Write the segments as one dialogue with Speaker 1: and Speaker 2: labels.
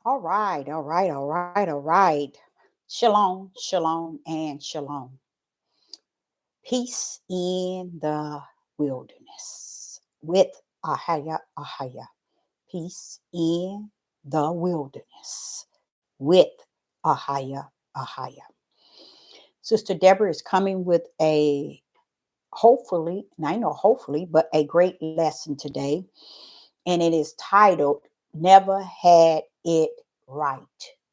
Speaker 1: All right, all right, all right, all right. Shalom, shalom, and shalom. Peace in the wilderness with Ahaya Ahaya. Peace in the wilderness with Ahaya Ahaya. Sister Deborah is coming with a hopefully, and I know hopefully, but a great lesson today. And it is titled Never Had It Right.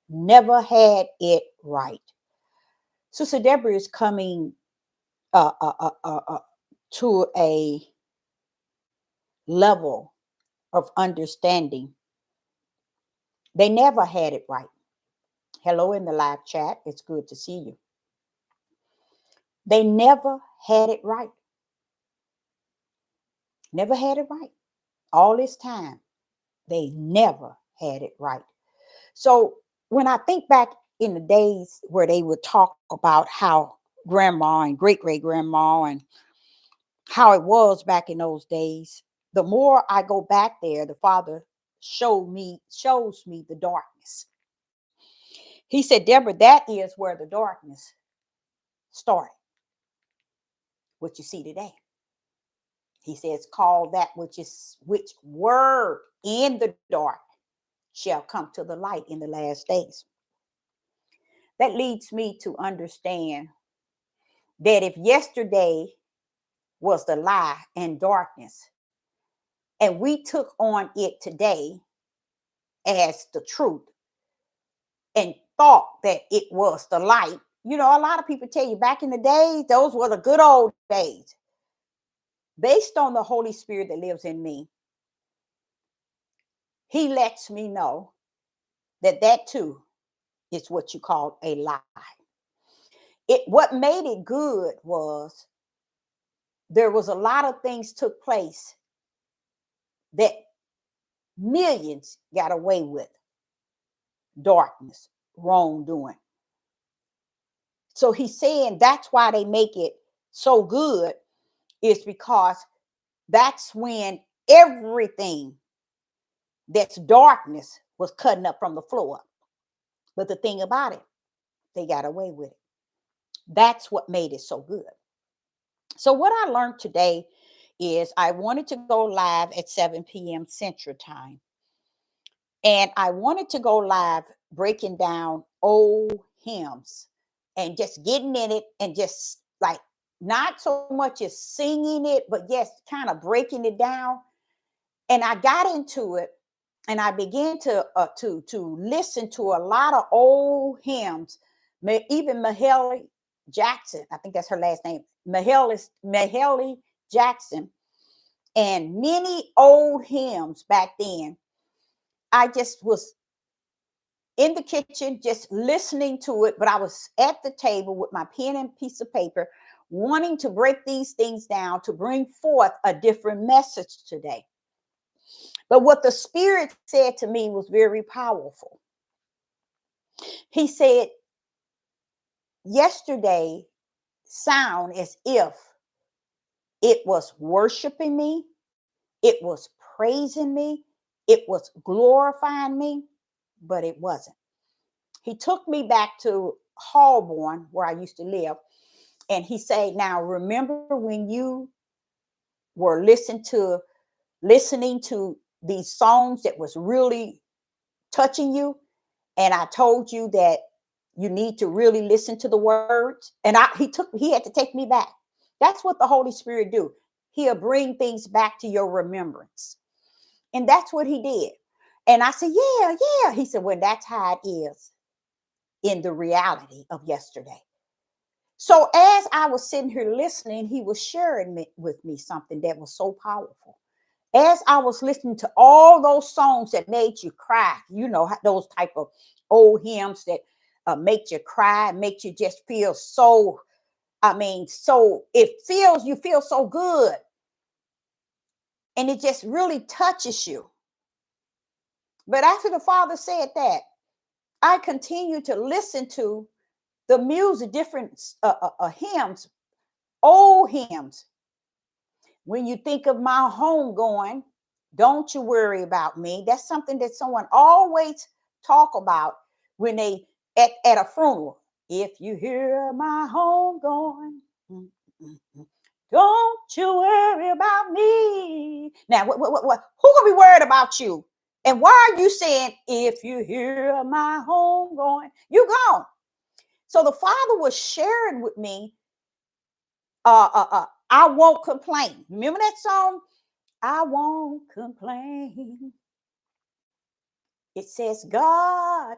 Speaker 1: Never had it right. Sister Deborah is coming uh, uh, uh, uh, uh, to a level of understanding. They never had it right. Hello in the live chat. It's good to see you. They never had it right. Never had it right. All this time, they never had it right. So when I think back in the days where they would talk about how grandma and great great grandma and how it was back in those days, the more I go back there, the Father shows me the darkness. He said, Deborah, that is where the darkness started, what you see today. He says, call that which were in the dark shall come to the light in the last days. That leads me to understand that if yesterday was the lie and darkness, and we took on it today as the truth and thought that it was the light, a lot of people tell you back in the days, those were the good old days. Based on the Holy Spirit that lives in me, he lets me know that that too is what you call a lie. What made it good was there was a lot of things took place that millions got away with darkness, wrongdoing. So he's saying that's why they make it so good, is because that's when everything that's darkness was cutting up from the floor. But the thing about it, they got away with it. That's what made it so good. So what I learned today is I wanted to go live at 7 p.m. Central Time. And I wanted to go live breaking down old hymns and just getting in it and just like not so much as singing it, but yes, kind of breaking it down. And I got into it and I began to listen to a lot of old hymns. Even Mahalia Jackson, I think that's her last name, Mahalia Jackson, and many old hymns back then. I just was in the kitchen just listening to it, but I was at the table with my pen and piece of paper, wanting to break these things down to bring forth a different message today. But what the Spirit said to me was very powerful. He said, yesterday sound as if it was worshiping me, it was praising me, it was glorifying me, but it wasn't. He took me back to Holborn, where I used to live, and he said, now remember when you were listening to these songs that was really touching you, and I told you that you need to really listen to the words. And he had to take me back. That's what the Holy Spirit do. He'll bring things back to your remembrance. And that's what he did. And I said, yeah, yeah. He said, well, that's how it is in the reality of yesterday. So as I was sitting here listening, he was sharing with me something that was so powerful. As I was listening to all those songs that made you cry, those type of old hymns that make you cry, make you just feel so, so you feel so good. And it just really touches you. But after the Father said that, I continued to listen to the music, different hymns, old hymns. When you think of my home going, don't you worry about me. That's something that someone always talk about when they at a funeral. If you hear my home going, mm, mm, mm, don't you worry about me. Now, who gonna be worried about you? And why are you saying, if you hear my home going, you gone? So the Father was sharing with me, I won't complain. Remember that song? I won't complain. It says, God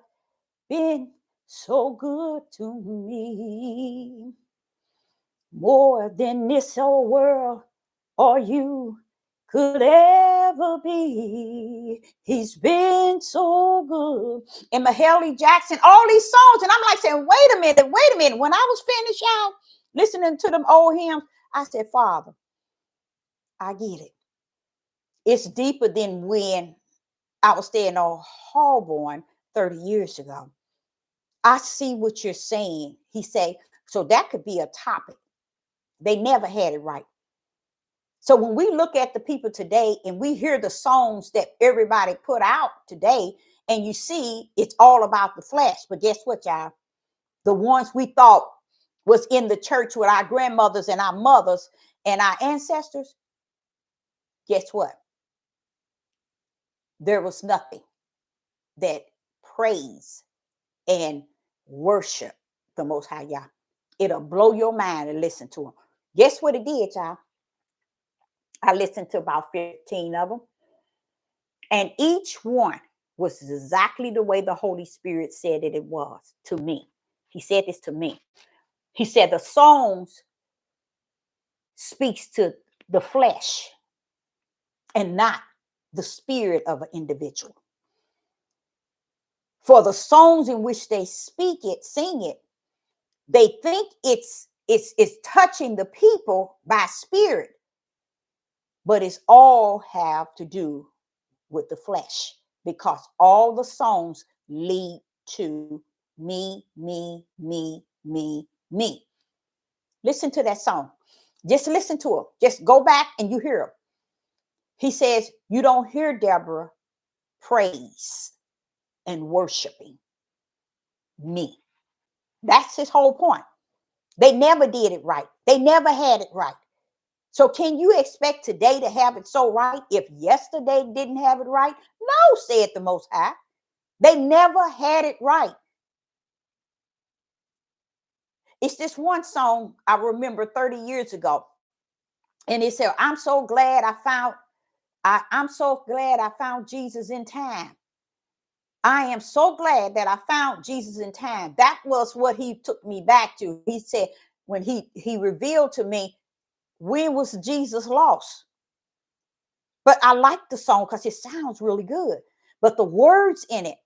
Speaker 1: been so good to me, more than this whole world or you could ever be. He's been so good. And Mahalia Jackson, all these songs. And I'm like saying, wait a minute. When I was finished, y'all, listening to them old hymns, I said, Father, I get it. It's deeper than when I was staying on Holborn 30 years ago. I see what you're saying. He said, so that could be a topic. They never had it right. So when we look at the people today and we hear the songs that everybody put out today, and you see it's all about the flesh. But guess what, y'all? The ones we thought was in the church with our grandmothers and our mothers and our ancestors, guess what? There was nothing that praise and worship the Most High Yah. It'll blow your mind to listen to them. Guess what it did, y'all? I listened to about 15 of them. And each one was exactly the way the Holy Spirit said it was to me. He said this to me. He said the songs speaks to the flesh and not the spirit of an individual. For the songs in which they speak it, sing it, they think it's touching the people by spirit, but it's all have to do with the flesh, because all the songs lead to me. Listen to that song. Just listen to it. Just go back and you hear it. He says, you don't hear Deborah praise and worshiping me. That's his whole point. They never did it right. They never had it right. So can you expect today to have it so right if yesterday didn't have it right? No, said the Most High. They never had it right. It's this one song I remember 30 years ago. And it said, I'm so glad I found Jesus in time. I am so glad that I found Jesus in time. That was what he took me back to. He said, when he revealed to me, when was Jesus lost? But I like the song because it sounds really good. But the words in it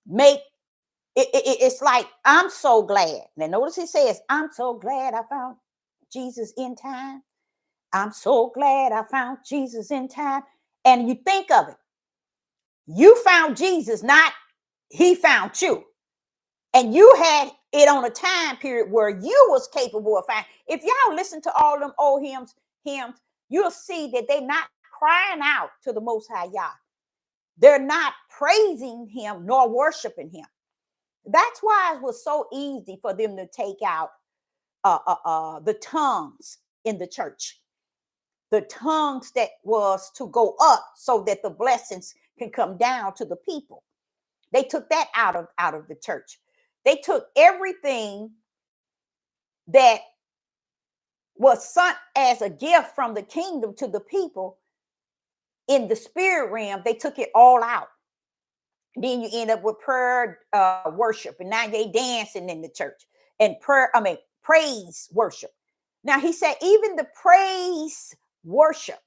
Speaker 1: make it's like, I'm so glad. Now notice he says, I'm so glad I found Jesus in time. I'm so glad I found Jesus in time. And you think of it. You found Jesus, not he found you. And you had it on a time period where you was capable of finding. If y'all listen to all them old hymns, you'll see that they're not crying out to the Most High Yah. They're not praising him nor worshiping him. That's why it was so easy for them to take out the tongues in the church. The tongues that was to go up so that the blessings can come down to the people. They took that out of the church. They took everything that was sent as a gift from the kingdom to the people in the spirit realm. They took it all out. Then you end up with prayer, worship, and now they dancing in the church and praise worship. Now he said, even the praise worship,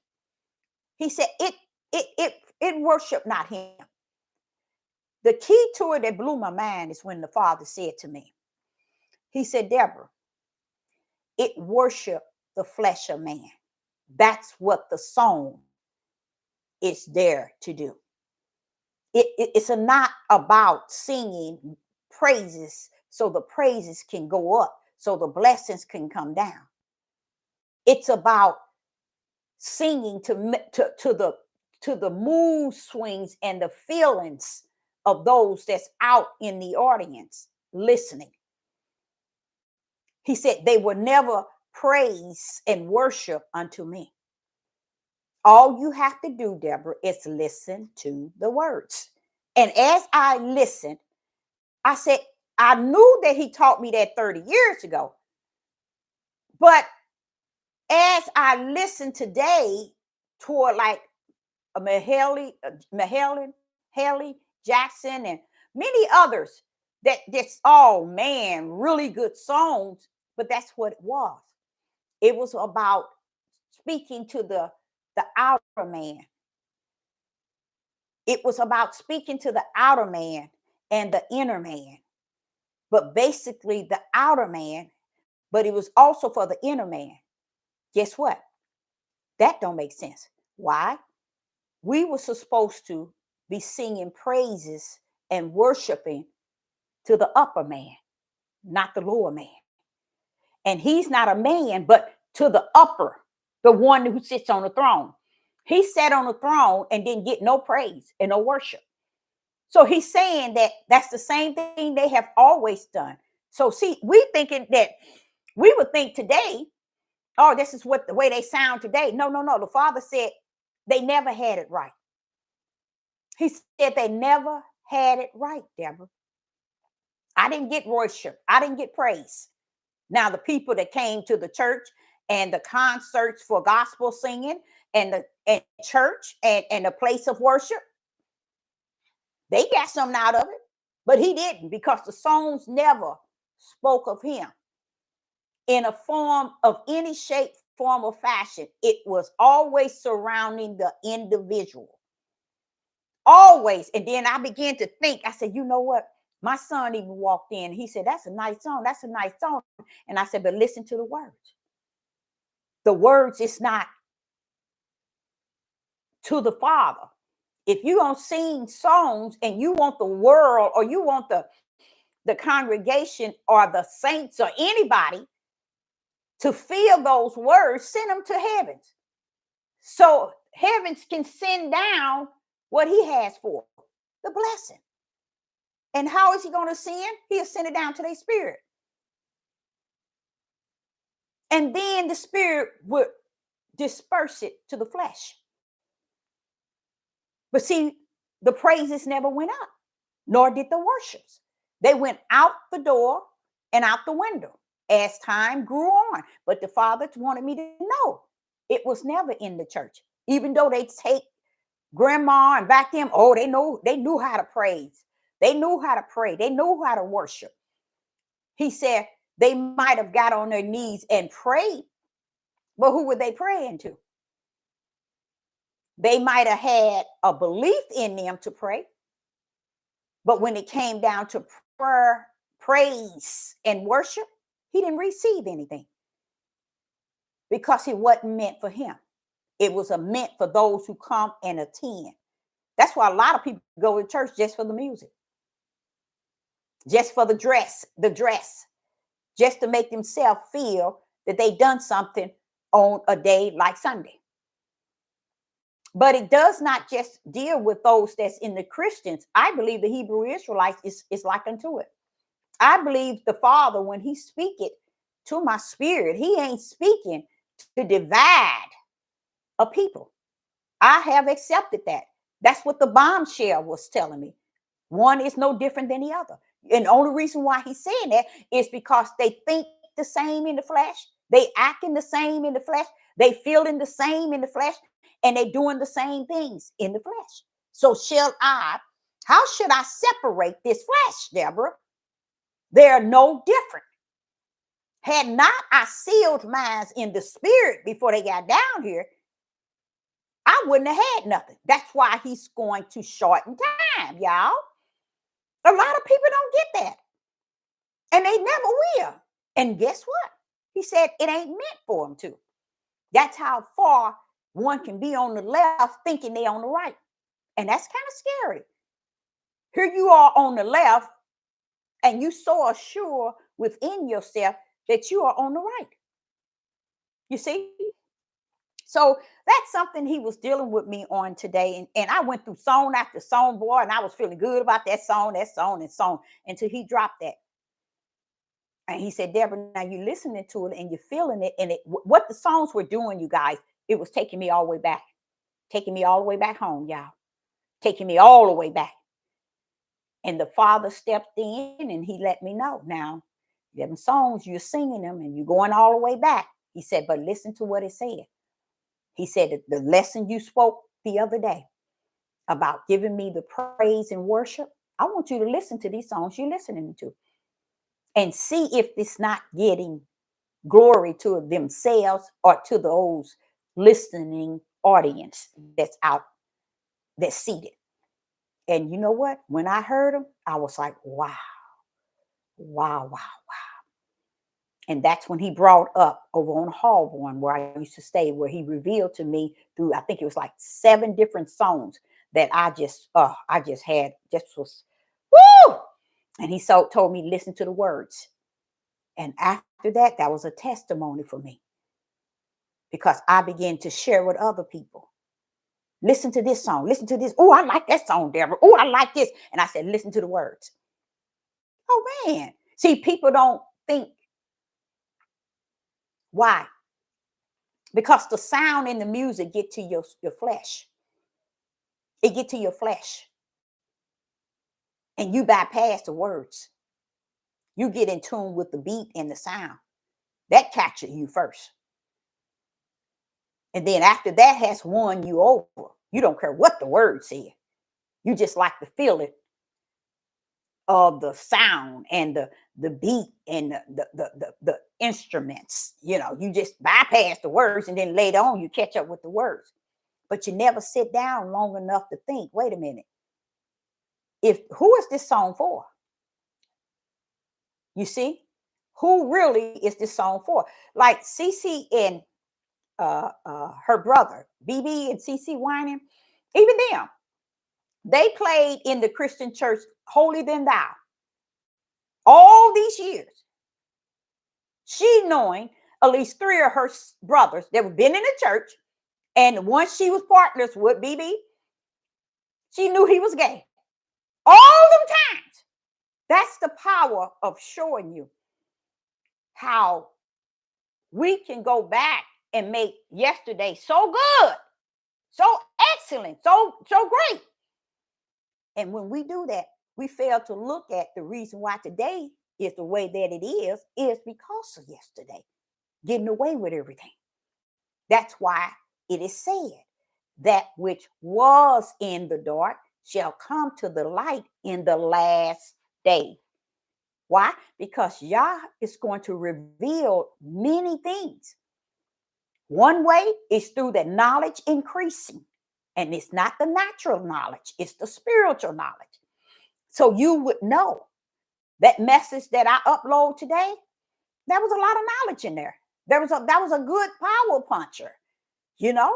Speaker 1: he said it worship not him. The key to it that blew my mind is when the Father said to me, he said, Deborah, it worship the flesh of man. That's what the song is there to do. It's not about singing praises so the praises can go up, so the blessings can come down. It's about singing to the mood swings and the feelings of those that's out in the audience listening. He said, they will never praise and worship unto me. All you have to do, Deborah, is listen to the words. And as I listened, I said, I knew that he taught me that 30 years ago. But as I listened today toward like Haley Jackson, and many others, that's all, man, really good songs, but that's what it was. It was about speaking to the outer man. It was about speaking to the outer man and the inner man. But basically the outer man, but it was also for the inner man. Guess what? That don't make sense. Why? We were supposed to be singing praises and worshiping to the upper man, not the lower man. And he's not a man, but to the upper, the one who sits on the throne. He sat on the throne and didn't get no praise and no worship. So he's saying that that's the same thing they have always done. So see, we would think today, oh, this is what the way they sound today. No. The Father said they never had it right. He said they never had it right, Deborah. I didn't get worship. I didn't get praise. Now, the people that came to the church and the concerts for gospel singing and the church and the place of worship, they got something out of it, but he didn't, because the songs never spoke of him in a form of any shape, form, or fashion. It was always surrounding the individual. Always. And then I began to think, I said, you know what? My son even walked in. He said, that's a nice song. That's a nice song. And I said, but listen to the words. The words is not to the Father. If you don't sing songs and you want the world, or you want the congregation or the saints or anybody to feel those words, send them to heavens. So heavens can send down what he has for the blessing. And how is he going to send? He'll send it down to their spirit. And then the spirit would disperse it to the flesh. But see, the praises never went up, nor did the worships. They went out the door and out the window as time grew on. But the Father wanted me to know it was never in the church. Even though they take grandma and back them, oh, they knew how to praise. They knew how to pray. They knew how to worship. He said they might have got on their knees and prayed, but who were they praying to? They might have had a belief in them to pray, but when it came down to prayer, praise, and worship, he didn't receive anything, because it wasn't meant for him. It was meant for those who come and attend. That's why a lot of people go to church just for the music, just for the dress, just to make themselves feel that they done something on a day like Sunday. But it does not just deal with those that's in the Christians. I believe the Hebrew Israelites is like unto it. I believe the Father, when he speak it to my spirit, he ain't speaking to divide a people. I have accepted that. That's what the bombshell was telling me. One is no different than the other. And the only reason why he's saying that is because they think the same in the flesh. They acting the same in the flesh. They feeling the same in the flesh. And they doing the same things in the flesh. So how should I separate this flesh, Deborah? They're no different. Had not I sealed minds in the spirit before they got down here, I wouldn't have had nothing. That's why he's going to shorten time, y'all. A lot of people don't get that. And they never will. And guess what? He said it ain't meant for them to. That's how far one can be on the left thinking they on the right. And that's kind of scary. Here you are on the left, and you so assured within yourself that you are on the right. You see? So that's something he was dealing with me on today. And I went through song after song, boy, and I was feeling good about that song, and song until he dropped that. And he said, Deborah, now you're listening to it and you're feeling it. And what the songs were doing, you guys, it was taking me all the way back, taking me all the way back home, y'all, taking me all the way back. And the Father stepped in and he let me know. Now, them songs, you're singing them and you're going all the way back. He said, but listen to what it said. He said that the lesson you spoke the other day about giving me the praise and worship, I want you to listen to these songs you're listening to and see if it's not getting glory to themselves or to those listening audience that's out, that's seated. And you know what? When I heard them, I was like, wow, wow, wow, wow. And that's when he brought up over on Hallborn, where I used to stay, where he revealed to me through, I think it was like 7 different songs that I just had, just was, woo! And he told me, listen to the words. And after that, that was a testimony for me because I began to share with other people. Listen to this song. Listen to this. Oh, I like that song, Deborah. Oh, I like this. And I said, listen to the words. Oh, man. See, people don't think. Why? Because the sound and the music get to your flesh. It get to your flesh. And you bypass the words. You get in tune with the beat and the sound. That captured you first. And then after that has won you over. You don't care what the words say. You just like to feel it of the sound and the beat and the instruments. You know, you just bypass the words and then later on you catch up with the words. But you never sit down long enough to think, wait a minute. Who is this song for? You see? Who really is this song for? Like CeCe and her brother, BB and CeCe Winans, even them, they played in the Christian church Holier Than Thou all these years. She knowing at least 3 of her brothers that were been in the church, and once she was partners with BB, she knew he was gay. All them times. That's the power of showing you how we can go back and make yesterday so good, so excellent, so great. And when we do that, we fail to look at the reason why today is the way that it is because of yesterday, getting away with everything. That's why it is said, that which was in the dark shall come to the light in the last day. Why? Because Yah is going to reveal many things. One way is through the knowledge increasing. And it's not the natural knowledge, it's the spiritual knowledge. So you would know that message that I upload today, there was a lot of knowledge in there. That was a good power puncher. You know?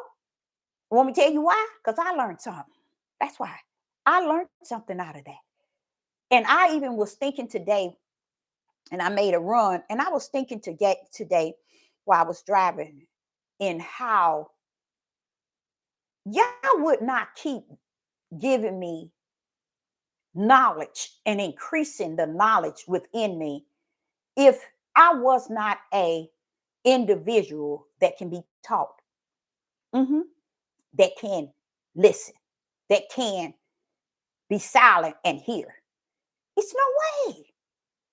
Speaker 1: Want me to tell you why? Because I learned something. That's why. I learned something out of that. And I even was thinking today, and I made a run, and I was thinking to get today while I was driving, in how y'all would not keep giving me knowledge and increasing the knowledge within me if I was not a individual that can be taught, that can listen, that can be silent and hear. It's no way.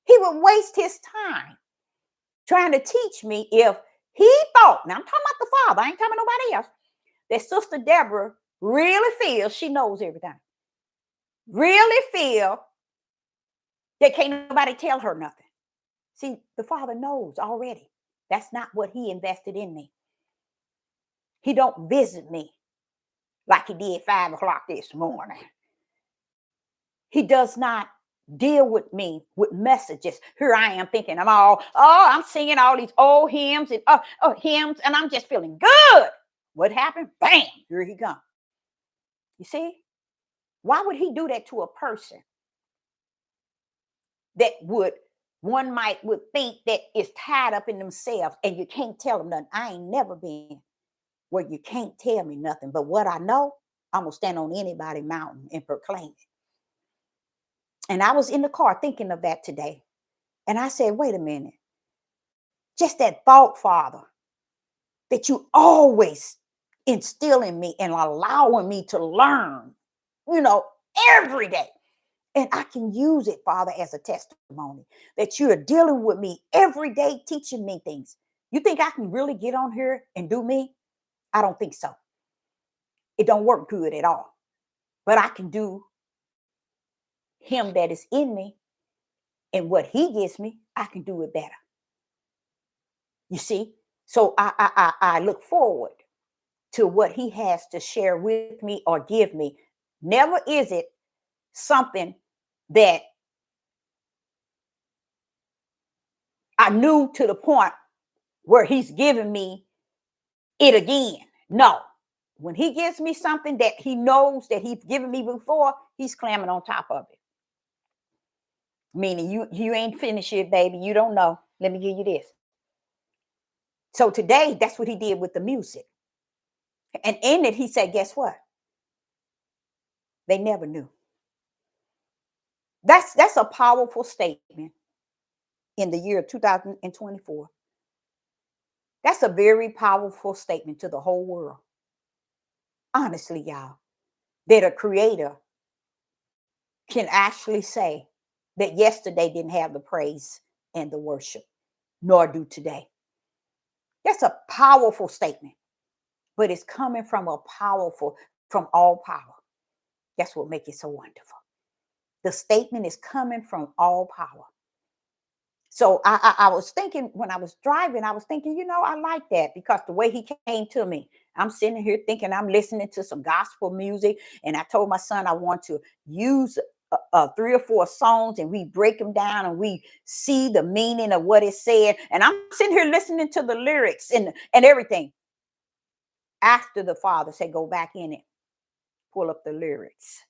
Speaker 1: He would waste his time trying to teach me if he thought, now I'm talking about the Father, I ain't talking about nobody else, that Sister Deborah really feels she knows everything. Really feel that can't nobody tell her nothing. See, the Father knows already. That's not what he invested in me. He don't visit me like he did 5 o'clock this morning. He does not deal with me with messages. Here I am thinking I'm singing all these old hymns and hymns, and I'm just feeling good. What happened? Bam, here he comes. You see? Why would he do that to a person that would think that is tied up in themselves and you can't tell them nothing? I ain't never been where you can't tell me nothing. But what I know, I'm going to stand on anybody's mountain and proclaim it. And I was in the car thinking of that today. And I said, wait a minute. Just that thought, Father, that you always instill in me and allowing me to learn, you know, every day. And I can use it, Father, as a testimony that you are dealing with me every day, teaching me things. You think I can really get on here and do me? I don't think so. It don't work good at all. But I can do him that is in me, and what he gives me, I can do it better. You see? So I look forward to what he has to share with me or give me. Never is it something that I knew to the point where he's giving me it again. No. When he gives me something that he knows that he's given me before, he's clamming on top of it. Meaning you ain't finished it, baby. You don't know. Let me give you this. So today, that's what he did with the music. And in it, he said, guess what? They never knew. That's a powerful statement in the year 2024. That's a very powerful statement to the whole world. Honestly, y'all, that a creator can actually say that yesterday didn't have the praise and the worship, nor do today. That's a powerful statement, but it's coming from from all power. That's what makes it so wonderful. The statement is coming from all power. So I was thinking when I was driving, I was thinking, I like that because the way he came to me, I'm sitting here thinking I'm listening to some gospel music. And I told my son I want to use 3 or 4 songs and we break them down and we see the meaning of what it said. And I'm sitting here listening to the lyrics and everything. After the father said, go back in it, pull up the lyrics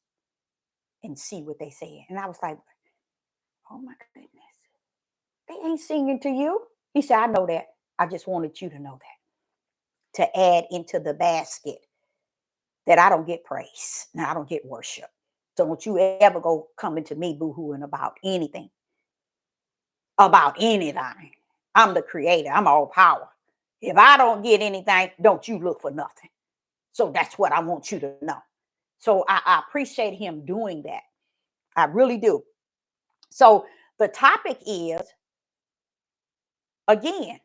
Speaker 1: and see what they said. And I was like, oh my goodness. They ain't singing to you. He said, I know that. I just wanted you to know that. To add into the basket that I don't get praise. Now I don't get worship. So don't you ever go coming to me boo-hooing about anything. About anything. I'm the creator. I'm all power. If I don't get anything, don't you look for nothing. So that's what I want you to know. So I appreciate him doing that. I really do. So the topic is, again,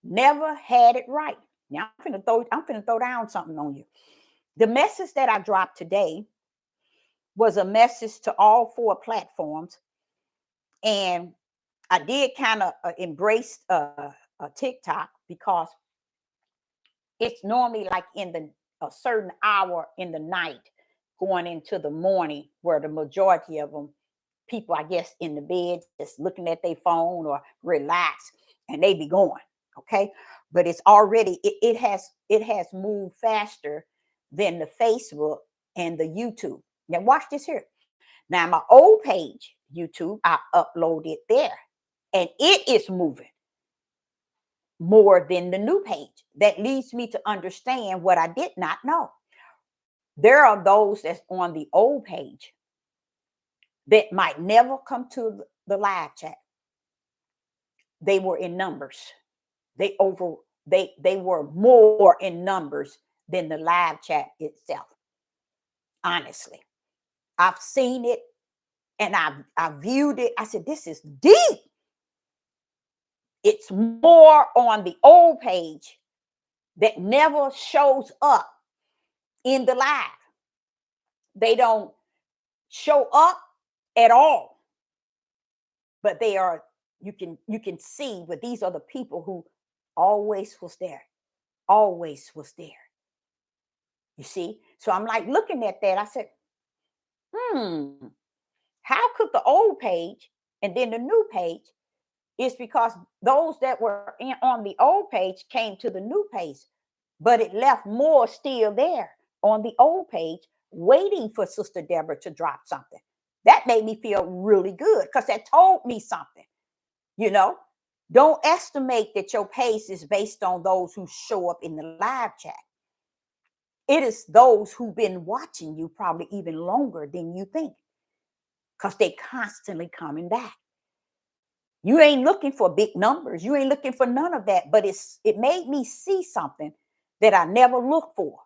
Speaker 1: never had it right. Now I'm finna throw down something on you. The message that I dropped today was a message to all 4 platforms, and I did kind of embrace a TikTok because it's normally like in a certain hour in the night, going into the morning, where the majority of them people, I guess, in the bed just looking at their phone or relax, and they be going. Okay, but it's already it has moved faster than the Facebook and the YouTube. Now watch this here. Now my old page YouTube, I upload it there, and it is moving more than the new page. That leads me to understand what I did not know. There are those that's on the old page that might never come to the live chat. They were in numbers. They were more in numbers than the live chat itself. Honestly, I've seen it and I viewed it. I said, this is deep. It's more on the old page that never shows up in the live. They don't show up at all, but they are, you can see, but these are the people who always was there. Always was there. You see? So I'm like looking at that. I said, how could the old page and then the new page? It's because those that were on the old page came to the new page, but it left more still there on the old page waiting for Sister Deborah to drop something. That made me feel really good because that told me something. Don't estimate that your pace is based on those who show up in the live chat. It is those who've been watching you probably even longer than you think, because they constantly coming back. You ain't looking for big numbers. You ain't looking for none of that. But it made me see something that I never looked for.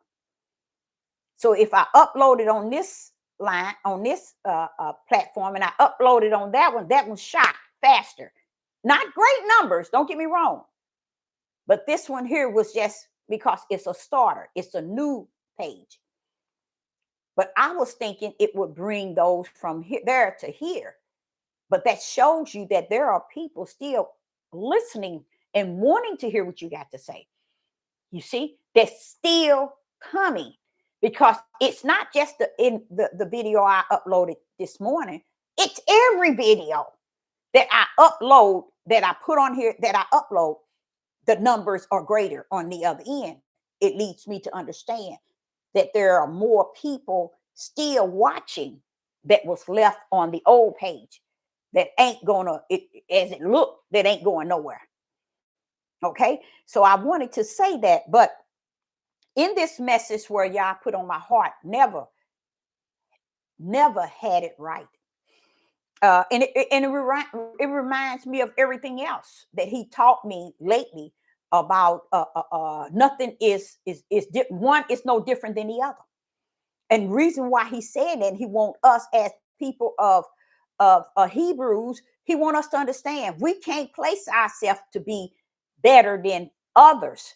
Speaker 1: So if I upload it on this line, on this platform, and I upload it on that one shot faster. Not great numbers, don't get me wrong. But this one here was just because it's a starter. It's a new page. But I was thinking it would bring those from here, there to here. But that shows you that there are people still listening and wanting to hear what you got to say. You see, that's still coming, because it's not just the video I uploaded this morning. It's every video that I upload, that I put on here, that I upload, the numbers are greater on the other end. It leads me to understand that there are more people still watching that was left on the old page that ain't gonna, as it looked, that ain't going nowhere. Okay, so I wanted to say that. But in this message where y'all put on my heart, never had it right. And it reminds me of everything else that he taught me lately about nothing is one is no different than the other. And reason why he said that, he want us as people of Hebrews, he want us to understand we can't place ourselves to be better than others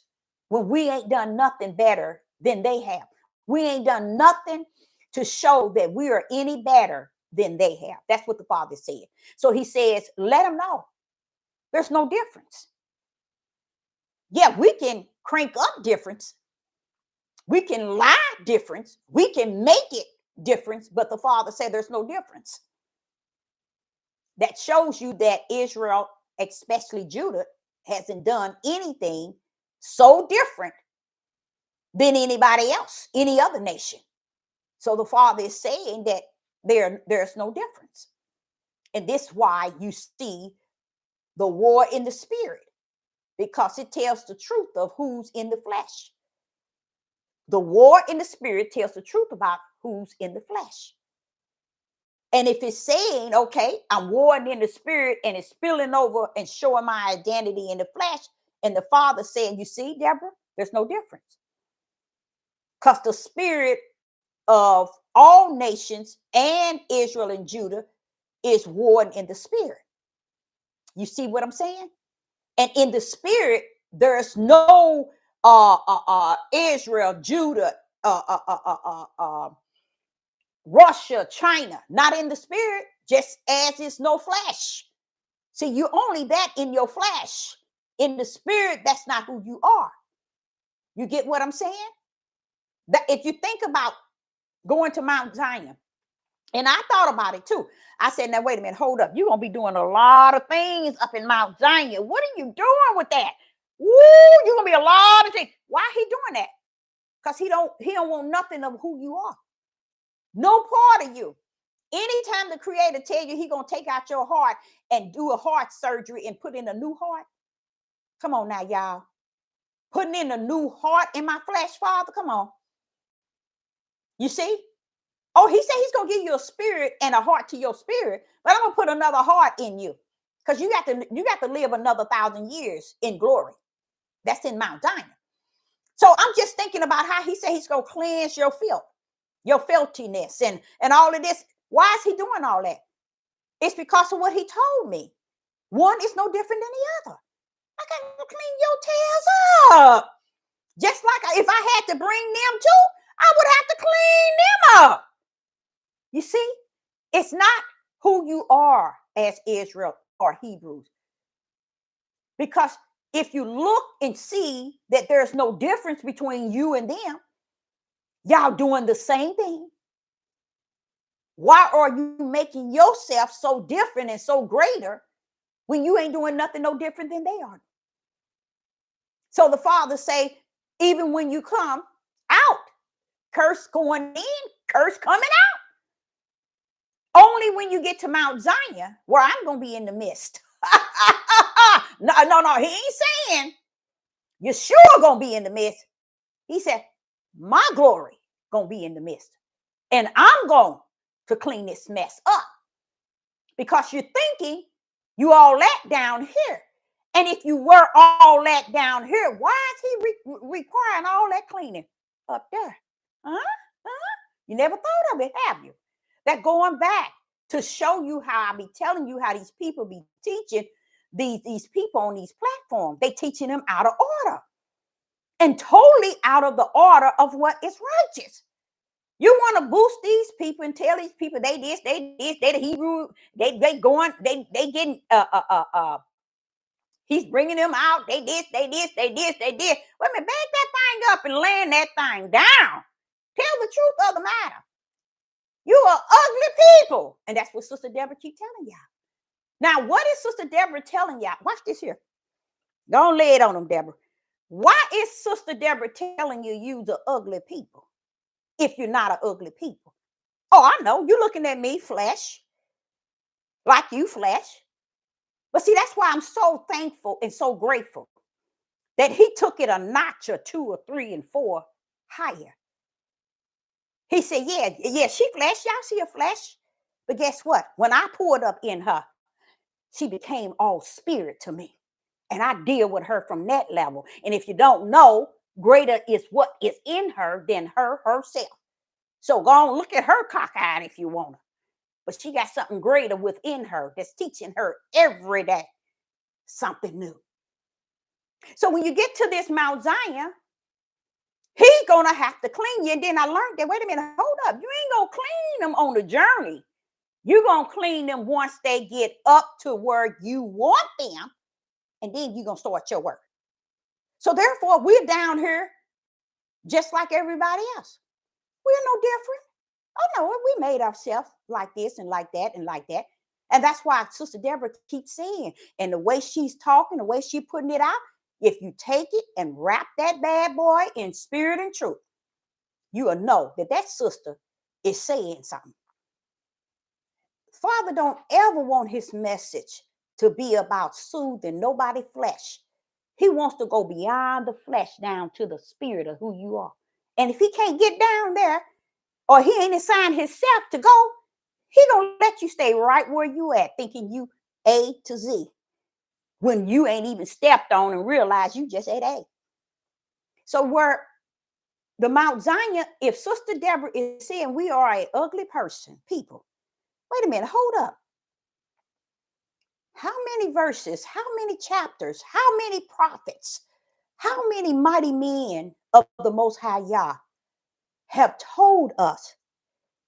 Speaker 1: when we ain't done nothing better than they have. We ain't done nothing to show that we are any better than they have. That's what the Father said. So he says, let them know there's no difference. Yeah, we can crank up difference. We can lie difference. We can make it difference, but the Father said there's no difference. That shows you that Israel, especially Judah, hasn't done anything so different than anybody else, any other nation. So the Father is saying that there's no difference. And this is why you see the war in the spirit, because it tells the truth of who's in the flesh. The war in the spirit tells the truth about who's in the flesh. And if it's saying, okay, I'm warring in the spirit and it's spilling over and showing my identity in the flesh, and the Father saying, you see, Deborah, there's no difference. Because the spirit of all nations and Israel and Judah is warring in the spirit. You see what I'm saying? And in the spirit, there's no Israel, Judah, Russia, China, not in the spirit, just as is no flesh. See, you only that in your flesh. In the spirit, that's not who you are. You get what I'm saying? That if you think about going to Mount Zion, and I thought about it too. I said, now wait a minute, hold up. You're gonna be doing a lot of things up in Mount Zion. What are you doing with that? Woo, you're gonna be a lot of things. Why he doing that? Because he don't want nothing of who you are. No part of you. Anytime the Creator tell you he gonna take out your heart and do a heart surgery and put in a new heart. Come on now, y'all. Putting in a new heart in my flesh, Father. Come on. You see? Oh, he said he's gonna give you a spirit and a heart to your spirit, but I'm gonna put another heart in you, because you got to live another 1,000 years in glory. That's in Mount Zion. So I'm just thinking about how he said he's gonna cleanse your filth, your filthiness, and all of this. Why is he doing all that? It's because of what he told me. One is no different than the other. I gotta clean your tails up. Just like if I had to bring them too, I would have to clean them up. You see, it's not who you are as Israel or Hebrews. Because if you look and see that there's no difference between you and them, y'all doing the same thing. Why are you making yourself so different and so greater when you ain't doing nothing no different than they are? So the Father say, even when you come out, curse going in, curse coming out. Only when you get to Mount Zion, where I'm going to be in the midst. No, he ain't saying you're sure going to be in the midst. He said, my glory gonna be in the midst. And I'm going to clean this mess up. Because you're thinking you all that down here. And if you were all that down here, why is he requiring all that cleaning up there? Huh? You never thought of it, have you? That going back to show you how I be telling you how these people be teaching these people on these platforms. They teaching them out of order and totally out of the order of what is righteous. You want to boost these people and tell these people they this, they the Hebrew, they getting he's bringing them out. They this. Wait a minute, back that thing up and land that thing down. Tell the truth of the matter. You are ugly people. And that's what Sister Deborah keep telling y'all. Now, what is Sister Deborah telling y'all? Watch this here. Don't lay it on them, Deborah. Why is Sister Deborah telling you the ugly people if you're not an ugly people? Oh, I know. You're looking at me, flesh, like you, flesh. But see, that's why I'm so thankful and so grateful that he took it a notch or 2 or 3 and 4 higher. He said, yeah, she flesh. Y'all see her flesh. But guess what? When I poured up in her, she became all spirit to me. And I deal with her from that level. And if you don't know, greater is what is in her than her herself. So go on, look at her cockeyed if you want to. But she got something greater within her that's teaching her every day something new. So when you get to this Mount Zion, he's going to have to clean you. And then I learned that, wait a minute, hold up. You ain't going to clean them on the journey. You're going to clean them once they get up to where you want them. And then you're going to start your work. So therefore, we're down here just like everybody else. We're no different. Oh, no, we made ourselves like this and like that and like that. And that's why Sister Deborah keeps saying, and the way she's talking, the way she's putting it out, if you take it and wrap that bad boy in spirit and truth, you will know that that sister is saying something. Father don't ever want his message to be about soothing nobody flesh. He wants to go beyond the flesh down to the spirit of who you are. And if he can't get down there, or he ain't assigned himself to go, he gonna let you stay right where you at, thinking you A to Z, when you ain't even stepped on and realized you just at A. So where the Mount Zion, if Sister Deborah is saying we are an ugly person, people, wait a minute, hold up. How many verses, how many chapters, how many prophets, how many mighty men of the Most High Yah have told us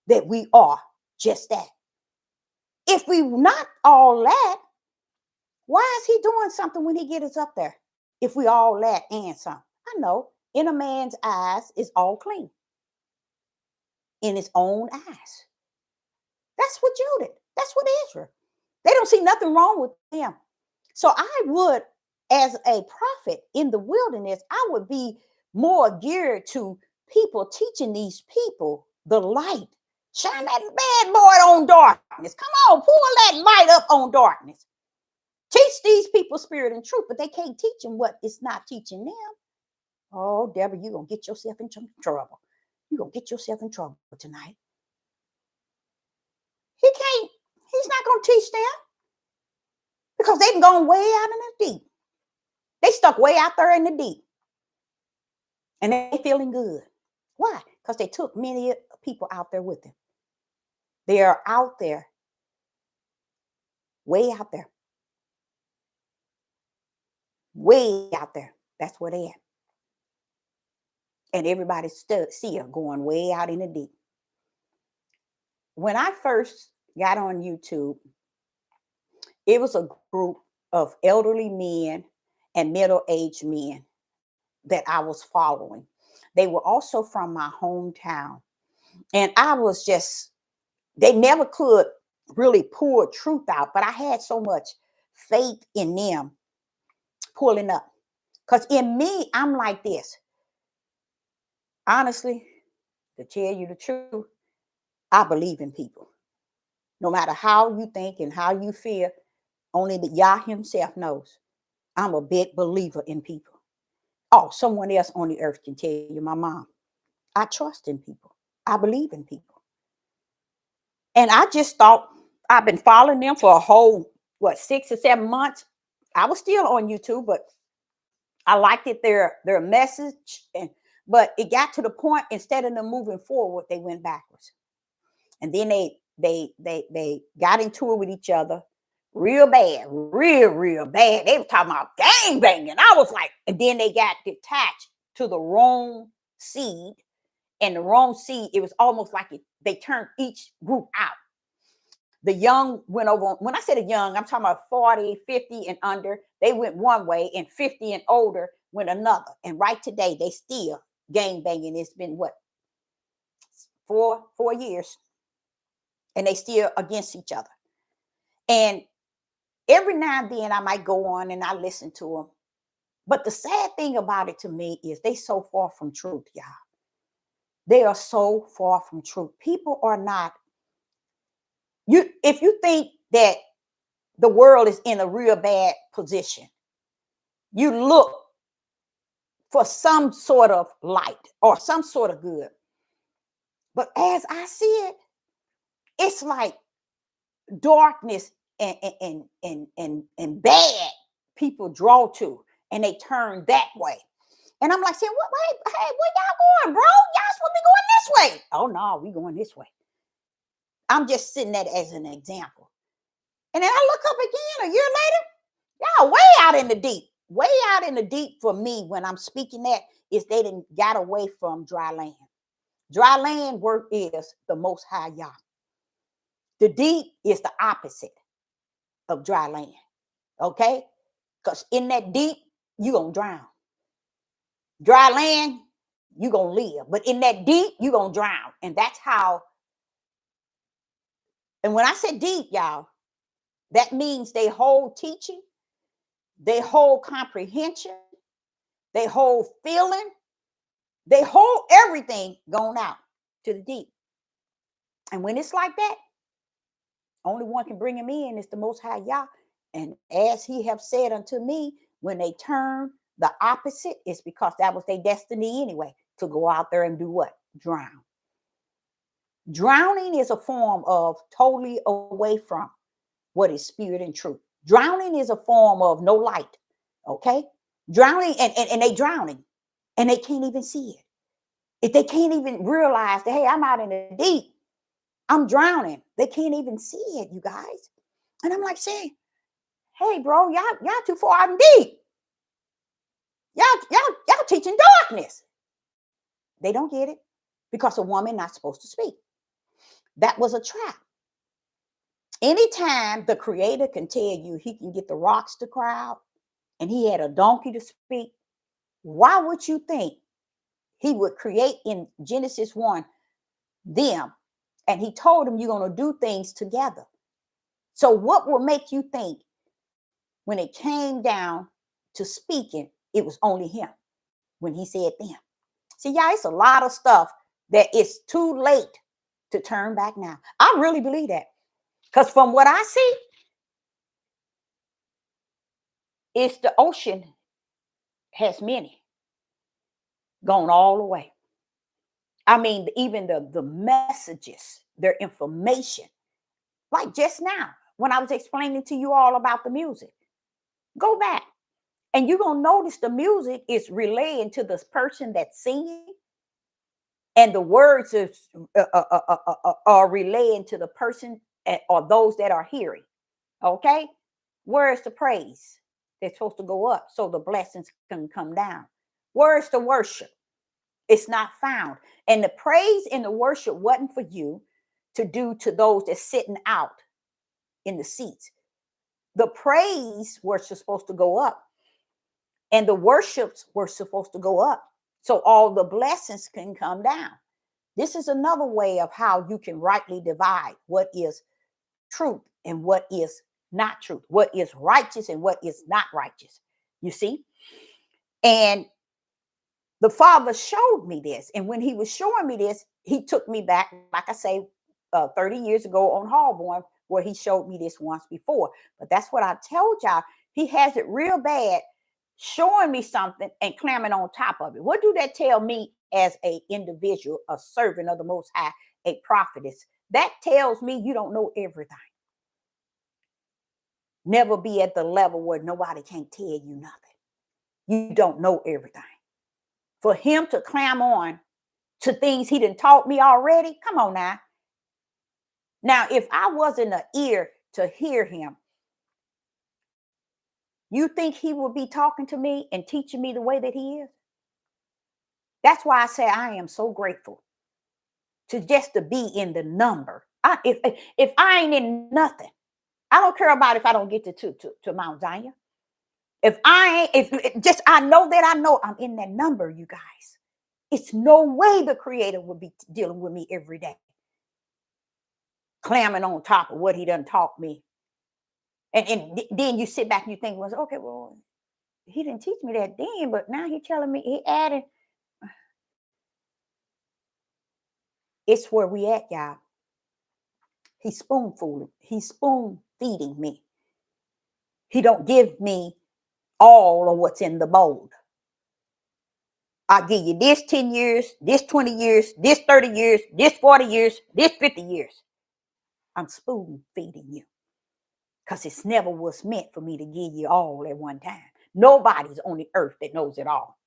Speaker 1: that we are just that? If we not all that, why is he doing something when he gets us up there? If we all that and something. I know in a man's eyes is all clean. In his own eyes. That's what Judah. That's what Israel. They don't see nothing wrong with them. So I would, as a prophet in the wilderness, I would be more geared to people teaching these people the light. Shine that bad boy on darkness. Come on, pull that light up on darkness. Teach these people spirit and truth, but they can't teach them what it's not teaching them. Oh, Deborah, you're going to get yourself in trouble. You're going to get yourself in trouble tonight. He's not going to teach them because they've gone way out in the deep. They stuck way out there in the deep. And they're feeling good. Why? Because they took many people out there with them. They are out there, way out there. Way out there. That's where they at. And everybody see her going way out in the deep. When I first got on YouTube, it was a group of elderly men and middle-aged men that I was following. They were also from my hometown. And I was just, they never could really pull truth out, but I had so much faith in them pulling up. Because in me, I'm like this. Honestly, to tell you the truth, I believe in people. No matter how you think and how you feel, only the Yah himself knows. I'm a big believer in people. Oh, someone else on the earth can tell you, my mom. I trust in people. I believe in people. And I just thought I've been following them for a whole, what, 6 or 7 months. I was still on YouTube, but I liked it, their message. But it got to the point, instead of them moving forward, they went backwards. And then they got into it with each other real bad, real bad. They were talking about gang banging. I was like, and then they got detached to the wrong seed. And the wrong seed, it was almost like they turned each group out. The young went over. When I say the young, I'm talking about 40, 50 and under. They went one way, and 50 and older went another. And right today, they still gang banging. It's been what, 4 years, and they still against each other. And every now and then I might go on and I listen to them. But the sad thing about it to me is they so far from truth, y'all. They are so far from truth. People are not, if you think that the world is in a real bad position, you look for some sort of light or some sort of good. But as I see it, it's like darkness and bad people draw to, and they turn that way. And I'm like saying, what? Wait, hey, where y'all going, bro? Y'all supposed to be going this way. Oh no, we going this way. I'm just sitting that as an example. And then I look up again a year later. Y'all way out in the deep. Way out in the deep for me when I'm speaking that is they didn't got away from dry land. Dry land work is the most high Yah. The deep is the opposite of dry land. Okay? Because in that deep, you're going to drown. Dry land, you're going to live. But in that deep, you're going to drown. And that's how. And when I say deep, y'all, that means they hold teaching, they hold comprehension, they hold feeling, they hold everything going out to the deep. And when it's like that, only one can bring him in is the Most High Yah. And as he have said unto me, when they turn the opposite, it's because that was their destiny anyway, to go out there and do what? Drown. Drowning is a form of totally away from what is spirit and truth. Drowning is a form of no light. Okay? Drowning, and they drowning, and they can't even see it. If they can't even realize that, hey, I'm out in the deep, I'm drowning. They can't even see it, you guys. And I'm like saying, hey, bro, y'all too far out in deep. Y'all teaching darkness. They don't get it because a woman not supposed to speak. That was a trap. Anytime the creator can tell you he can get the rocks to cry out and he had a donkey to speak, why would you think he would create in Genesis 1 them? And he told them you're going to do things together. So what will make you think when it came down to speaking, it was only him when he said them? See, y'all, it's a lot of stuff that it's too late to turn back now. I really believe that. Because from what I see, it's the ocean has many gone all the way. I mean, even the messages, their information, like just now, when I was explaining to you all about the music, go back and you're going to notice the music is relaying to this person that's singing, and the words are relaying to the person or those that are hearing. Okay? Where's the praise? They're supposed to go up so the blessings can come down. Where's the worship? It's not found. And the praise and the worship wasn't for you to do to those that's sitting out in the seats. The praise was supposed to go up, and the worships were supposed to go up so all the blessings can come down. This is another way of how you can rightly divide what is truth and what is not truth, what is righteous and what is not righteous. You see? And the Father showed me this. And when he was showing me this, he took me back, like I say, 30 years ago on Hallborn, where he showed me this once before. But that's what I told y'all. He has it real bad, showing me something and clamming on top of it. What do that tell me as a individual, a servant of the Most High, a prophetess. That tells me you don't know everything. Never be at the level where nobody can tell you nothing. You don't know everything. For him to clam on to things he didn't taught me already, come on now. Now, if I wasn't an ear to hear him, you think he would be talking to me and teaching me the way that he is? That's why I say I am so grateful to just to be in the number. If I ain't in nothing, I don't care about if I don't get to Mount Zion. If I ain't, if just I know that I know I'm in that number, you guys. It's no way the Creator would be dealing with me every day, clamming on top of what he done taught me. And then you sit back and you think, well, okay, well, he didn't teach me that then, but now he's telling me he added. It's where we at, y'all. He's spoon fooling. He's spoon feeding me. He don't give me all of what's in the bowl. I'll give you this 10 years, this 20 years, this 30 years, this 40 years, this 50 years. I'm spoon feeding you because it's never was meant for me to give you all at one time. Nobody's on the earth that knows it all.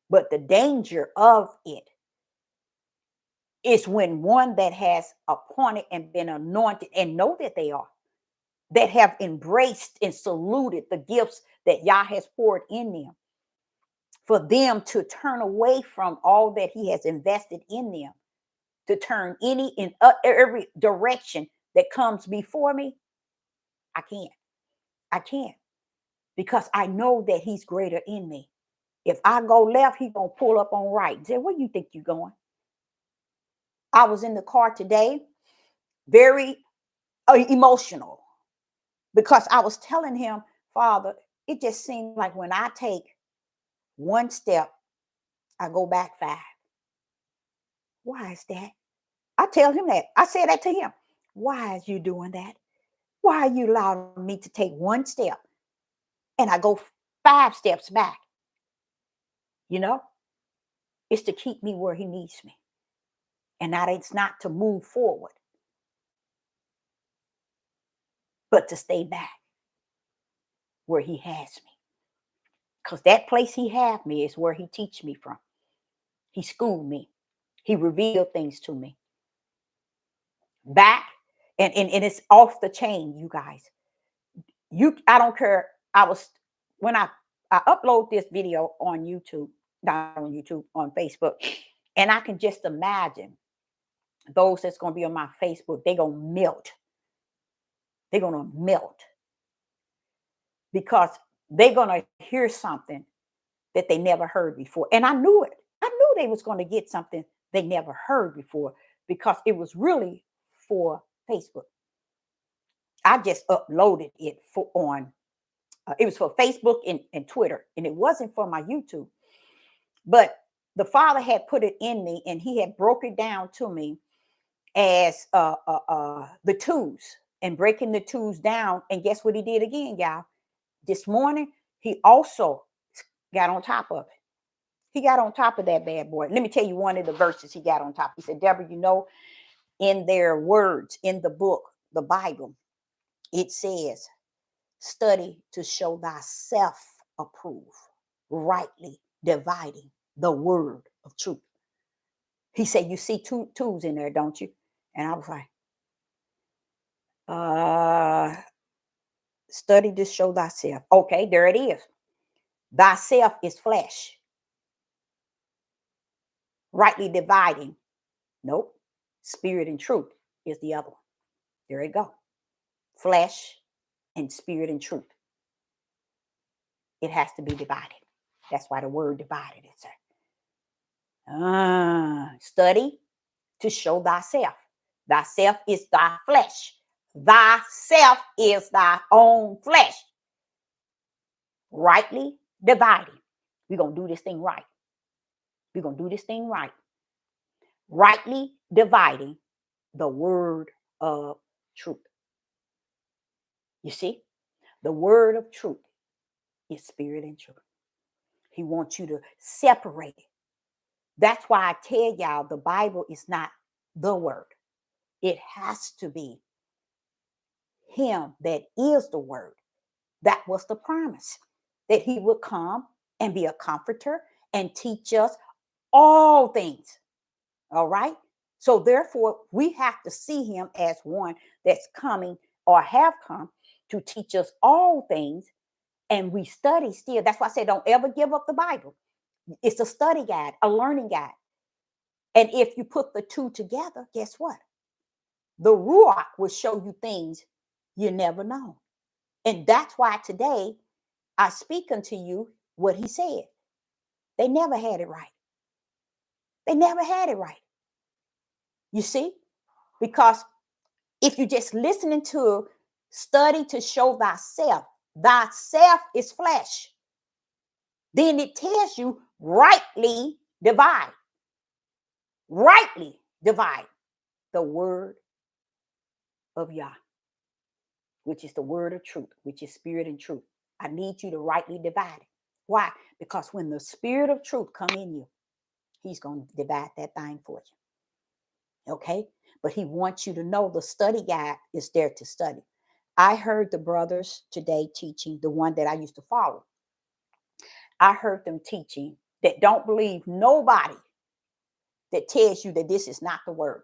Speaker 1: But the danger of it is when one that has appointed and been anointed and know that they are, that have embraced and saluted the gifts that Yah has poured in them, for them to turn away from all that he has invested in them, to turn any in every direction that comes before me, I can't because I know that he's greater in me. If I go left, he's gonna pull up on right and say, where you think you're going? I was in the car today, very emotional, because I was telling him, Father, it just seems like when I take one step, I go back 5. Why is that? I tell him that. I say that to him. Why is you doing that? Why are you allowing me to take one step and I go 5 steps back? You know, it's to keep me where he needs me. And that it's not to move forward, but to stay back where he has me. Because that place he have me is where he teach me from. He schooled me. He revealed things to me. Back, and it's off the chain, you guys. I don't care. When I upload this video on YouTube, not on YouTube, on Facebook, and I can just imagine those that's going to be on my Facebook, they're going to melt. They're going to melt because they're going to hear something that they never heard before. And I knew it. I knew they was going to get something they never heard before because it was really for Facebook. I just uploaded it it was for Facebook and Twitter, and it wasn't for my YouTube. But the Father had put it in me, and he had broke it down to me as the twos, and breaking the twos down. And guess what he did again, y'all? This morning, he also got on top of it. He got on top of that bad boy. Let me tell you one of the verses he got on top. He said, Deborah, you know, in their words, in the book, the Bible, it says, study to show thyself approved, rightly dividing the word of truth. He said, you see two twos in there, don't you? And I was like, study to show thyself. Okay, there it is. Thyself is flesh. Rightly dividing. Nope. Spirit and truth is the other one. There you go. Flesh and spirit and truth. It has to be divided. That's why the word divided is there. Study to show thyself. Thyself is thy flesh. Thyself is thy own flesh. Rightly dividing. We're going to do this thing right. We're going to do this thing right. Rightly dividing the word of truth. You see, the word of truth is spirit and truth. He wants you to separate it. That's why I tell y'all the Bible is not the word. It has to be him that is the word. That was the promise, that he would come and be a comforter and teach us all things. All right. So therefore, we have to see him as one that's coming or have come to teach us all things. And we study still. That's why I say don't ever give up the Bible. It's a study guide, a learning guide. And if you put the two together, guess what? The Ruach will show you things you never know. And that's why today I speak unto you what he said. They never had it right. They never had it right. You see? Because if you just listening to study to show thyself is flesh, then it tells you rightly divide the word of Yah, which is the word of truth, which is spirit and truth. I need you to rightly divide it. Why? Because when the spirit of truth come in you, he's going to divide that thing for you. Okay? But he wants you to know the study guide is there to study. I heard the brothers today teaching, the one that I used to follow. I heard them teaching that don't believe nobody that tells you that this is not the word.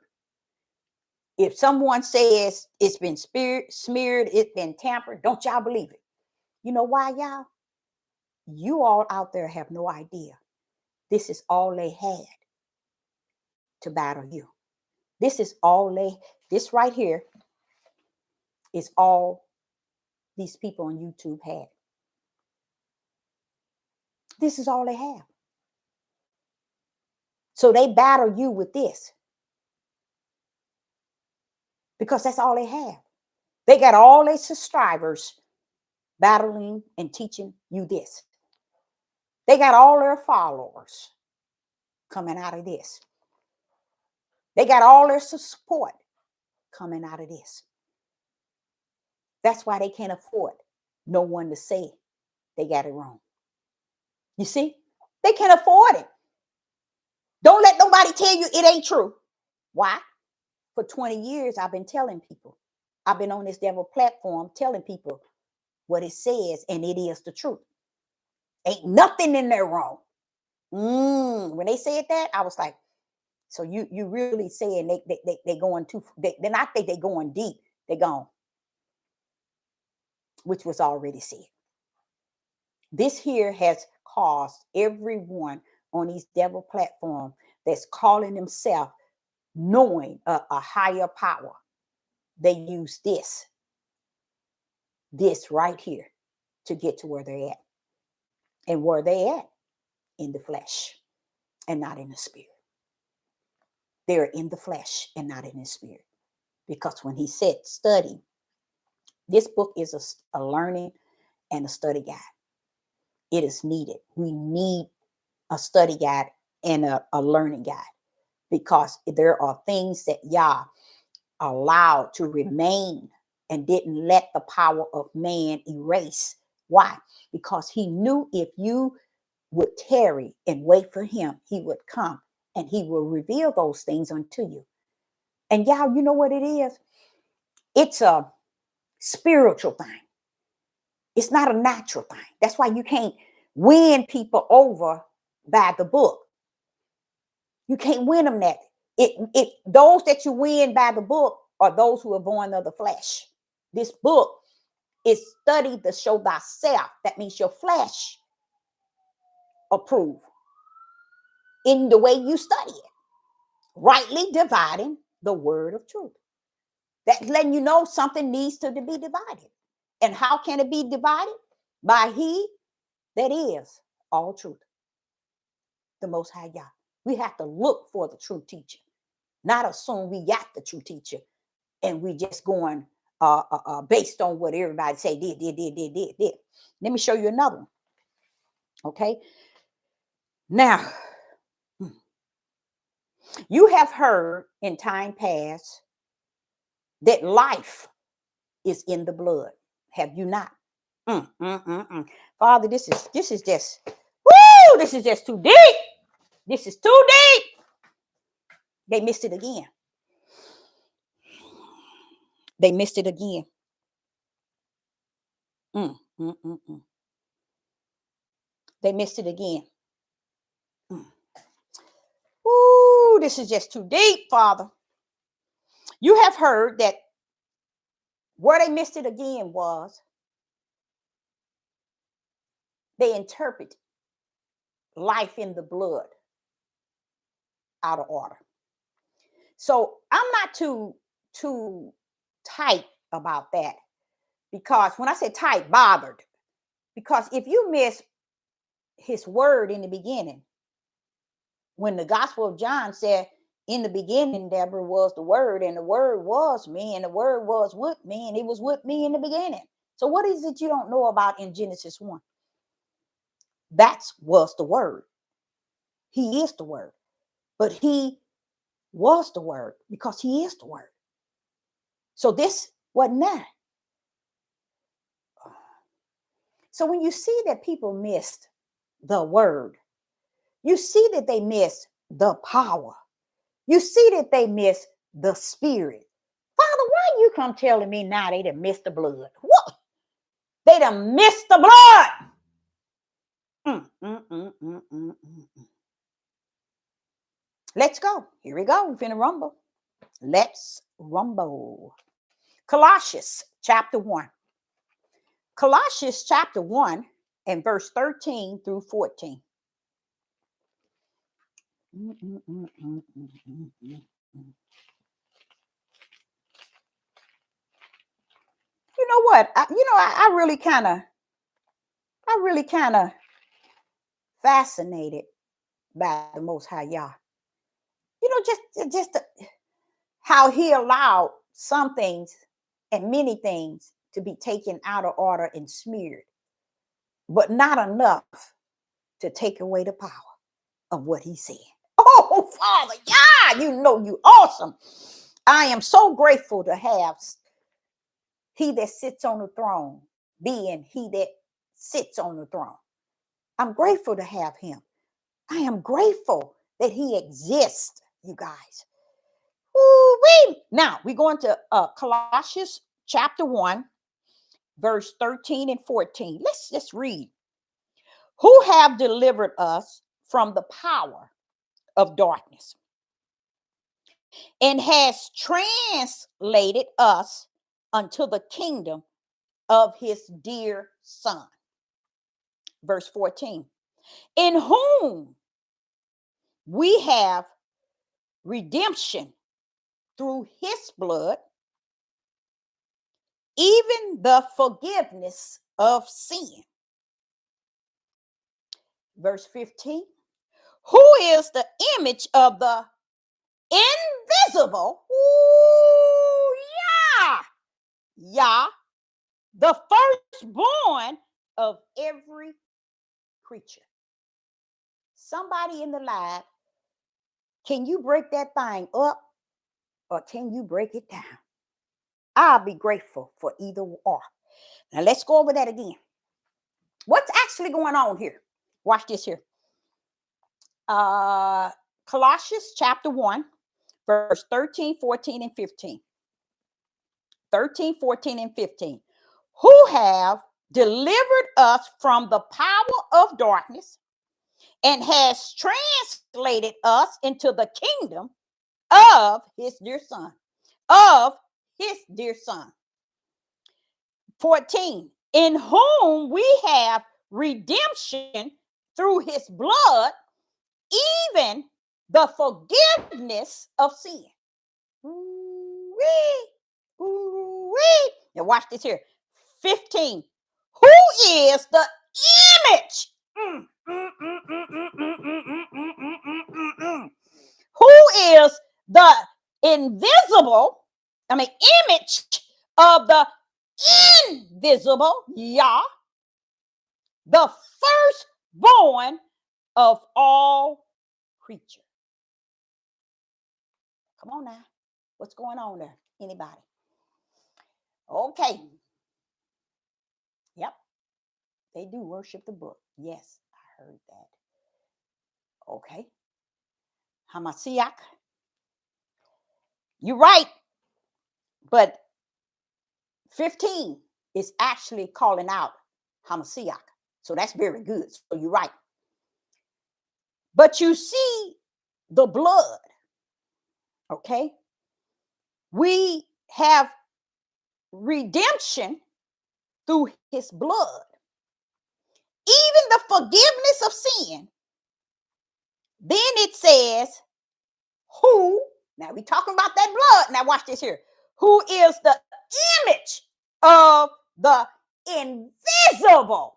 Speaker 1: If someone says it's been smeared, it's been tampered, don't y'all believe it. You know why, y'all? You all out there have no idea. This is all they had to battle you. This right here is all these people on YouTube had. This is all they have. So they battle you with this. Because that's all they have. They got all their subscribers battling and teaching you this. They got all their followers coming out of this. They got all their support coming out of this. That's why they can't afford no one to say they got it wrong. You see? They can't afford it. Don't let nobody tell you it ain't true. Why? For 20 years, I've been telling people. I've been on this devil platform telling people what it says, and it is the truth. Ain't nothing in there wrong. When they said that, I was like, so you really saying they going too, they're not think they going deep, they gone, which was already said. This here has caused everyone on these devil platform that's calling themselves knowing a higher power. They use this right here to get to where they're at. And where they at? In the flesh and not in the spirit. They're in the flesh and not in the spirit. Because when he said study, this book is a learning and a study guide. It is needed. We need a study guide and a learning guide, because there are things that Yah allowed to remain and didn't let the power of man erase. Why? Because he knew if you would tarry and wait for him, he would come and he will reveal those things unto you. And y'all, you know what it is? It's a spiritual thing. It's not a natural thing. That's why you can't win people over by the book. You can't win them that. Those that you win by the book are those who are born of the flesh. This book is studied to show thyself. That means your flesh approve in the way you study it, rightly dividing the word of truth. That's letting you know something needs to be divided. And how can it be divided? By he that is all truth, the Most High Yah. We have to look for the true teacher, not assume we got the true teacher and we just going based on what everybody say did. Let me show you another one. Okay. Now, you have heard in time past that life is in the blood. Have you not? Father, this is just, this is just too deep. This is too deep. They missed it again. They missed it again. They missed it again. Ooh, this is just too deep, Father. You have heard that where they missed it again was they interpret life in the blood out of order. So I'm not too tight about that, because when I say tight, bothered, because if you miss his word in the beginning, when the Gospel of John said, in the beginning, Deborah, was the word, and the word was me, and the word was with me, and it was with me in the beginning. So what is it you don't know about in Genesis 1? That was the word. He is the word. But he was the word because he is the word. So this wasn't that. So when you see that people missed the word, you see that they missed the power. You see that they missed the spirit. Father, why you come telling me now they done missed the blood? What? They done missed the blood. Let's go. Here we go. We're finna rumble. Let's rumble. Colossians chapter 1. Colossians chapter 1 and verse 13 through 14. You know what? I really kind of fascinated by the Most High Yah. Just how he allowed some things and many things to be taken out of order and smeared, but not enough to take away the power of what he said. Oh, Father, yeah, you awesome. I am so grateful to have he that sits on the throne being he that sits on the throne. I'm grateful to have him. I am grateful that he exists, you guys. Ooh-wee. Now, we're going to Colossians chapter 1, verse 13 and 14. Let's just read. Who have delivered us from the power of darkness and has translated us unto the kingdom of his dear Son. Verse 14. In whom we have redemption through his blood, even the forgiveness of sin. Verse 15. Who is the image of the invisible? Ooh, yeah, the firstborn of every creature. Somebody in the live, can you break that thing up or can you break it down? I'll be grateful for either or. Now let's go over that again. What's actually going on here? Watch this here. Colossians chapter 1, verse 13, 14, and 15. 13, 14, and 15. Who have delivered us from the power of darkness and has translated us into the kingdom of his dear Son. Of his dear Son. 14. In whom we have redemption through his blood, even the forgiveness of sin. Ooh-wee, ooh-wee. Now watch this here. 15. Who is the image? Who is the invisible, image of the invisible, Yah, the firstborn of all creatures. Come on now. What's going on there? Anybody? Okay. Yep. They do worship the book. Yes, I heard that. Okay. Hamashiach. You're right. But 15 is actually calling out Hamashiach. So that's very good. So you're right. But you see the blood. Okay. We have redemption through his blood. Even the forgiveness of sin. Then it says, who, now we talking about that blood. Now watch this here. Who is the image of the invisible?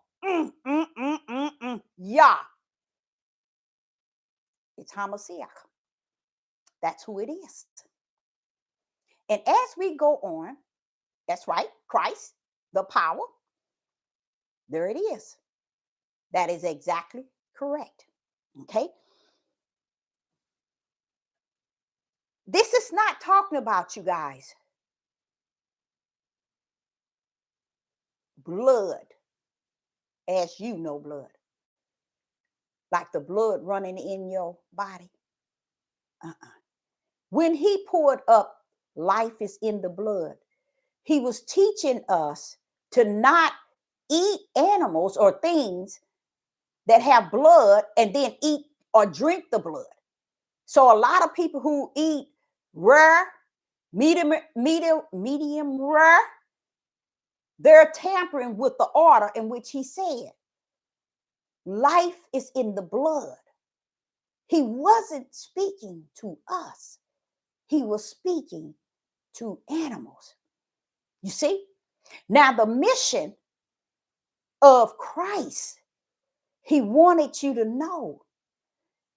Speaker 1: Yah. It's Hamashiach. That's who it is. And as we go on, that's right, Christ, the power, there it is. That is exactly correct. Okay. This is not talking about, you guys, blood, as you know, blood, like the blood running in your body. When he poured up, life is in the blood, he was teaching us to not eat animals or things that have blood and then eat or drink the blood. So a lot of people who eat rare, medium rare, they're tampering with the order in which he said, life is in the blood. He wasn't speaking to us. He was speaking to animals. You see? Now the mission of Christ, he wanted you to know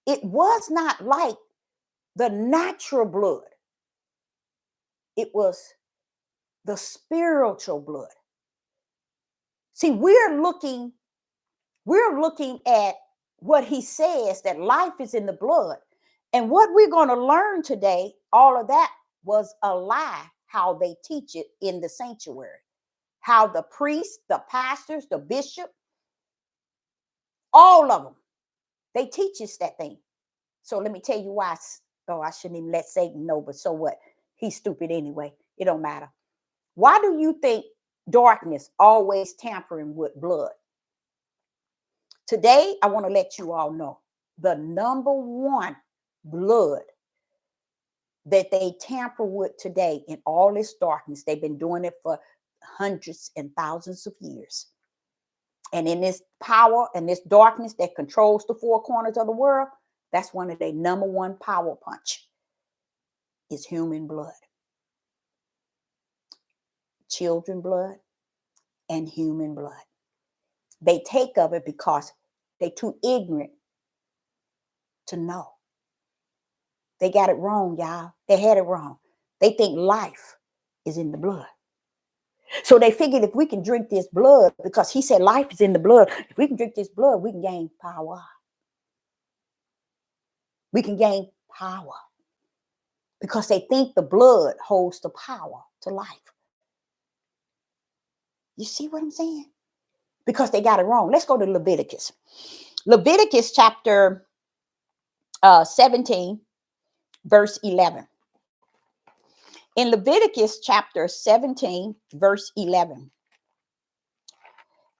Speaker 1: it was not like the natural blood. It was the spiritual blood. See, we're looking at what he says, that life is in the blood. And what we're going to learn today, all of that was a lie, how they teach it in the sanctuary. How the priests, the pastors, the bishop, all of them, they teach us that thing. So let me tell you why. Oh, I shouldn't even let Satan know, but so what? He's stupid anyway. It don't matter. Why do you think darkness always tampering with blood? Today, I want to let you all know the number one blood that they tamper with today in all this darkness. They've been doing it for hundreds and thousands of years. And in this power and this darkness that controls the four corners of the world, that's one of their number one power punch is human blood. Children blood and human blood. They take of it because they're too ignorant to know. They got it wrong, y'all. They had it wrong. They think life is in the blood. So they figured if we can drink this blood, because he said life is in the blood, if we can drink this blood, we can gain power. We can gain power. Because they think the blood holds the power to life. You see what I'm saying? Because they got it wrong. Let's go to Leviticus. Leviticus chapter 17, verse 11. In Leviticus chapter 17, verse 11.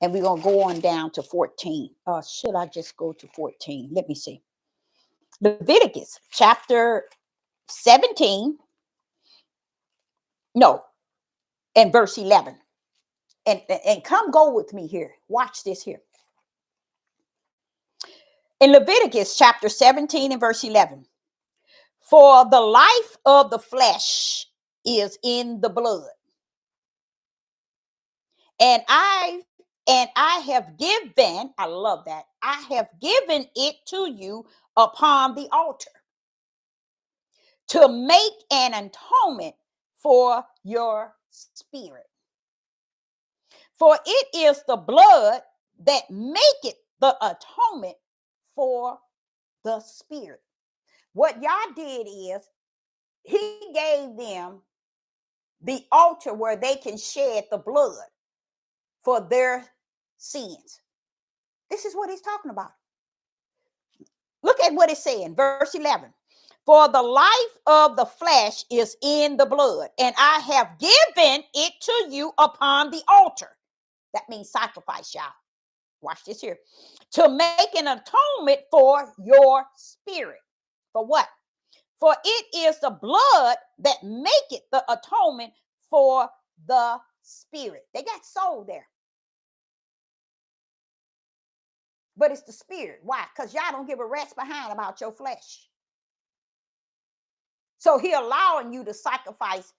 Speaker 1: And we're going to go on down to 14. Should I just go to 14? Let me see. Leviticus chapter 17. No, and verse 11. And come go with me here. Watch this here. In Leviticus chapter 17 and verse 11. For the life of the flesh is in the blood. And I have given, I love that, I have given it to you upon the altar to make an atonement for your spirit. For it is the blood that maketh the atonement for the spirit. What Yah did is he gave them the altar where they can shed the blood for their sins. This is what he's talking about. Look look at what it's saying, verse 11. For the life of the flesh is in the blood, and I have given it to you upon the altar. That means sacrifice, y'all. Watch this here. To make an atonement for your spirit. For what? For it is the blood that maketh the atonement for the spirit. They got soul there. But it's the spirit. Why? Because y'all don't give a rat's behind about your flesh. So he allowing you to sacrifice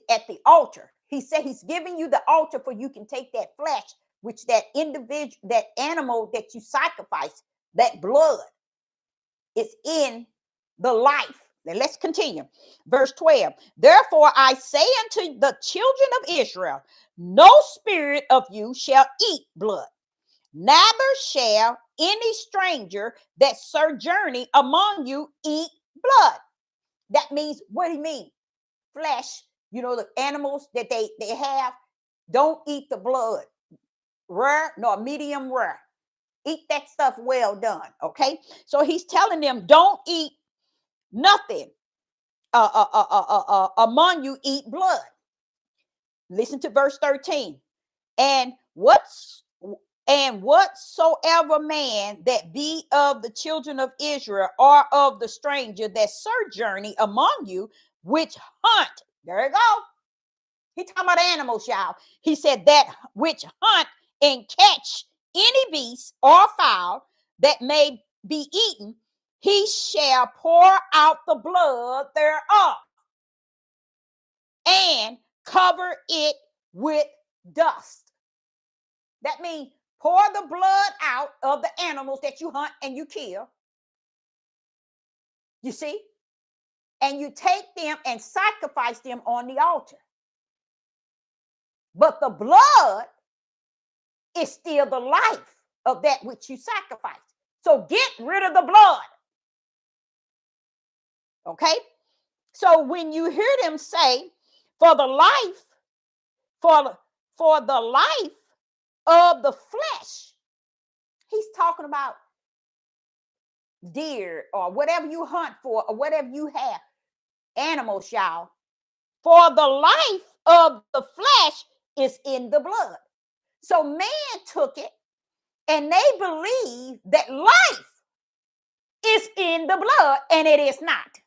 Speaker 1: at the altar. He said he's giving you the altar for you can take that flesh, which that individual, that animal that you sacrifice, that blood is in the life. Now let's continue. Verse 12. Therefore I say unto the children of Israel, no spirit of you shall eat blood, neither shall any stranger that sojourning among you eat blood. That means, what do you mean? Flesh, the animals that they have, don't eat the blood, rare nor medium rare. Eat that stuff well done, okay? So he's telling them, don't eat nothing among you eat blood. Listen to verse 13. And whatsoever man that be of the children of Israel or of the stranger that sojourning among you, which hunt, there you go. He talking about animals, y'all. He said that which hunt and catch any beast or fowl that may be eaten, he shall pour out the blood thereof and cover it with dust. That means pour the blood out of the animals that you hunt and you kill. You see? And you take them and sacrifice them on the altar. But the blood is still the life of that which you sacrifice. So get rid of the blood. Okay? So when you hear them say, for the life, for the life of the flesh, he's talking about deer or whatever you hunt for or whatever you have, animals, y'all. For the life of the flesh is in the blood. So man took it and they believe that life is in the blood, and it is not.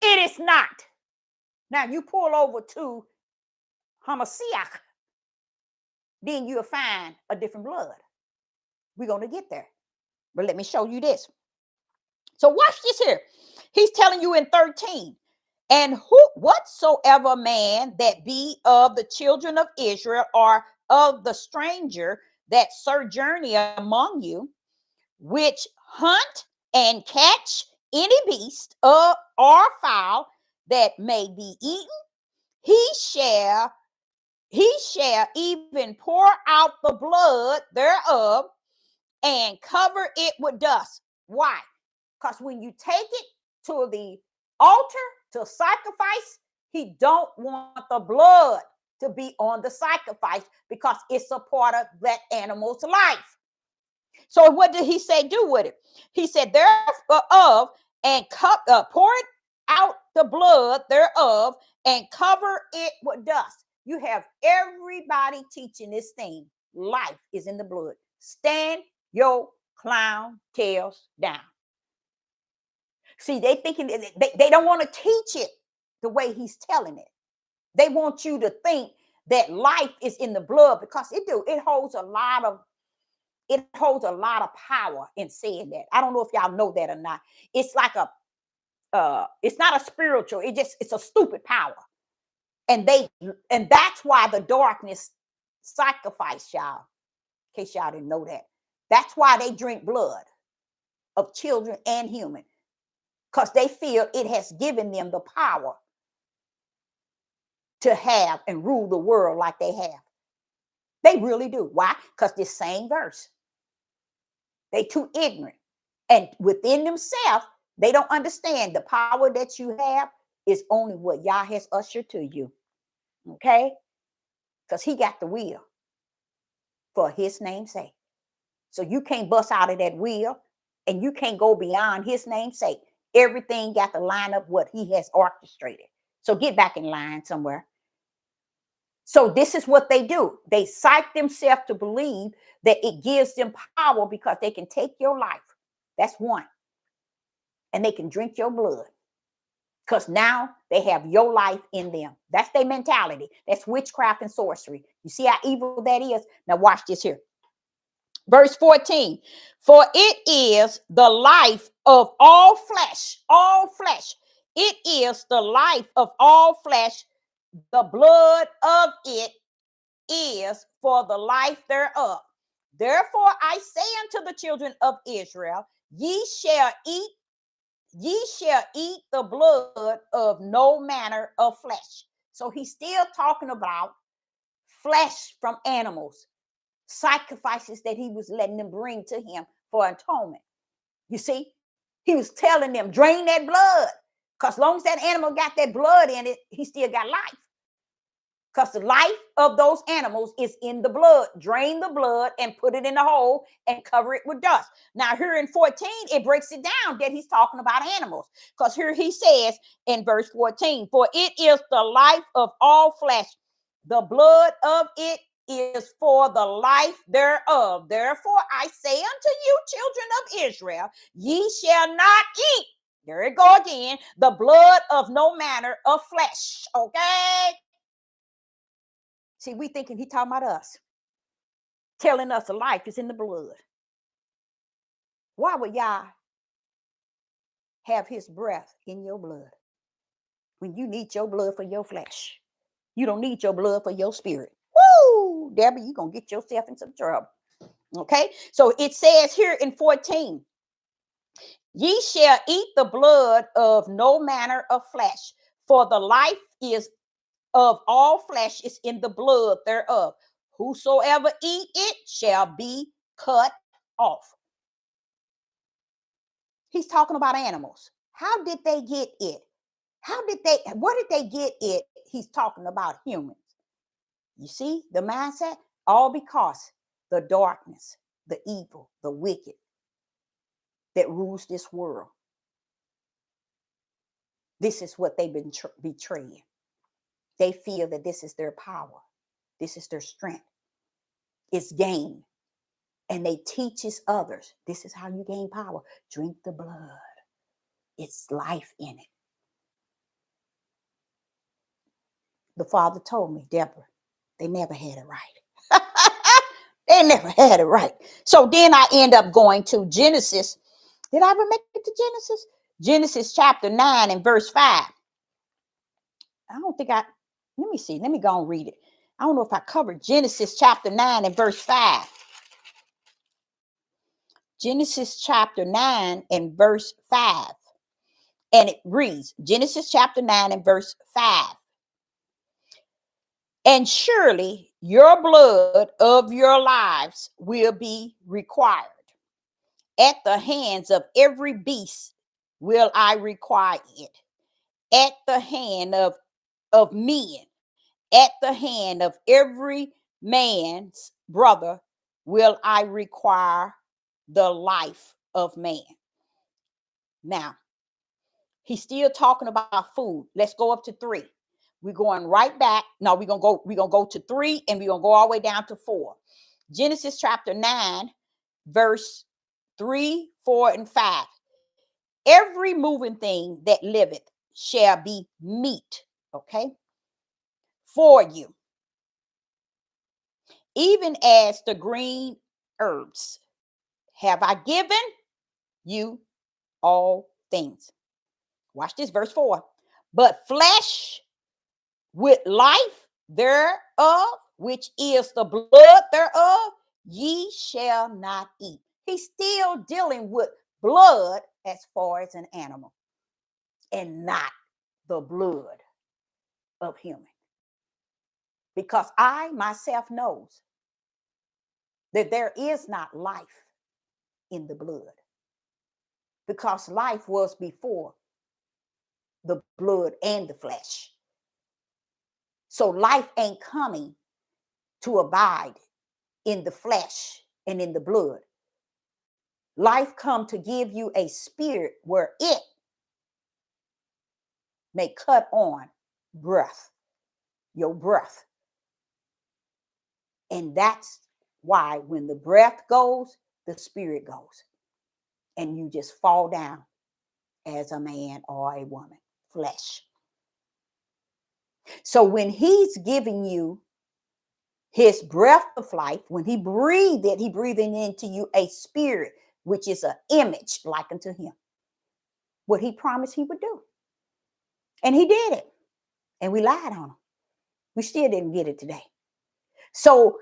Speaker 1: It is not. Now you pull over to Hamashiach, then you'll find a different blood. We're going to get there. But let me show you this. So watch this here. He's telling you in 13, and whatsoever man that be of the children of Israel or of the stranger that sojourn among you, which hunt and catch any beast or fowl that may be eaten, he shall even pour out the blood thereof and cover it with dust. Why? Because when you take it to the altar to sacrifice, he don't want the blood to be on the sacrifice because it's a part of that animal's life. So what did he say do with it? He said thereof and pour it out the blood thereof and cover it with dust. You have everybody teaching this thing. Life is in the blood. Stand your clown tails down. See, they thinking they don't want to teach it the way he's telling it. They want you to think that life is in the blood because it holds a lot of power in saying that. I don't know if y'all know that or not. It's like it's not a spiritual, it's a stupid power. And that's why the darkness sacrificed y'all, in case y'all didn't know that. That's why they drink blood of children and human, because they feel it has given them the power to have and rule the world like they have. They really do. Why? Because this same verse. They too ignorant. And within themselves, they don't understand the power that you have is only what Yah has ushered to you. Okay? Because he got the will for his name's sake. So you can't bust out of that will And you can't go beyond his namesake. Everything got to line up what he has orchestrated. So get back in line somewhere. So this is what they do. They psych themselves to believe that it gives them power because they can take your life. That's one. And they can drink your blood. Because now they have your life in them. That's their mentality. That's witchcraft and sorcery. You see how evil that is? Now watch this here. Verse 14. For it is the life of all flesh. All flesh. It is the life of all flesh. The blood of it is for the life thereof. Therefore I say unto the children of Israel, ye shall eat the blood of no manner of flesh. So he's still talking about flesh from animals, sacrifices that he was letting them bring to him for atonement. You see, he was telling them, drain that blood, because long as that animal got that blood in it, he still got life. Because the life of those animals is in the blood. Drain the blood and put it in the hole and cover it with dust. Now here in 14, it breaks it down that he's talking about animals. Because here he says in verse 14, for it is the life of all flesh. The blood of it is for the life thereof. Therefore I say unto you, children of Israel, ye shall not eat. There it go again. The blood of no manner of flesh. Okay? See, we thinking he talking about us, telling us the life is in the blood. Why would y'all have his breath in your blood when you need your blood for your flesh? You don't need your blood for your spirit. Woo! Debbie, you're going to get yourself in some trouble. Okay? So it says here in 14, ye shall eat the blood of no manner of flesh, for the life is of all flesh is in the blood thereof. Whosoever eat it shall be cut off. He's talking about animals. How did they get it? Where did they get it? He's talking about humans. You see the mindset? All because the darkness, the evil, the wicked that rules this world. This is what they've been betraying. They feel that this is their power. This is their strength. It's gain. And they teaches others. This is how you gain power. Drink the blood. It's life in it. The Father told me, Deborah, they never had it right. They never had it right. So then I end up going to Genesis. Did I ever make it to Genesis? Genesis chapter 9 and verse 5. I don't think let me see. Let me go and read it. I don't know if I covered Genesis chapter 9 and verse 5. Genesis chapter 9 and verse 5. And it reads, Genesis chapter 9 and verse 5. And surely your blood of your lives will be required. At the hands of every beast will I require it. At the hand of men, at the hand of every man's brother will I require the life of man. Now, he's still talking about food. Let's go up to 3. We're going right back. No, we're gonna go to 3 and we're gonna go all the way down to 4. Genesis chapter 9, verse 3, 4, and 5. Every moving thing that liveth shall be meat, okay, for you, even as the green herbs have I given you all things. Watch this, verse 4. But flesh with life thereof, which is the blood thereof, ye shall not eat. He's still dealing with blood as far as an animal and not the blood of human. Because I myself knows that there is not life in the blood. Because life was before the blood and the flesh. So life ain't coming to abide in the flesh and in the blood. Life come to give you a spirit where it may cut on breath, your breath. And that's why when the breath goes, the spirit goes. And you just fall down as a man or a woman, flesh. So when he's giving you his breath of life, when he breathed it, he breathing into you a spirit, which is an image like unto him. What he promised he would do. And he did it. And we lied on him. We still didn't get it today. So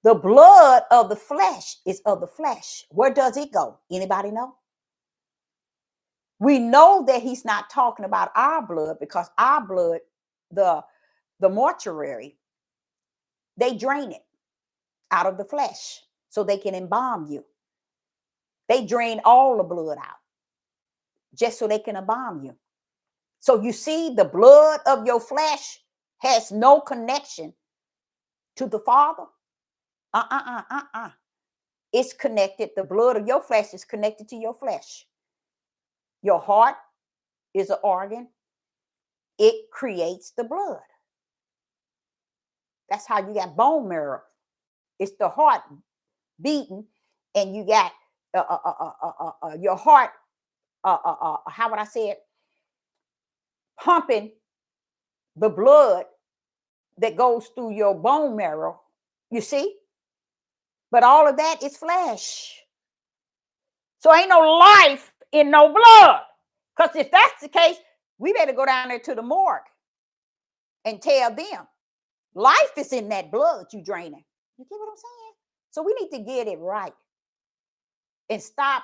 Speaker 1: the blood of the flesh is of the flesh. Where does it go? Anybody know? We know that he's not talking about our blood, because our blood, the mortuary, they drain it out of the flesh so they can embalm you. They drain all the blood out just so they can embalm you. So you see, the blood of your flesh has no connection to the Father. It's connected. The blood of your flesh is connected to your flesh. Your heart is an organ. It creates the blood. That's how you got bone marrow. It's the heart beating, and you got your heart, how would I say it? Pumping the blood that goes through your bone marrow. You see? But all of that is flesh. So ain't no life in no blood. Because if that's the case, we better go down there to the morgue and tell them life is in that blood you draining. You get what I'm saying? So we need to get it right and stop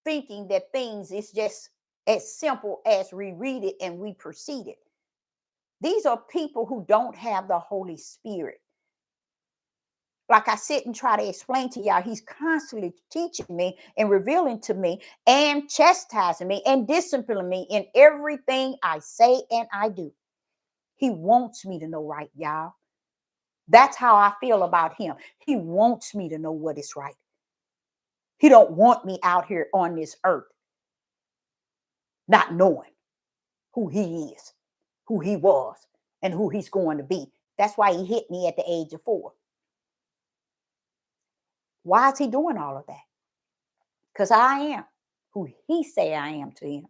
Speaker 1: thinking that things is just as simple as we read it and we proceed it. These are people who don't have the Holy Spirit. Like I sit and try to explain to y'all, he's constantly teaching me and revealing to me and chastising me and disciplining me in everything I say and I do. He wants me to know right, y'all. That's how I feel about him. He wants me to know what is right. He don't want me out here on this earth not knowing who he is, who he was, and who he's going to be. That's why he hit me at the age of 4. Why is he doing all of that? Because I am who he say I am to him,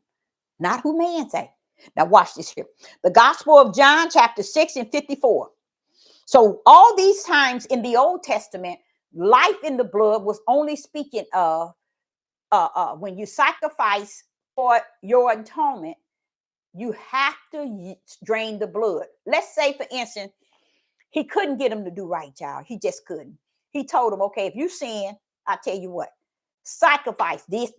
Speaker 1: not who man say. Now watch this here. The Gospel of John, chapter 6 and 54. So all these times in the Old Testament, life in the blood was only speaking of when you sacrifice for your atonement, you have to drain the blood. Let's say, for instance, he couldn't get him to do right, y'all. He just couldn't. He told him, okay, if you sin, I tell you what, sacrifice this.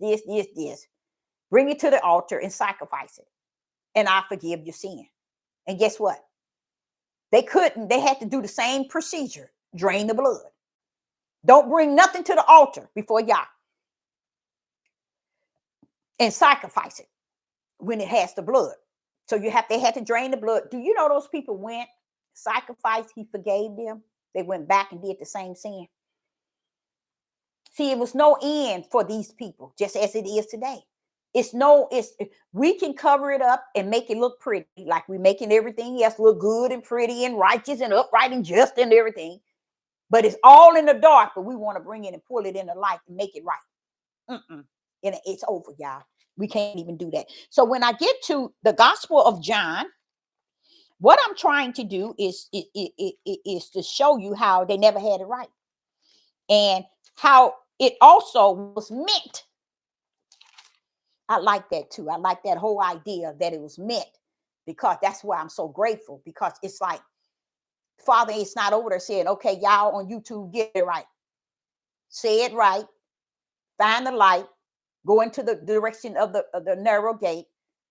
Speaker 1: Bring it to the altar and sacrifice it. And I forgive your sin. And guess what? They couldn't. They had to do the same procedure. Drain the blood. Don't bring nothing to the altar before Yah. And sacrifice it when it has the blood. So they had to drain the blood. Do you know those people went, sacrificed, he forgave them? They went back and did the same sin. See, it was no end for these people, just as it is today. We can cover it up and make it look pretty, like we're making everything else look good and pretty and righteous and upright and just and everything. But it's all in the dark, but we want to bring it and pull it in the light and make it right. And it's over, y'all. We can't even do that. So when I get to the Gospel of John, what I'm trying to do is to show you how they never had it right. And how it also was meant. I like that too. I like that whole idea that it was meant, because that's why I'm so grateful, because it's like, Father, it's not over there saying, okay, y'all on YouTube, get it right. Say it right. Find the light. Go into the direction of the narrow gate.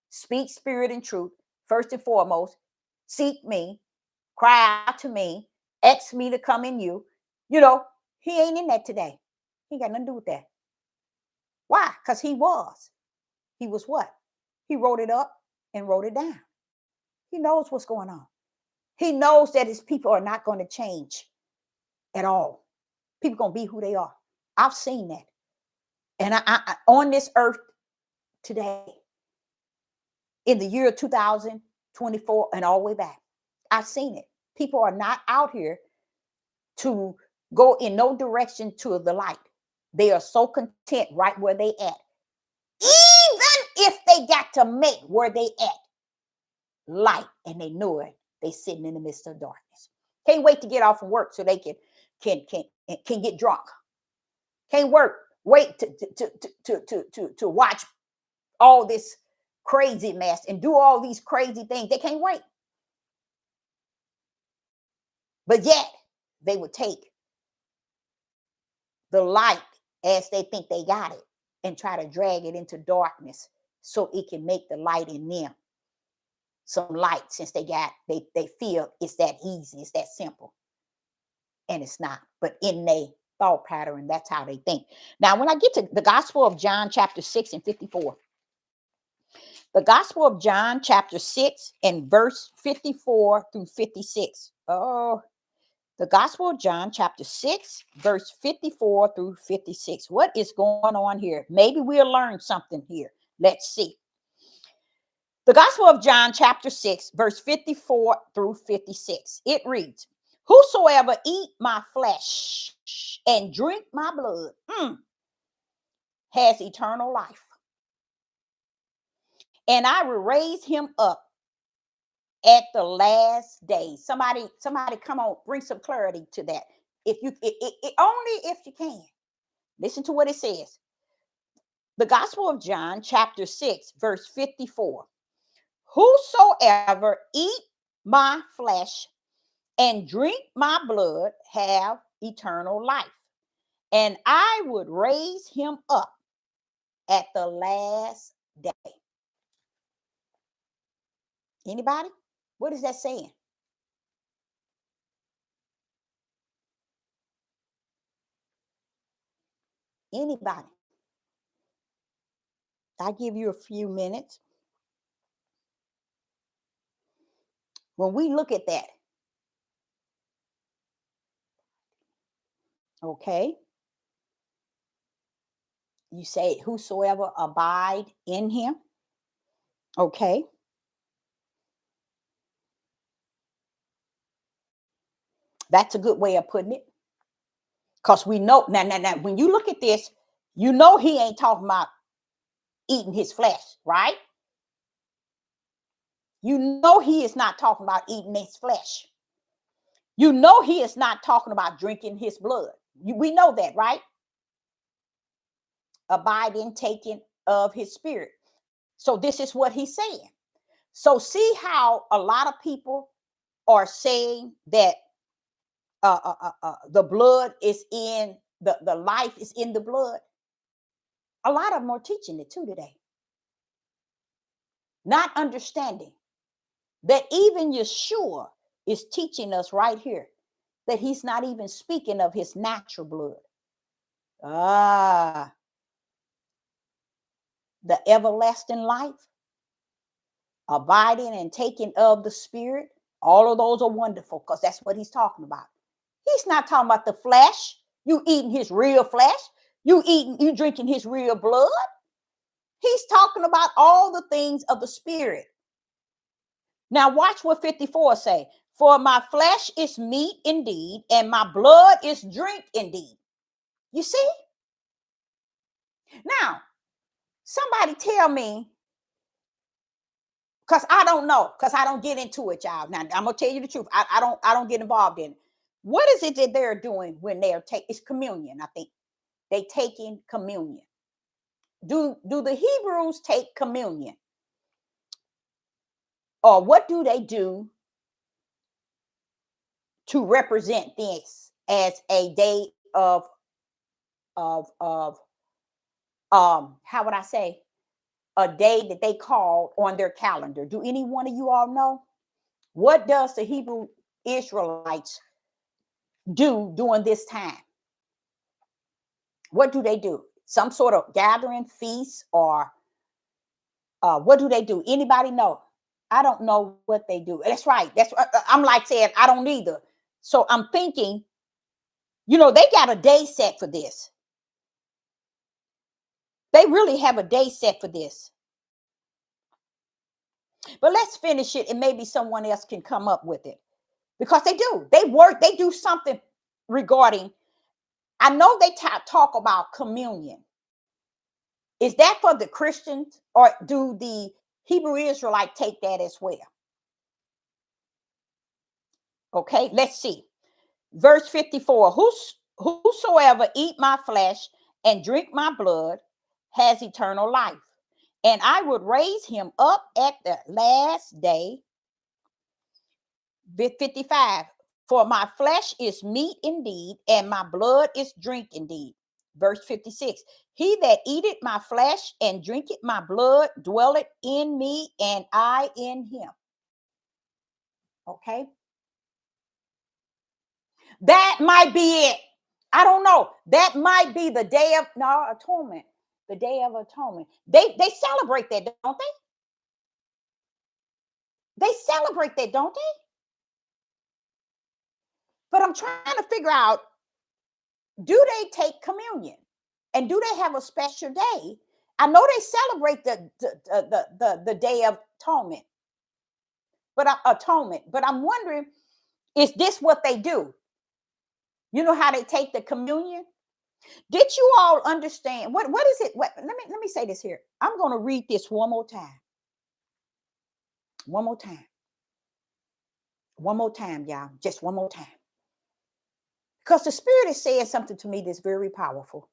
Speaker 1: Speak spirit and truth. First and foremost, seek me. Cry out to me. Ask me to come in you. You know, he ain't in that today. He got nothing to do with that. Why? Because he was. He was what? He wrote it up and wrote it down. He knows what's going on. He knows that his people are not going to change at all. People are going to be who they are. I've seen that. And on this earth today, in the year 2024 and all the way back, I've seen it. People are not out here to go in no direction to the light. They are so content right where they at. Even if they got to make where they at light and they know it, they sitting in the midst of darkness. Can't wait to get off from work so they can get drunk. Can't wait to watch all this crazy mess and do all these crazy things. They can't wait. But yet they would take the light as they think they got it and try to drag it into darkness so it can make the light in them some light, since they feel it's that easy, it's that simple. And it's not. But in their thought pattern, that's how they think. Now, when I get to the Gospel of John, chapter 6 and 54, the Gospel of John, chapter 6 and verse 54 through 56. Oh, the Gospel of John, chapter 6, verse 54 through 56. What is going on here? Maybe we'll learn something here. Let's see. The Gospel of John, chapter 6, verse 54 through 56. It reads, "Whosoever eat my flesh and drink my blood has eternal life. And I will raise him up at the last day." Somebody come on, bring some clarity to that. If you only if you can. Listen to what it says. The Gospel of John, chapter 6, verse 54. "Whosoever eat my flesh and drink my blood have eternal life, and I would raise him up at the last day." Anybody? What is that saying? Anybody? I give you a few minutes. When we look at that, okay, you say, "Whosoever abide in him." Okay. That's a good way of putting it. Because we know now, when you look at this, you know he ain't talking about eating his flesh, right? You know he is not talking about eating his flesh. You know he is not talking about drinking his blood. We know that, right? Abide in taking of his spirit. So this is what he's saying. So see how a lot of people are saying that the blood is in the life is in the blood. A lot of them are teaching it too today, not understanding that even Yeshua is teaching us right here that he's not even speaking of his natural blood. The everlasting life, abiding and taking of the spirit, all of those are wonderful because that's what he's talking about. He's not talking about the flesh. You eating his real flesh. You drinking his real blood. He's talking about all the things of the spirit. Now watch what 54 say. "For my flesh is meat indeed, and my blood is drink indeed." You see? Now, somebody tell me, because I don't know, because I don't get into it, y'all. Now, I'm gonna tell you the truth. I don't get involved in it. What is it that they're doing when they're taking? It's communion, I think. They taking communion. Do the Hebrews take communion? Or what do they do to represent this as a day of how would I say, a day that they call on their calendar? Do any one of you all know? What does the Hebrew Israelites do during this time? What do they do? Some sort of gathering, feast, or what do they do? Anybody know? I don't know what they do. That's right. I'm like saying I don't either. So I'm thinking, they got a day set for this. They really have a day set for this. But let's finish it and maybe someone else can come up with it. Because they do. They do something regarding, I know they talk about communion. Is that for the Christians or do the Hebrew Israelite take that as well? Okay, let's see. Verse 54, whosoever eat my flesh and drink my blood has eternal life, and I would raise him up at the last day. 55, for my flesh is meat indeed, and my blood is drink indeed. Verse 56, he that eateth my flesh and drinketh my blood dwelleth in me, and I in him. Okay, that might be it. I don't know. That might be the day of atonement. The day of atonement. They celebrate that, don't they? They celebrate that, don't they? But I'm trying to figure out, do they take communion? And do they have a special day? I know they celebrate the day of atonement. But I'm wondering, is this what they do? You know how they take the communion? Did you all understand what is it? Let me say this here. I'm going to read this one more time. One more time. One more time, y'all. Just one more time. Because the Spirit is saying something to me that's very powerful.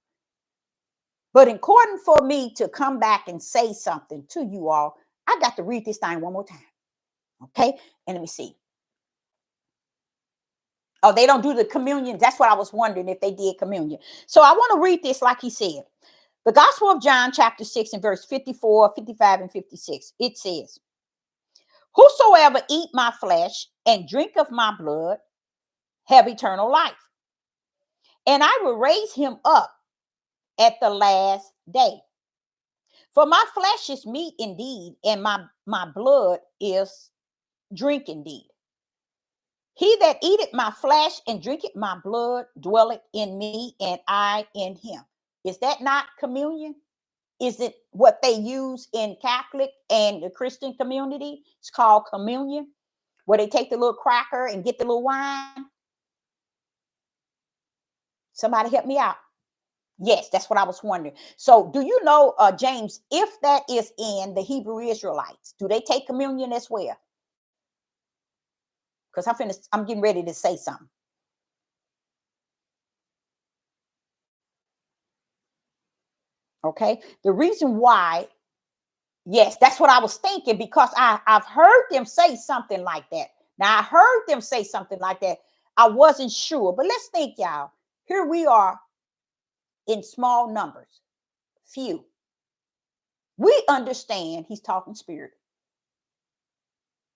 Speaker 1: But in order for me to come back and say something to you all, I got to read this thing one more time. Okay? And let me see. Oh, they don't do the communion. That's what I was wondering, if they did communion. So I want to read this like he said. The Gospel of John, chapter 6, and verse 54, 55, and 56. It says, whosoever eat my flesh and drink of my blood have eternal life, and I will raise him up at the last day. For my flesh is meat indeed, and my blood is drink indeed. He that eateth my flesh and drinketh my blood dwelleth in me, and I in him. Is that not communion? Is it what they use in Catholic and the Christian community? It's called communion, where they take the little cracker and get the little wine. Somebody help me out. Yes, that's what I was wondering. So do you know, James, if that is in the Hebrew Israelites, do they take communion as well? Because I'm getting ready to say something. Okay. The reason why, yes, that's what I was thinking, because I've heard them say something like that. Now, I heard them say something like that. I wasn't sure, but let's think, y'all. Here we are in small numbers, few. We understand he's talking spirit.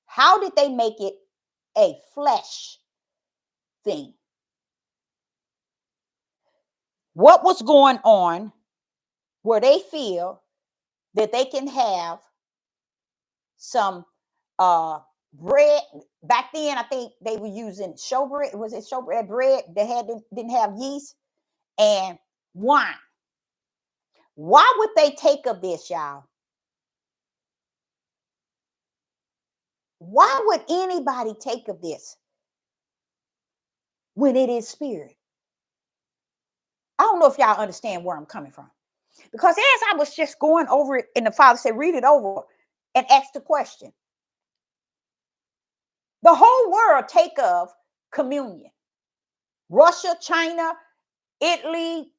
Speaker 1: How did they make it a flesh thing? What was going on where they feel that they can have some bread? Back then, I think they were using showbread. Was it showbread bread that didn't have yeast, and wine? Why would they take of this, y'all? Why would anybody take of this when it is spirit? I don't know if y'all understand where I'm coming from. Because as I was just going over it, and the Father said, read it over and ask the question. The whole world take of communion. Russia, China, Italy,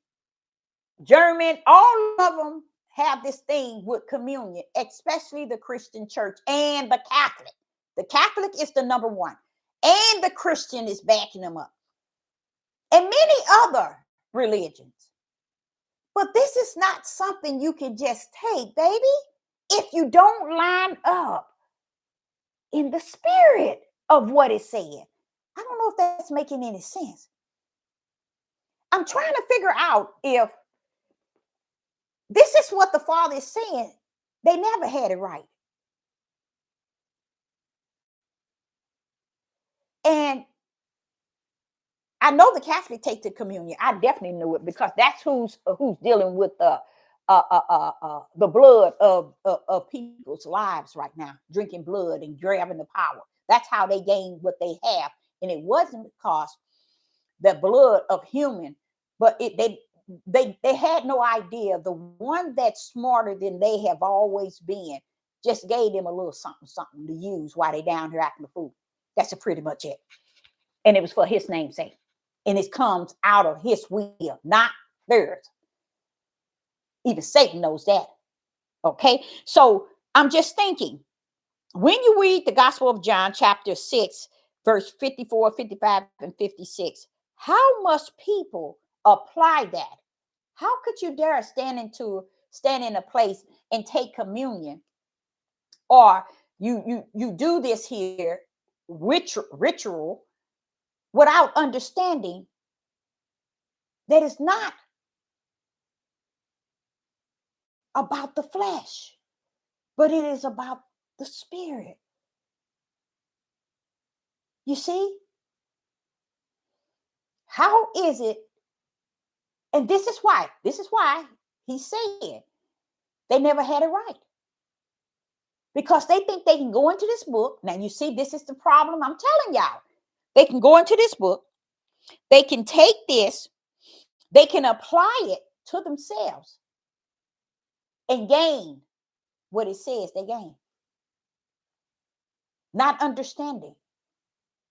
Speaker 1: German, all of them have this thing with communion, especially the Christian church and the Catholic. The Catholic is the number one, and the Christian is backing them up, and many other religions. But this is not something you can just take, baby, if you don't line up in the spirit of what it's saying. I don't know if that's making any sense. I'm trying to figure out if this is what the Father is saying. They never had it right. And I know the Catholic take the communion. I definitely knew it, because that's who's dealing with the blood of people's lives right now, drinking blood and grabbing the power. That's how they gain what they have. And it wasn't because the blood of human, but they had no idea. The one that's smarter than they have always been just gave them a little something to use while they down here acting the fool. That's pretty much it. And it was for his name's sake. And it comes out of his will, not theirs. Even Satan knows that. Okay. So I'm just thinking, when you read the Gospel of John, chapter 6, verse 54, 55, and 56, how must people apply that? How could you dare stand in a place and take communion? Or you do this here ritual without understanding that it's not about the flesh, but it is about the spirit. You see? How is it? And this is why he said they never had it right. Because they think they can go into this book. Now, you see, this is the problem I'm telling y'all. They can go into this book. They can take this. They can apply it to themselves and gain what it says they gain. Not understanding.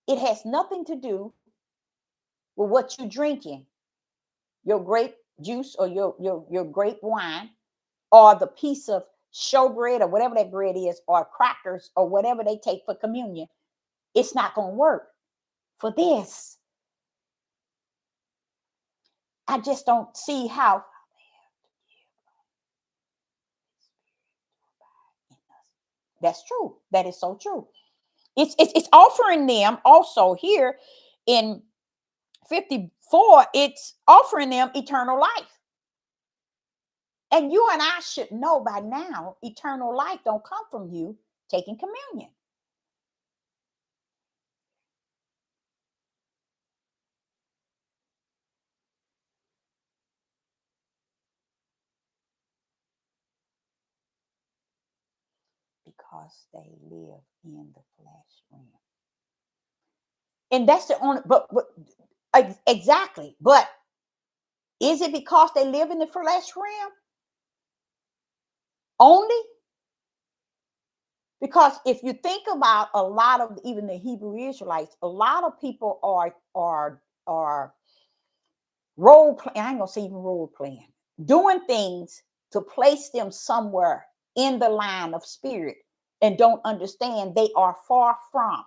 Speaker 1: It has nothing to do with what you're drinking, your grape juice or your grape wine, or the piece of showbread or whatever that bread is, or crackers or whatever they take for communion. It's not going to work for this. I just don't see how. That's true. That is so true. It's offering them also here in 54. It's offering them eternal life. And you and I should know by now, eternal life don't come from you taking communion. Because they live in the flesh realm. And that's the only, but exactly. But is it because they live in the flesh realm only? Because if you think about a lot of even the Hebrew Israelites, a lot of people are role playing. I ain't gonna say even role playing, doing things to place them somewhere in the line of spirit, and don't understand they are far from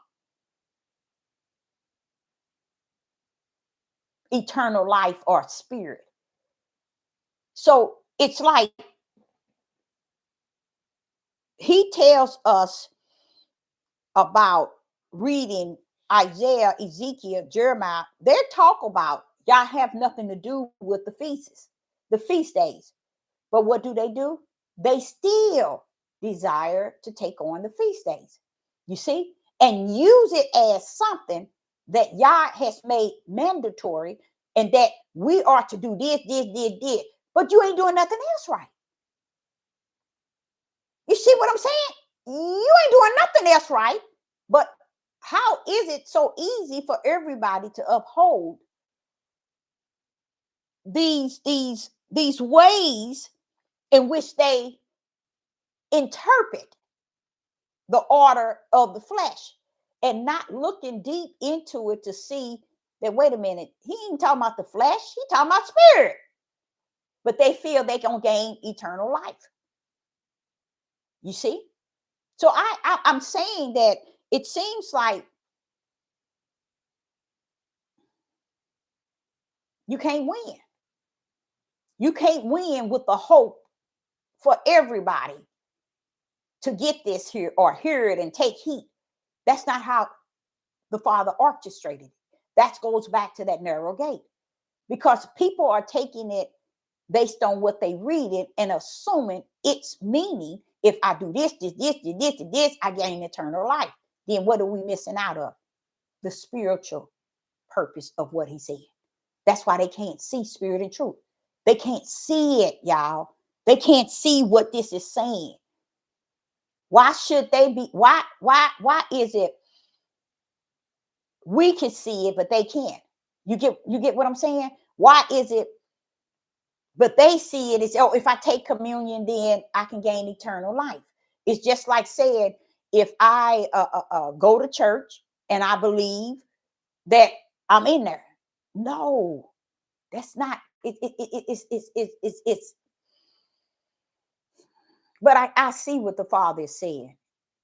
Speaker 1: eternal life or spirit. So it's like he tells us about reading Isaiah, Ezekiel, Jeremiah. They talk about y'all have nothing to do with the feast days. But what do? They still desire to take on the feast days. You see? And use it as something that Yah has made mandatory, and that we are to do this. But you ain't doing nothing else right. You see what I'm saying? You ain't doing nothing else right. But how is it so easy for everybody to uphold these ways in which they interpret the order of the flesh, and not looking deep into it to see that, wait a minute, he ain't talking about the flesh, he talking about spirit. But they feel they can gain eternal life. You see? So I'm saying that it seems like you can't win. You can't win with the hope for everybody to get this here or hear it and take heed. That's not how the Father orchestrated it. That goes back to that narrow gate, because people are taking it based on what they read it and assuming its meaning. If I do this, I gain eternal life. Then what are we missing out of? The spiritual purpose of what he said. That's why they can't see spirit and truth. They can't see it, y'all. They can't see what this is saying. Why should they be? Why is it we can see it, but they can't? You get what I'm saying? Why is it? But they see it as, oh, if I take communion, then I can gain eternal life. It's just like saying, if I go to church and I believe that I'm in there. No, that's not. It's. But I see what the Father is saying.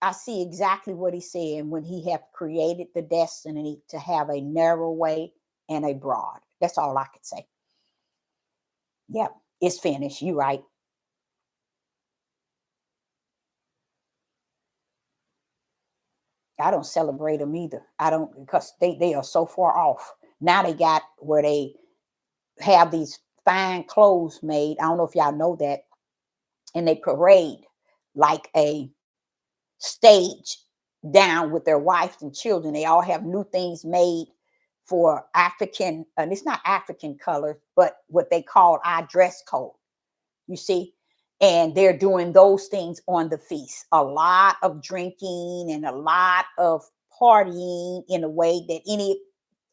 Speaker 1: I see exactly what he's saying when he have created the destiny to have a narrow way and a broad. That's all I could say. Yep, it's finished. You right. I don't celebrate them either. I don't, because they are so far off. Now they got where they have these fine clothes made. I don't know if y'all know that. And they parade like a stage down with their wives and children. They all have new things made for African, and it's not African color, but what they call our dress code. You see? And they're doing those things on the feast. A lot of drinking and a lot of partying in a way that any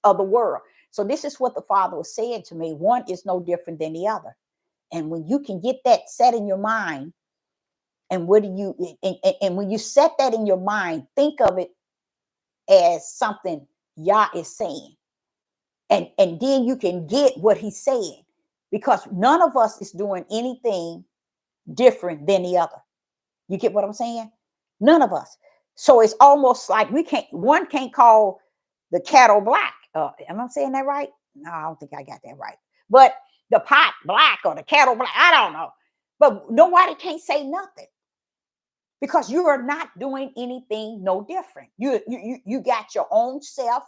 Speaker 1: other world. So this is what the Father was saying to me. One is no different than the other. And when you can get that set in your mind, and what do you and when you set that in your mind, think of it as something Yah is saying. And then you can get what he's saying. Because none of us is doing anything different than the other. You get what I'm saying? None of us. So it's almost like one can't call the cattle black. Am I saying that right? No, I don't think I got that right. But the pot black or the cattle black, I don't know. But nobody can't say nothing because you are not doing anything no different. You got your own self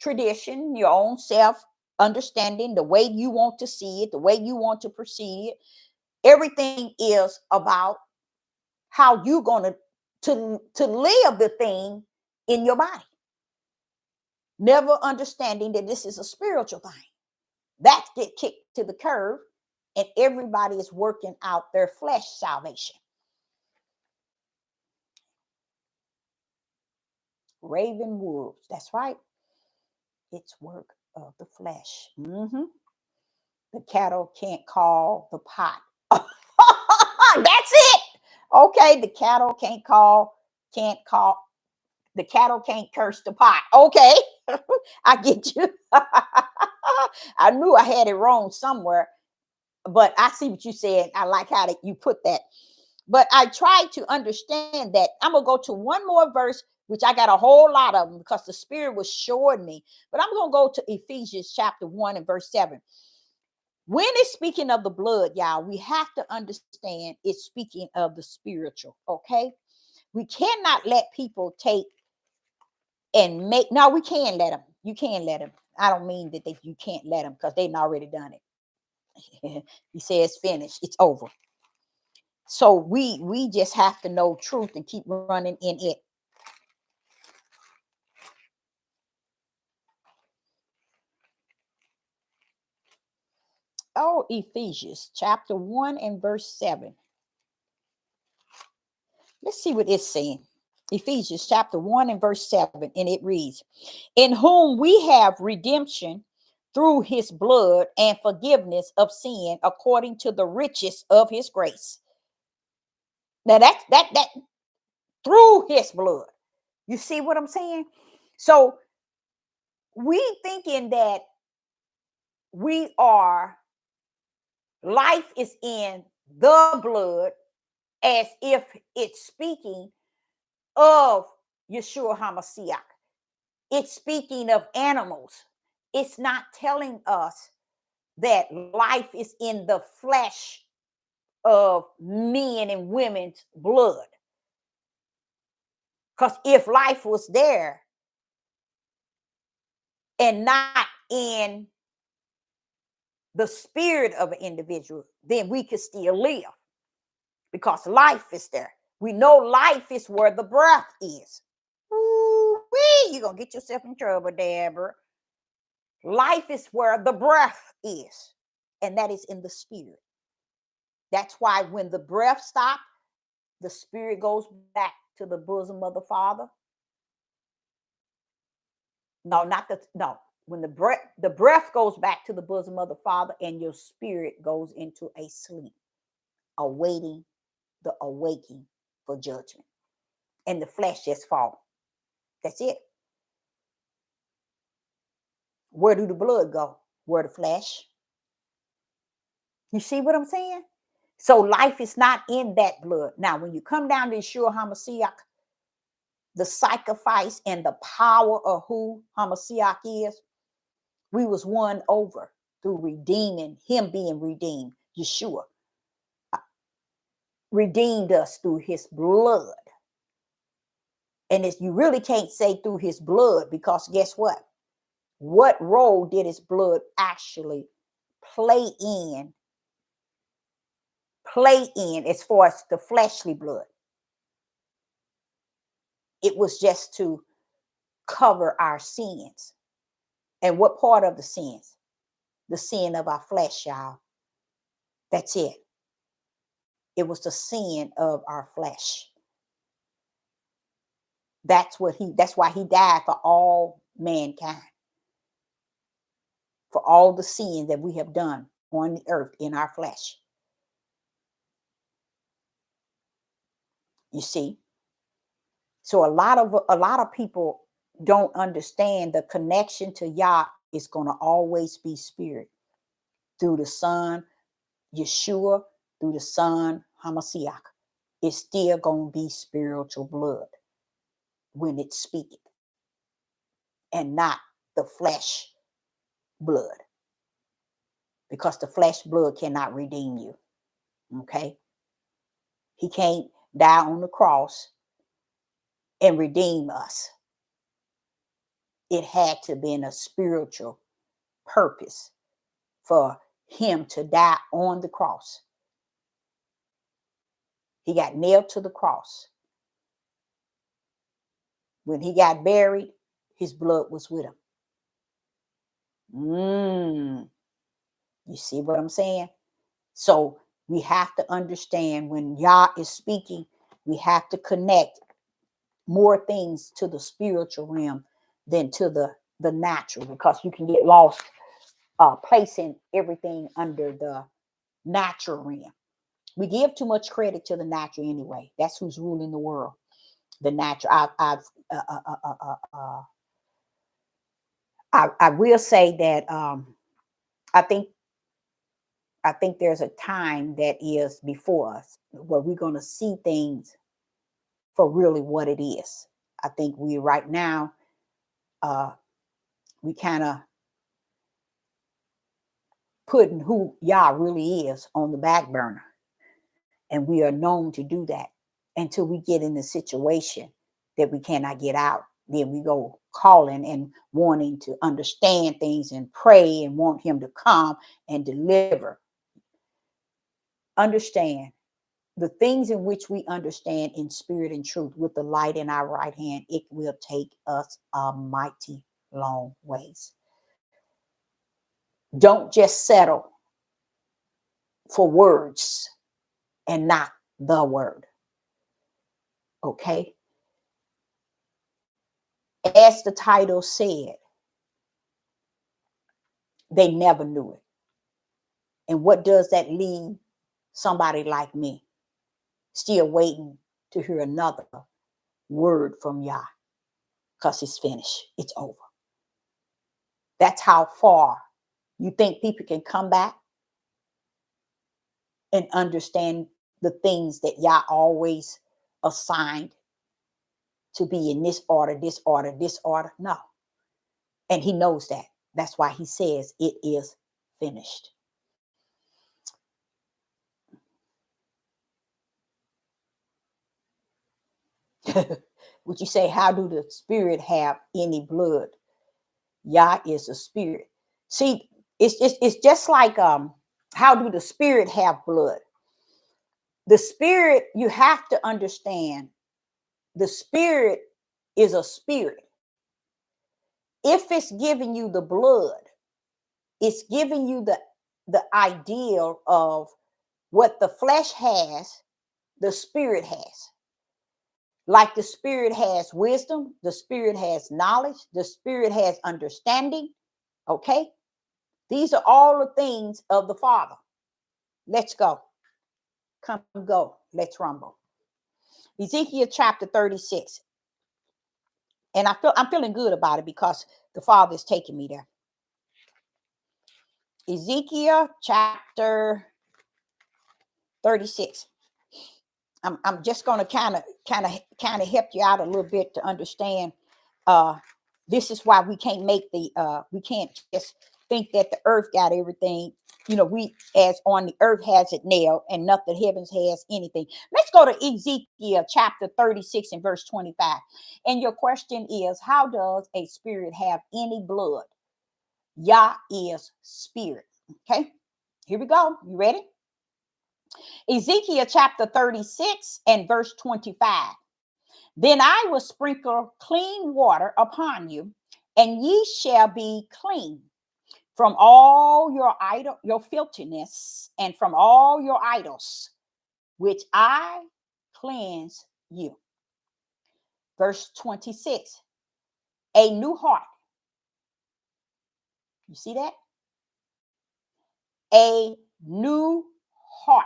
Speaker 1: tradition, your own self understanding, the way you want to see it, the way you want to perceive it. Everything is about how you going to live the thing in your body, never understanding that this is a spiritual thing. That get kicked to the curb, and everybody is working out their flesh salvation. Raven wolves, that's right. It's work of the flesh. The cattle can't call the pot. That's it. Okay, the cattle can't call the cattle can't curse the pot. Okay, I get you. I knew I had it wrong somewhere, but I see what you said. I like how you put that. But I tried to understand that. I'm gonna go to one more verse, which I got a whole lot of them because the Spirit was showing me. But I'm gonna go to Ephesians chapter 1 and verse 7. When it's speaking of the blood, y'all, we have to understand it's speaking of the spiritual. Okay, we cannot let people take and make. No, we can let them. You can let them. I don't mean that you can't let them because they've already done it. He says finished. It's over. So we just have to know truth and keep running in it. Oh, Ephesians chapter 1 and verse 7. Let's see what it's saying. Ephesians chapter 1 and verse 7, and it reads, in whom we have redemption through his blood and forgiveness of sin according to the riches of his grace. Now that through his blood. You see what I'm saying? So we thinking that we are, life is in the blood as if it's speaking of Yeshua HaMashiach. It's speaking of animals. It's not telling us that life is in the flesh of men and women's blood. Because if life was there and not in the spirit of an individual, then we could still live because life is there. We know life is where the breath is. Ooh-wee, you're going to get yourself in trouble, Deborah. Life is where the breath is, and that is in the spirit. That's why when the breath stops, the spirit goes back to the bosom of the Father. No, not the no. When the breath goes back to the bosom of the Father, and your spirit goes into a sleep, awaiting the awaking for judgment. And the flesh just fall. That's it. Where do the blood go? Where the flesh? You see what I'm saying? So life is not in that blood. Now, when you come down to Yeshua HaMashiach, the sacrifice and the power of who HaMashiach is, we was won over through redeeming, him being redeemed. Yeshua redeemed us through his blood. And you really can't say through his blood, because guess what? What role did his blood actually play in as far as the fleshly blood? It was just to cover our sins. And what part of the sins? The sin of our flesh, y'all. That's it. It was the sin of our flesh. That's why he died for all mankind. For all the sin that we have done on the earth in our flesh. You see? So a lot of people don't understand the connection to Yah is going to always be spirit. Through the Son, Yeshua, through the Son, Hamashiach. It's still going to be spiritual blood when it's speaking, and not the flesh blood, because the flesh blood cannot redeem you. Okay? He can't die on the cross and redeem us. It had to be in a spiritual purpose for him to die on the cross. He got nailed to the cross. When he got buried, his blood was with him. You see what I'm saying? So we have to understand, when Yah is speaking, we have to connect more things to the spiritual realm than to the natural, because you can get lost placing everything under the natural realm. We give too much credit to the natural anyway. That's who's ruling the world. The natural. I will say that I think there's a time that is before us where we're going to see things for really what it is. I think we right now, we kind of putting who Yah really is on the back burner. And we are known to do that until we get in a situation that we cannot get out. Then we go calling and wanting to understand things and pray and want him to come and deliver. Understand, the things in which we understand in spirit and truth with the light in our right hand, it will take us a mighty long ways. Don't just settle for words and not the word. Okay? As the title said, they never knew it. And what does that leave somebody like me? Still waiting to hear another word from Yah, because it's finished. It's over. That's how far you think people can come back and understand the things that Yah always assigned to be in this order, this order, this order. No. And he knows that. That's why he says it is finished. Would you say, how do the spirit have any blood? Yah is a spirit. See, it's just like how do the spirit have blood? The spirit, you have to understand, the spirit is a spirit. If it's giving you the blood, it's giving you the ideal of What the flesh has, the spirit has. Like the spirit has wisdom, the spirit has knowledge, the spirit has understanding. Okay? These are all the things of the Father. Let's go. Come go. Let's rumble. Ezekiel chapter 36. And I'm feeling good about it because the Father is taking me there. Ezekiel chapter 36. I'm just going to kind of help you out a little bit to understand. This is why we can't we can't just think that the earth got everything. We as on the earth has it nailed and nothing heavens has anything. Let's go to Ezekiel chapter 36 and verse 25. And your question is, how does a spirit have any blood? Yah is spirit. Okay, here we go. You ready? Ezekiel chapter 36 and verse 25. Then I will sprinkle clean water upon you, and ye shall be clean from all your filthiness, and from all your idols, which I cleanse you. Verse 26. A new heart. You see that? A new heart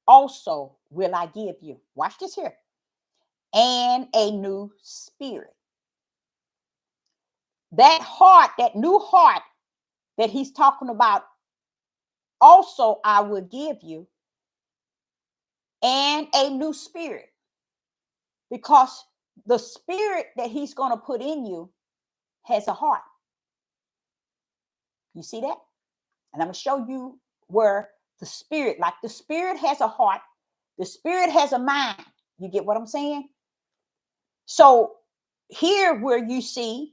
Speaker 1: also will I give you. Watch this here. And a new spirit. That heart, that new heart that he's talking about, also I will give you, and a new spirit. Because the spirit that he's going to put in you has a heart. You see that? And I'm going to show you where the spirit has a heart, the spirit has a mind. You get what I'm saying? So here where you see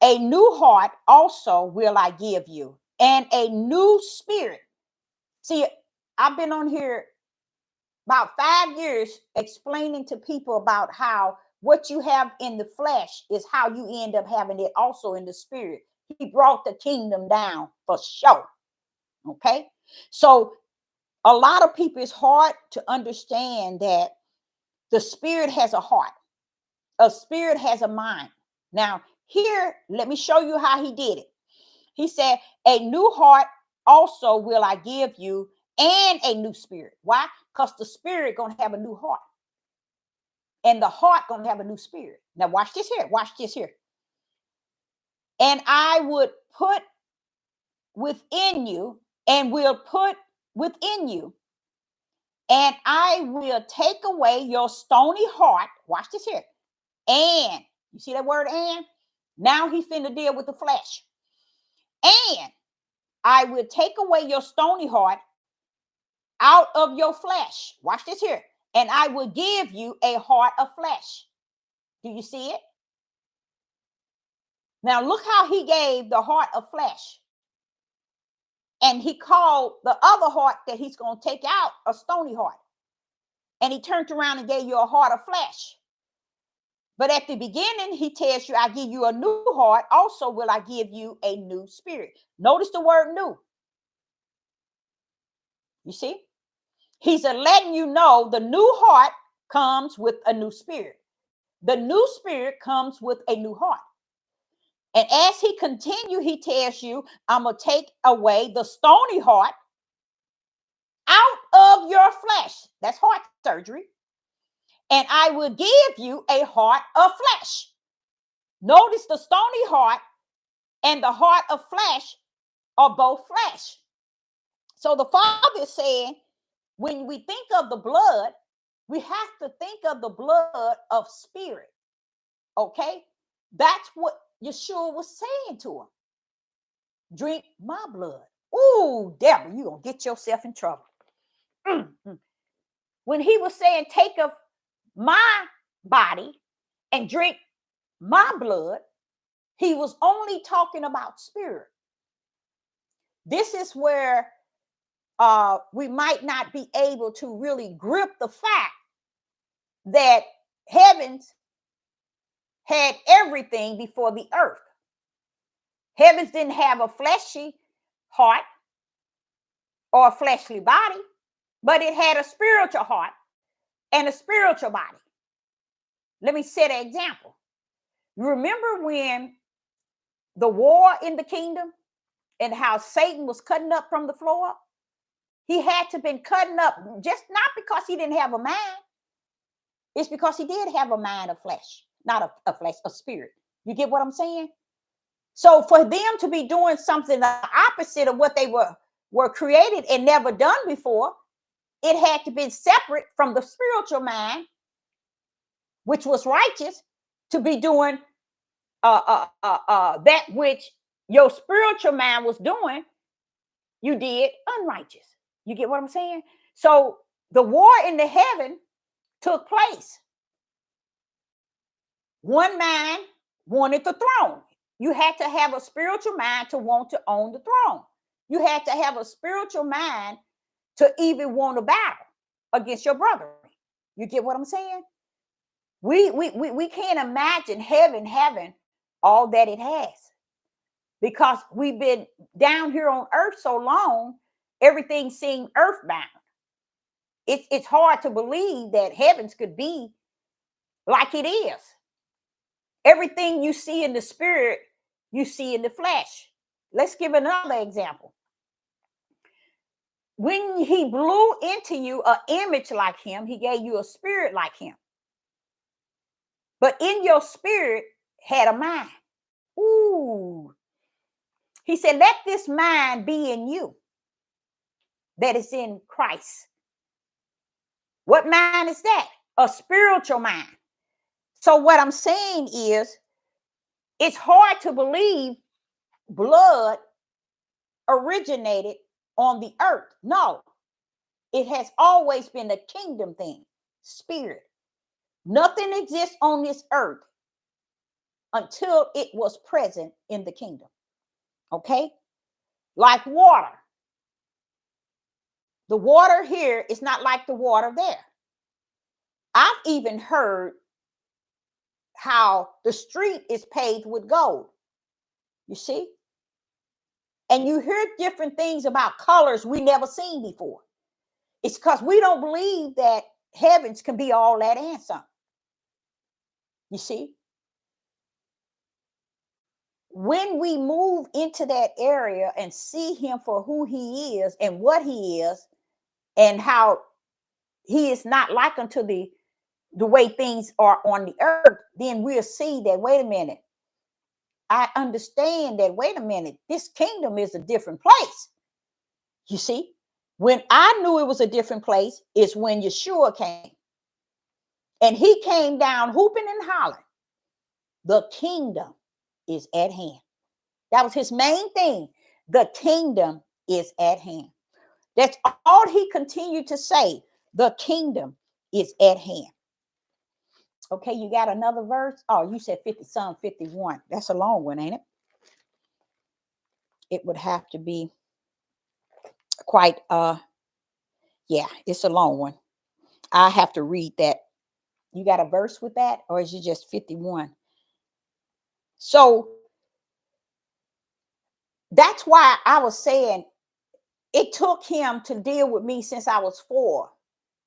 Speaker 1: a new heart also will I give you, and a new spirit. See, I've been on here about 5 years explaining to people about how what you have in the flesh is how you end up having it also in the spirit. He brought the kingdom down for sure. Okay. So a lot of people, it's hard to understand that the spirit has a heart. A spirit has a mind. Now, here, let me show you how he did it. He said, a new heart also will I give you, and a new spirit. Why? Because the spirit going to have a new heart. And the heart going to have a new spirit. Now, watch this here. Watch this here. And I would put within you, and will put within you, and I will take away your stony heart. Watch this here. And you see that word and? Now he's finna deal with the flesh. And I will take away your stony heart out of your flesh. Watch this here. And I will give you a heart of flesh. Do you see it? Now look how he gave the heart of flesh. And he called the other heart that he's going to take out a stony heart. And he turned around and gave you a heart of flesh. But at the beginning, he tells you, I give you a new heart. Also will I give you a new spirit. Notice the word new. You see? He's letting you know the new heart comes with a new spirit. The new spirit comes with a new heart. And as he continues, he tells you, I'm going to take away the stony heart out of your flesh. That's heart surgery. And I will give you a heart of flesh. Notice the stony heart and the heart of flesh are both flesh. So the Father is saying, when we think of the blood, we have to think of the blood of spirit. Okay? That's what Yeshua was saying to him. Drink my blood. Ooh, devil, you're going to get yourself in trouble. When he was saying, take of my body and drink my blood, he was only talking about spirit. This is where we might not be able to really grip the fact that heavens had everything before the earth. Heavens didn't have a fleshy heart. or a fleshly body, but it had a spiritual heart and a spiritual body. Let me set an example. You remember when the war in the kingdom and how Satan was cutting up from the floor? He had to been cutting up, just not because he didn't have a mind. It's because he did have a mind of flesh, not a flesh, a spirit. You get what I'm saying? So for them to be doing something the opposite of what they were created and never done before, it had to be separate from the spiritual mind, which was righteous, to be doing that which your spiritual mind was doing. You did unrighteous. You get what I'm saying? So the war in the heaven took place. One man wanted the throne. You had to have a spiritual mind to want to own the throne. You had to have a spiritual mind to even want to battle against your brother. You get what I'm saying? We can't imagine heaven having all that it has, because we've been down here on earth so long, everything seemed earthbound. It's hard to believe that heavens could be like it is. Everything you see in the spirit, you see in the flesh. Let's give another example. When he blew into you an image like him, he gave you a spirit like him. But in your spirit had a mind. Ooh. He said, let this mind be in you that is in Christ. What mind is that? A spiritual mind. So what I'm saying is, it's hard to believe blood originated on the earth. No, it has always been a kingdom thing, spirit. Nothing exists on this earth until it was present in the kingdom. Okay? Like water. The water here is not like the water there. I've even heard how the street is paved with gold. You see? And you hear different things about colors we never seen before. It's because we don't believe that heavens can be all that and some. You see? When we move into that area and see him for who he is and what he is, and how he is not like unto the way things are on the earth, then we'll see that, wait a minute, I understand that, wait a minute, this kingdom is a different place. You see, when I knew it was a different place is when Yeshua came. And he came down hooping and hollering. The kingdom is at hand. That was his main thing. The kingdom is at hand. That's all he continued to say. The kingdom is at hand. Okay, you got another verse? Oh, you said 50, Psalm 51. That's a long one, ain't it? It would have to be quite, yeah, it's a long one. I have to read that. You got a verse with that, or is it just 51? So that's why I was saying it took him to deal with me since I was 4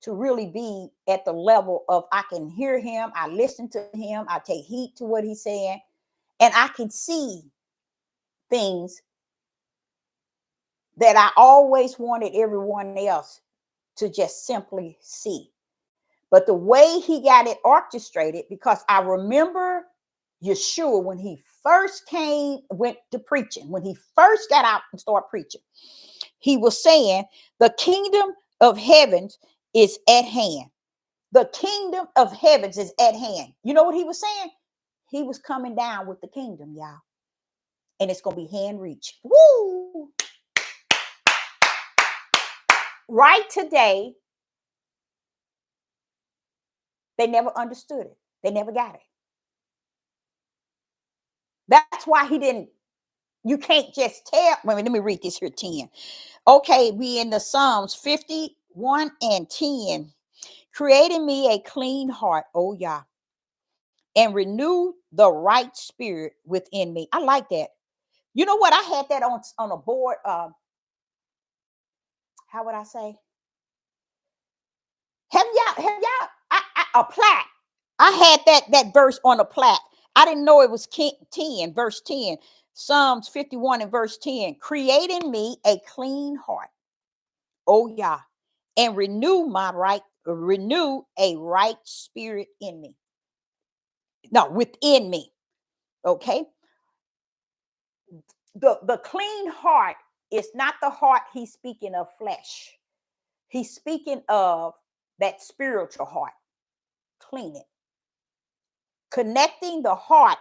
Speaker 1: to really be at the level of I can hear him, I listen to him, I take heed to what he's saying, and I can see things that I always wanted everyone else to just simply see. But the way he got it orchestrated, because I remember Yeshua when he first went to preaching, when he first got out and started preaching, he was saying, the kingdom of heavens is at hand. The kingdom of heavens is at hand. You know what he was saying? He was coming down with the kingdom, y'all. And it's going to be hand reach. Woo! Right today, they never understood it. They never got it. That's why he didn't, you can't just tell. Wait, let me read this here 10. Okay, we in the Psalms 51 and 10. Creating me a clean heart, oh Yah, and renew the right spirit within me. I like that. You know what? I had that on a board how would I say? A plaque. I had that verse on a plaque. I didn't know it was 10, verse 10. Psalms 51 and verse 10. Create in me a clean heart, oh yeah, and renew a right spirit in me. No, within me. Okay. The clean heart is not the heart he's speaking of flesh. He's speaking of that spiritual heart. Clean it. Connecting the heart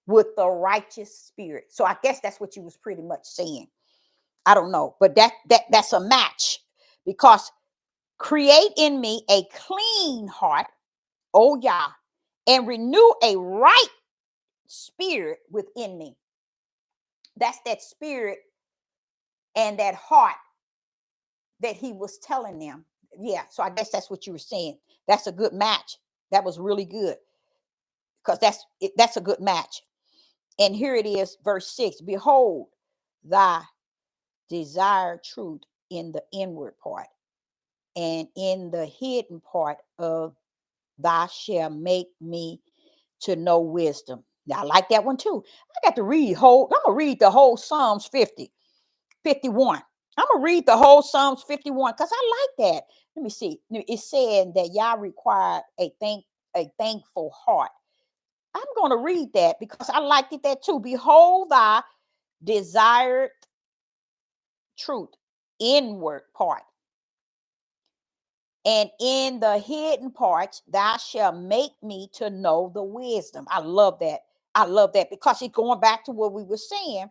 Speaker 1: with the righteous spirit. So I guess that's what you was pretty much saying. I don't know, but that's a match, because create in me a clean heart, oh yeah, and renew a right spirit within me. That's that spirit and that heart that he was telling them. Yeah, so I guess that's what you were saying. That's a good match. That was really good, because that's a good match. And here it is, verse 6. Behold, thy desire truth in the inward part, and in the hidden part of thy shall make me to know wisdom. Now, I like that one too. I got to I'm gonna read the whole Psalms 51. I'm gonna read the whole Psalms 51 because I like that. Let me see. It's saying that Yah required a thankful heart. I'm gonna read that because I liked it that too. Behold thy desired truth, inward part, and in the hidden parts thou shalt make me to know the wisdom. I love that. I love that because it's going back to what we were saying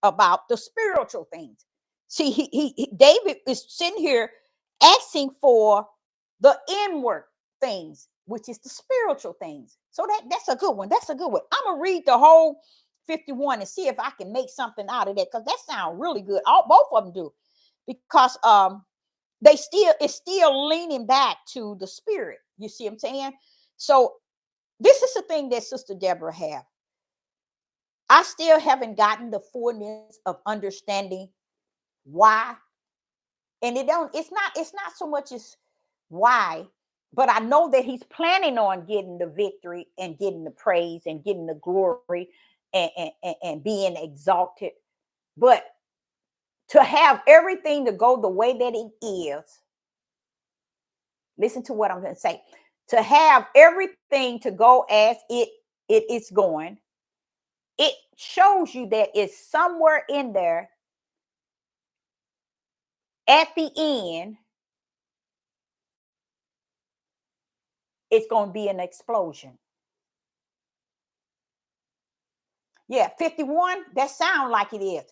Speaker 1: about the spiritual things. See, David is sitting here asking for the inward things, which is the spiritual things. So that's a good one. That's a good one. I'm gonna read the whole 51 and see if I can make something out of that, because that sounds really good. Both of them do, because it's still leaning back to the spirit. You see what I'm saying? So this is the thing that Sister Deborah have. I still haven't gotten the fullness of understanding why. And it's not so much as why, but I know that he's planning on getting the victory and getting the praise and getting the glory and being exalted. But to have everything to go the way that it is, listen to what I'm going to say. To have everything to go as it is going, it shows you that it's somewhere in there at the end, it's going to be an explosion. Yeah, 51, that sounds like it is.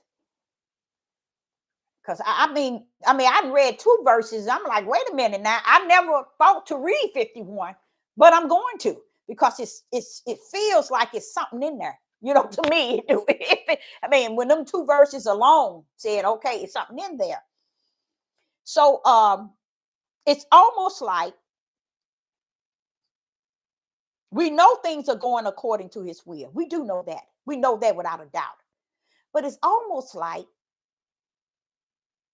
Speaker 1: Because I read 2 verses. I'm like, wait a minute now. I never thought to read 51, but I'm going to, because it feels like it's something in there. You know, to me, when them 2 verses alone said, okay, it's something in there. So it's almost like we know things are going according to his will. We do know that. We know that without a doubt. But it's almost like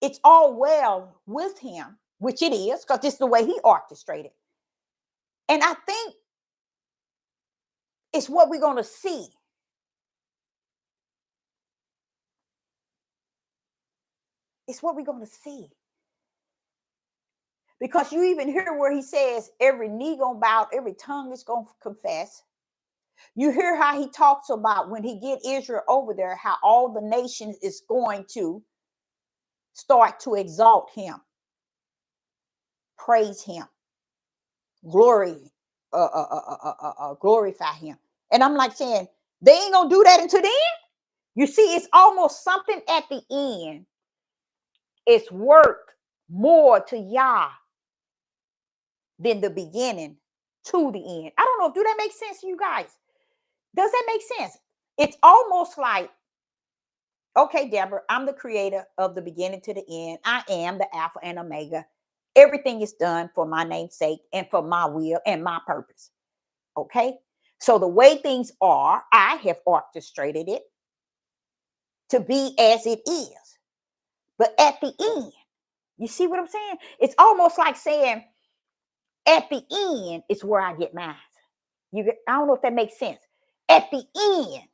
Speaker 1: it's all well with him, which it is, because it's the way he orchestrated. And I think it's what we're going to see. It's what we're going to see. Because you even hear where he says every knee gonna bow, every tongue is gonna confess. You hear how he talks about when he get Israel over there, how all the nations is going to start to exalt him, praise him, glorify him. And I'm like saying, they ain't gonna do that until the end. You see, it's almost something at the end. It's worth more to Yah than the beginning to the end. I don't know. Do that make sense to you guys? Does that make sense? It's almost like, okay, Deborah, I'm the creator of the beginning to the end. I am the Alpha and Omega. Everything is done for my name's sake and for my will and my purpose. Okay? So the way things are, I have orchestrated it to be as it is. But at the end, you see what I'm saying? It's almost like saying, at the end is where I get mine. I don't know if that makes sense. At the end,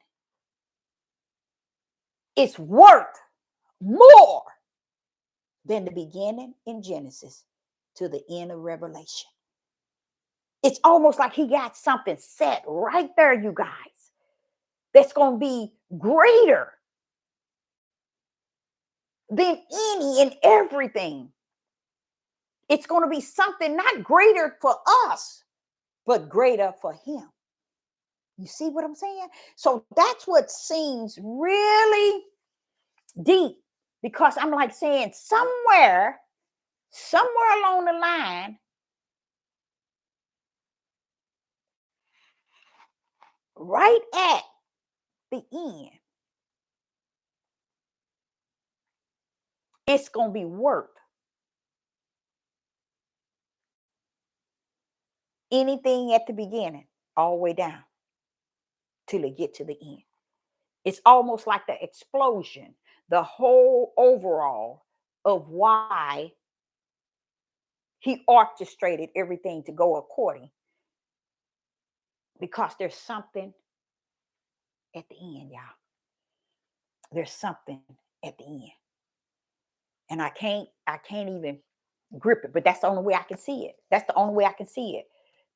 Speaker 1: it's worth more than the beginning in Genesis to the end of Revelation. It's almost like he got something set right there, you guys, that's going to be greater than any and everything. It's going to be something not greater for us, but greater for him. You see what I'm saying? So that's what seems really deep, because I'm like saying somewhere along the line, right at the end, it's going to be worth anything at the beginning all the way down till it get to the end. It's almost like the explosion, the whole overall of why he orchestrated everything to go according, because there's something at the end, y'all. There's something at the end. And I can't even grip it, but that's the only way I can see it. That's the only way I can see it.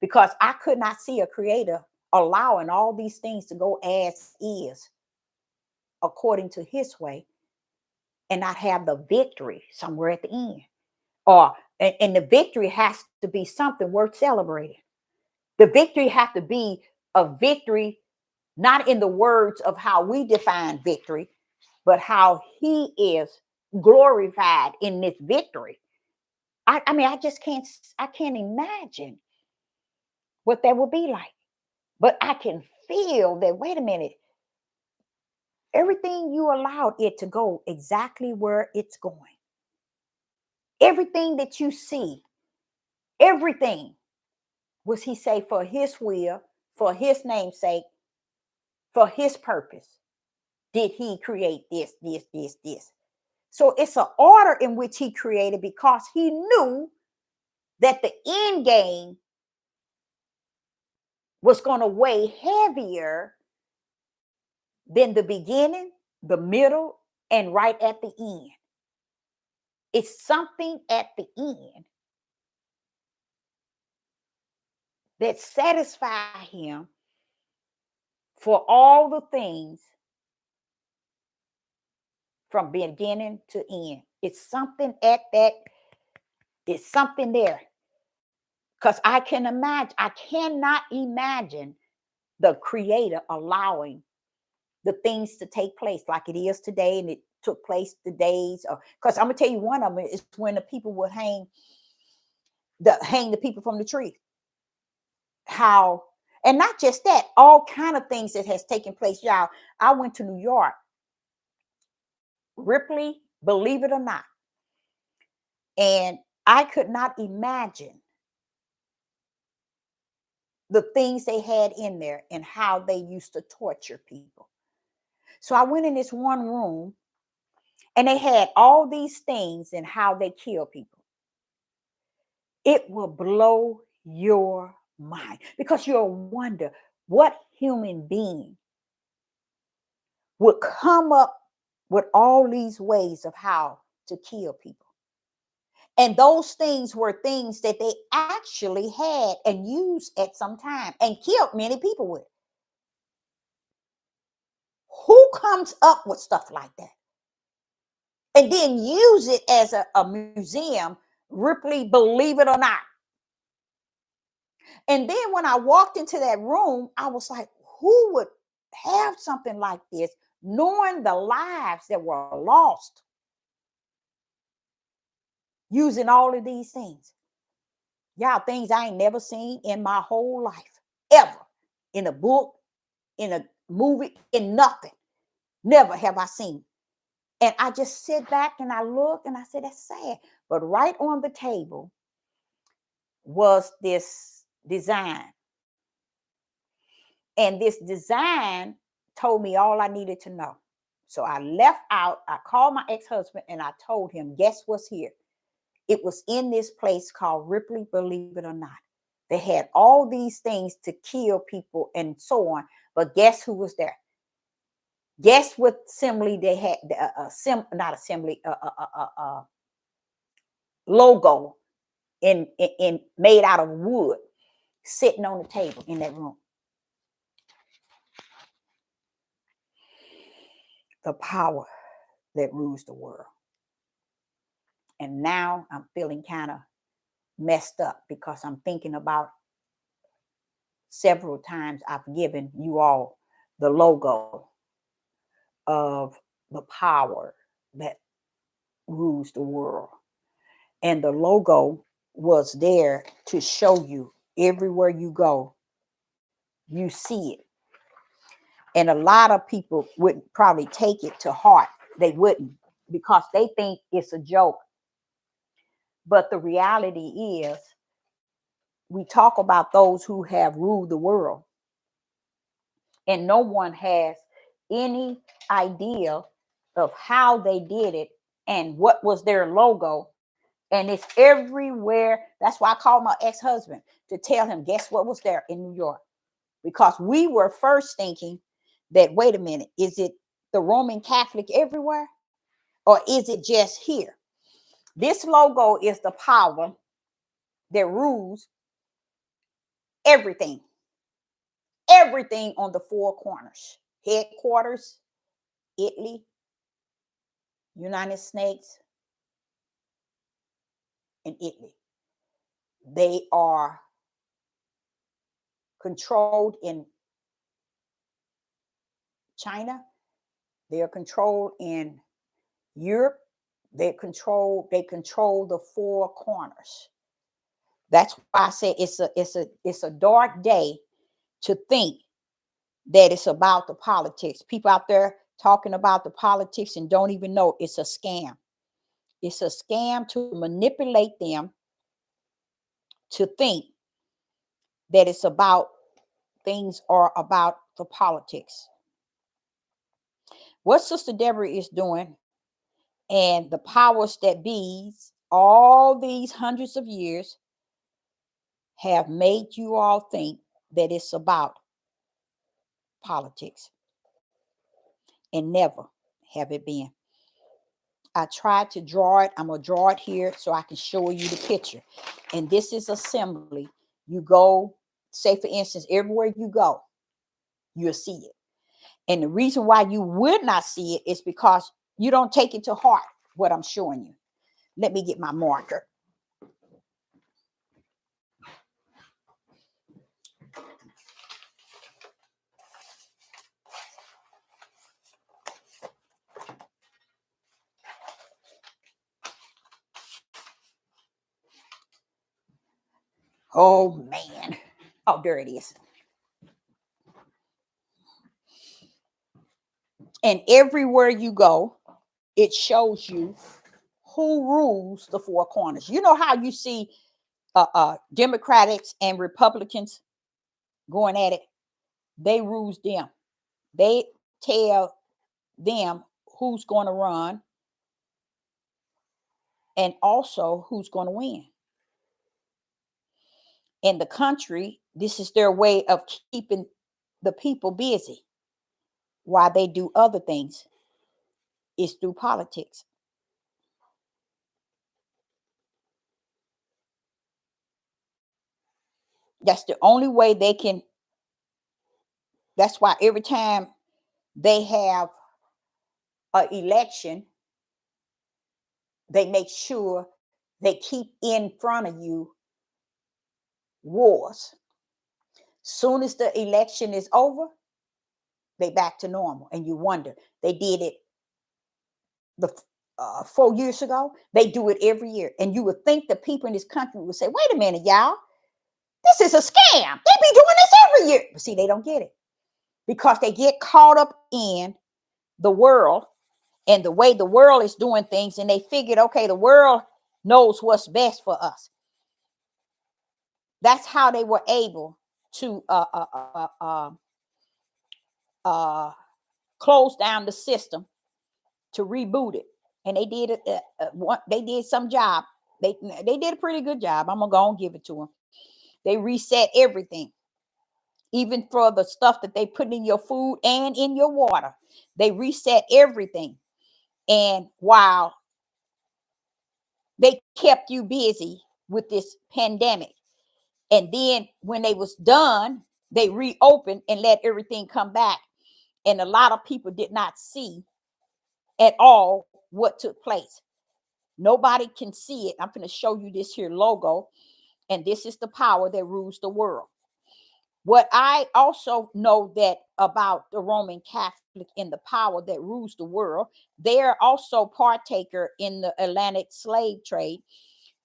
Speaker 1: Because I could not see a creator allowing all these things to go as is according to his way and not have the victory somewhere at the end. And the victory has to be something worth celebrating. The victory has to be a victory, not in the words of how we define victory, but how he is glorified in this victory. I mean, I can't imagine what that would be like. But I can feel that, wait a minute, everything you allowed it to go exactly where it's going. Everything that you see, everything, was he say for his will, for his name's sake, for his purpose, did he create this. So it's an order in which he created, because he knew that the end game was going to weigh heavier than the beginning, the middle, and right at the end. It's something at the end that satisfies him for all the things from beginning to end. It's something at that, it's something there. Because I cannot imagine the creator allowing the things to take place like it is today, and it took place the days of, because I'm gonna tell you, one of them is when the people would hang the people from the tree. How, and not just that, all kind of things that has taken place, y'all. I went to New York, Ripley, believe it or not, and I could not imagine the things they had in there and how they used to torture people. So I went in this one room, and they had all these things and how they kill people. It will blow your mind, because you'll wonder what human being would come up with all these ways of how to kill people. And those things were things that they actually had and used at some time and killed many people with. Who comes up with stuff like that and then use it as a museum? Ripley, believe it or not. And then when I walked into that room, I was like, who would have something like this, knowing the lives that were lost using all of these things? Y'all, things I ain't never seen in my whole life, ever. In a book, in a movie, in nothing. Never have I seen. And I just sit back and I look and I said, that's sad. But right on the table was this design. And this design told me all I needed to know. So I left out. I called my ex-husband and I told him, guess what's here? It was in this place called Ripley, believe it or not. They had all these things to kill people and so on. But guess who was there? Guess what assembly they had? Not assembly, logo in made out of wood sitting on the table in that room. The power that rules the world. And now I'm feeling kind of messed up because I'm thinking about several times I've given you all the logo of the power that rules the world. And the logo was there to show you everywhere you go, you see it. And a lot of people wouldn't probably take it to heart. They wouldn't, because they think it's a joke. But the reality is, we talk about those who have ruled the world, and no one has any idea of how they did it and what was their logo. And it's everywhere. That's why I called my ex-husband to tell him, guess what was there in New York? Because we were first thinking that, wait a minute, is it the Roman Catholic everywhere? Or is it just here? This logo is the power that rules everything. Everything on the four corners. Headquarters, Italy, United States, and Italy. They are controlled in China. They are controlled in Europe. They control the four corners. That's why I say it's a dark day to think that it's about the politics. People out there talking about the politics and don't even know it's a scam. It's a scam to manipulate them to think that it's about things are about the politics. What Sister Deborah is doing and the powers that be's all these hundreds of years have made you all think that it's about politics, and never have it been. I tried to draw it. I'm going to draw it here so I can show you the picture. And this is assembly. You go, say for instance, everywhere you go, you'll see it. And the reason why you would not see it is because you don't take it to heart, what I'm showing you. Let me get my marker. Oh, man. Oh, there it is. And everywhere you go, it shows you who rules the four corners. You know how you see Democrats and Republicans going at it? They rules them. They tell them who's going to run and also who's going to win. In the country, this is their way of keeping the people busy while they do other things. It's through politics. That's the only way they can. That's why every time they have an election, they make sure they keep in front of you wars. Soon as the election is over, they back to normal. And you wonder, they did it the 4 years ago. They do it every year. And you would think the people in this country would say, wait a minute, y'all, this is a scam. They be doing this every year. But see, they don't get it because they get caught up in the world and the way the world is doing things. And they figured, okay, the world knows what's best for us. That's how they were able to close down the system to reboot it, and they did it. They did some job. They did a pretty good job. I'm gonna go and give it to them. They reset everything, even for the stuff that they put in your food and in your water. They reset everything, and while they kept you busy with this pandemic, and then when they was done, they reopened and let everything come back. And a lot of people did not see at all what took place. Nobody can see it. I'm going to show you this here logo, and this is the power that rules the world. What I also know that about the Roman Catholic and the power that rules the world, they're also partaker in the Atlantic slave trade,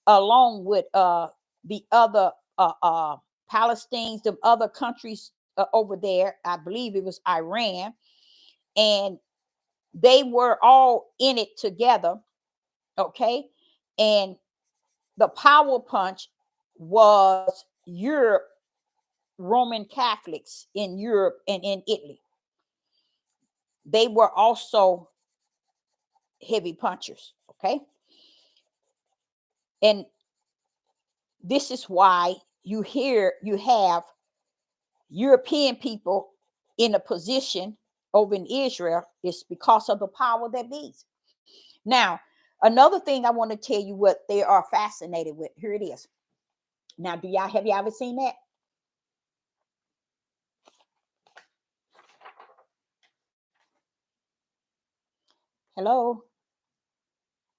Speaker 1: along with the other Palestinians, the other countries over there. I believe it was Iran, and they were all in it together. Okay, and the power punch was Europe, Roman Catholics in Europe and in Italy. They were also heavy punchers. Okay, and this is why you have European people in a position over in Israel. Is because of the power that be's. Now, another thing I want to tell you what they are fascinated with. Here it is. Now, have you ever seen that? Hello?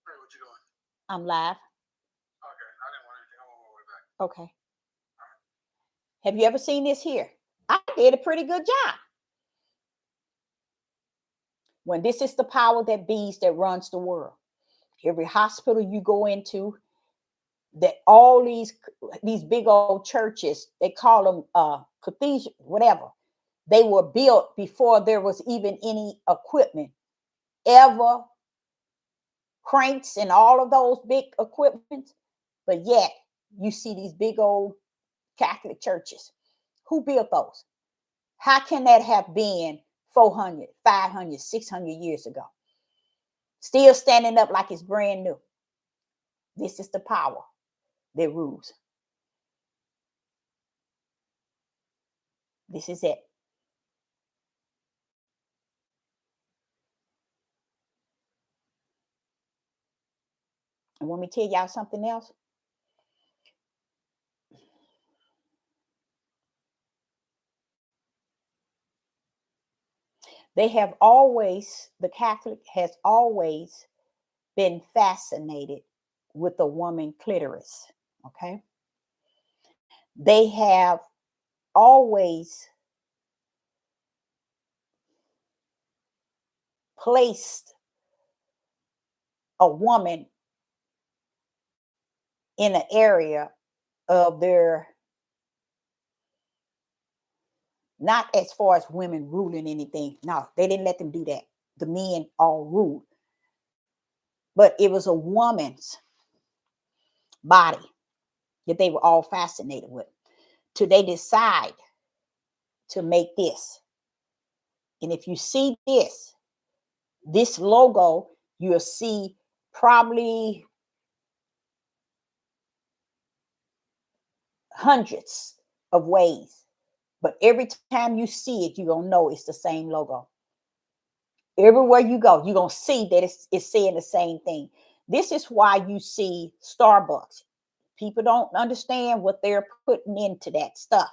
Speaker 2: Hey, what you doing?
Speaker 1: I'm live.
Speaker 2: Okay, I didn't want anything. I'm on my way back.
Speaker 1: Okay. Have you ever seen this here? I did a pretty good job. When this is the power that be's that runs the world. Every hospital you go into, that all these big old churches, they call them cathedral, whatever. They were built before there was even any equipment ever, cranks and all of those big equipment. But yet you see these big old Catholic churches. Who built those? How can that have been 400, 500, 600 years ago? Still standing up like it's brand new. This is the power that rules. This is it. And let me tell y'all something else. The Catholic has always been fascinated with the woman clitoris. Okay. They have always placed a woman in an area of their, not as far as women ruling anything. No, they didn't let them do that. The men all ruled. But it was a woman's body that they were all fascinated with. Till they decide to make this. And if you see this logo, you'll see probably hundreds of ways. But every time you see it, you're going to know it's the same logo. Everywhere you go, you're going to see that it's saying the same thing. This is why you see Starbucks. People don't understand what they're putting into that stuff.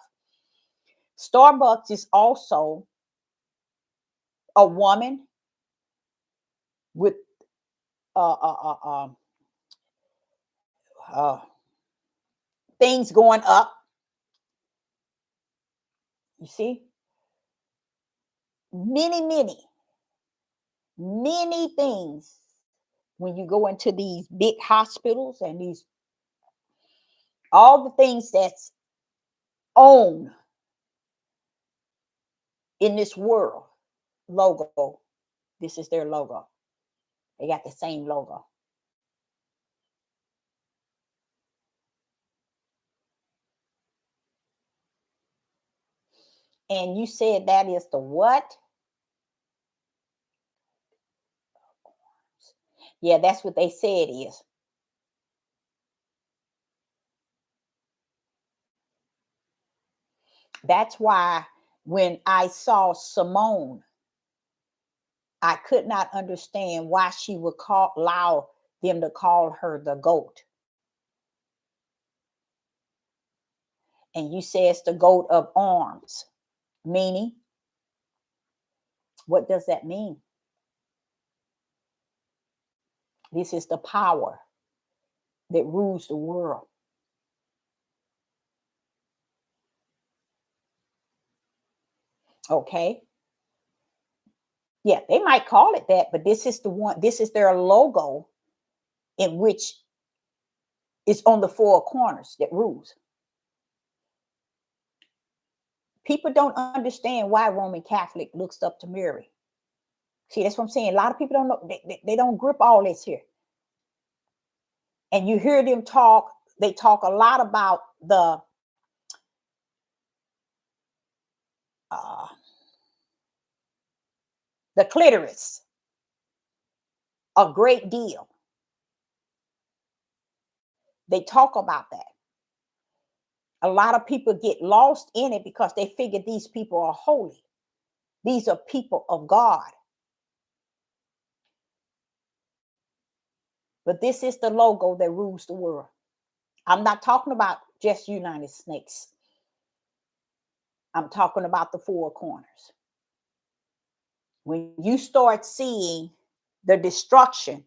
Speaker 1: Starbucks is also a woman with things going up. You see? Many things when you go into these big hospitals and these, all the things that's owned in this world logo. This is their logo. They got the same logo. And you said that is the what? Yeah, that's what they say it is. That's why when I saw Simone, I could not understand why she would allow them to call her the goat. And you say it's the goat of arms, meaning, what does that mean? This is the power that rules the world. Okay. Yeah, they might call it that, but this is the one, this is their logo in which is on the four corners that rules. People don't understand why Roman Catholic looks up to Mary. See, that's what I'm saying. A lot of people don't know, they don't grip all this here. And you hear them talk, they talk a lot about uh, the clitoris a great deal. They talk about that. A lot of people get lost in it because they figure these people are holy. These are people of God. But this is the logo that rules the world. I'm not talking about just United Snakes. I'm talking about the four corners. When you start seeing the destruction,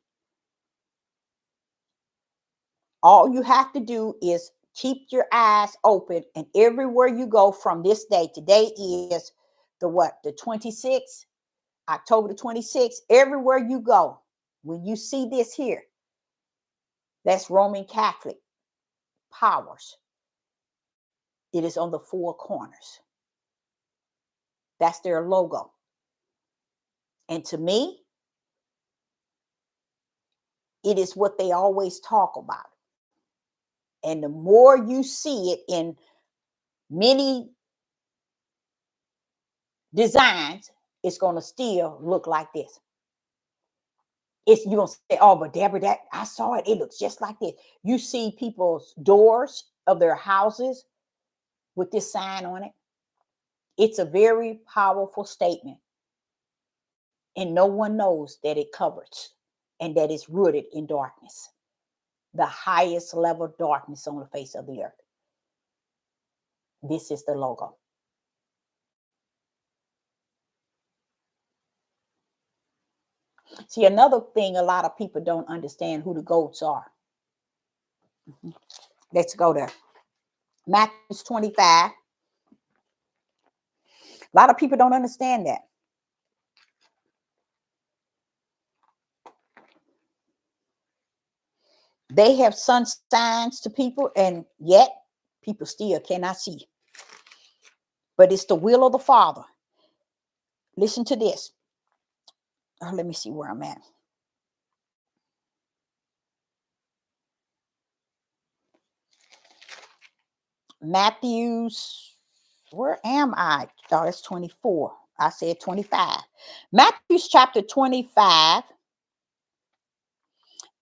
Speaker 1: all you have to do is keep your eyes open, and everywhere you go from this day, today is the what? The 26th, October the 26th. Everywhere you go, when you see this here, that's Roman Catholic powers. It is on the four corners. That's their logo. And to me, it is what they always talk about. And the more you see it in many designs, it's going to still look like this. It's, you're going to say, oh, but Deborah, that I saw it. It looks just like this. You see people's doors of their houses with this sign on it. It's a very powerful statement. And no one knows that it covers and that it's rooted in darkness, the highest level of darkness on the face of the earth. This is the logo. See, another thing a lot of people don't understand who the goats are. Let's go there. Matthew 25. A lot of people don't understand that. They have sun signs to people, and yet people still cannot see. But it's the will of the Father. Listen to this. Let me see where I'm at. Matthew's, where am I? Oh, it's 24. I said 25. Matthew's chapter 25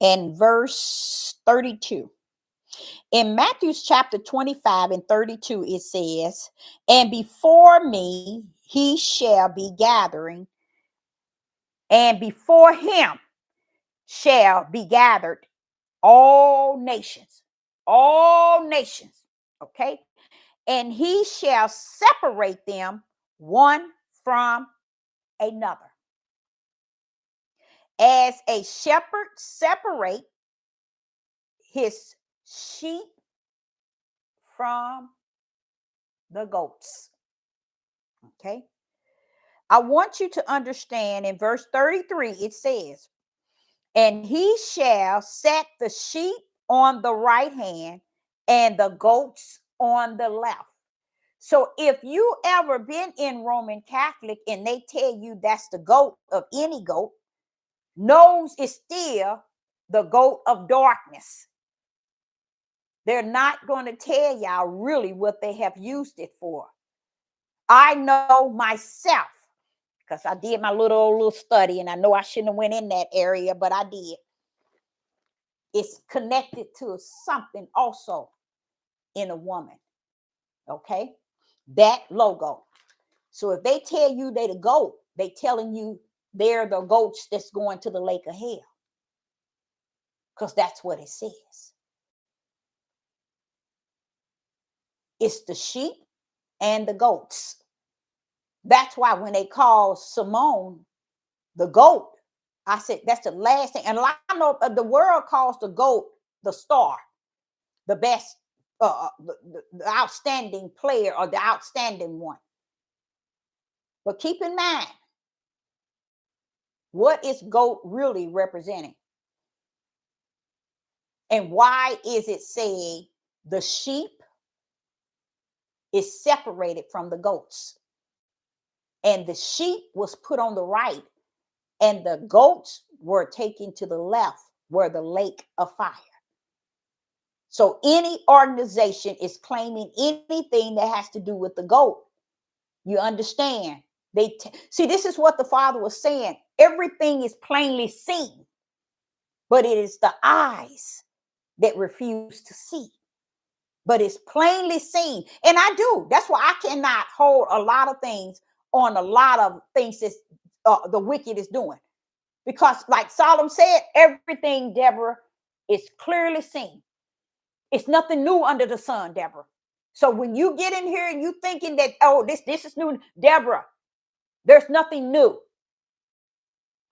Speaker 1: and verse 32. In Matthew's chapter 25 and 32, it says, and before me he shall be gathering, and before him shall be gathered all nations. All nations. Okay. And he shall separate them one from another. As a shepherd separate his sheep from the goats. Okay. I want you to understand in verse 33, it says, and he shall set the sheep on the right hand and the goats on the left. So if you ever been in Roman Catholic and they tell you that's the goat of any goat, nose is still the goat of darkness. They're not going to tell y'all really what they have used it for. I know myself because I did my little study, and I know I shouldn't have went in that area, but I did. It's connected to something also in a woman. Okay, that logo. So if they tell you they the goat, they telling you they're the goats that's going to the lake of hell, because that's what it says. It's the sheep and the goats. That's why when they call Simone the goat, I said that's the last thing. And I know the world calls the goat the star, the best, the outstanding player or the outstanding one. But keep in mind, what is goat really representing? And why is it saying the sheep is separated from the goats? And the sheep was put on the right, and the goats were taken to the left, where the lake of fire. So any organization is claiming anything that has to do with the goat. You understand? See, this is what the Father was saying. Everything is plainly seen, but it is the eyes that refuse to see. But it's plainly seen. And I do. That's why I cannot hold a lot of things on a lot of things that the wicked is doing. Because like Solomon said, everything, Deborah, is clearly seen. It's nothing new under the sun, Deborah. So when you get in here and you thinking that, oh, this is new, Deborah, there's nothing new.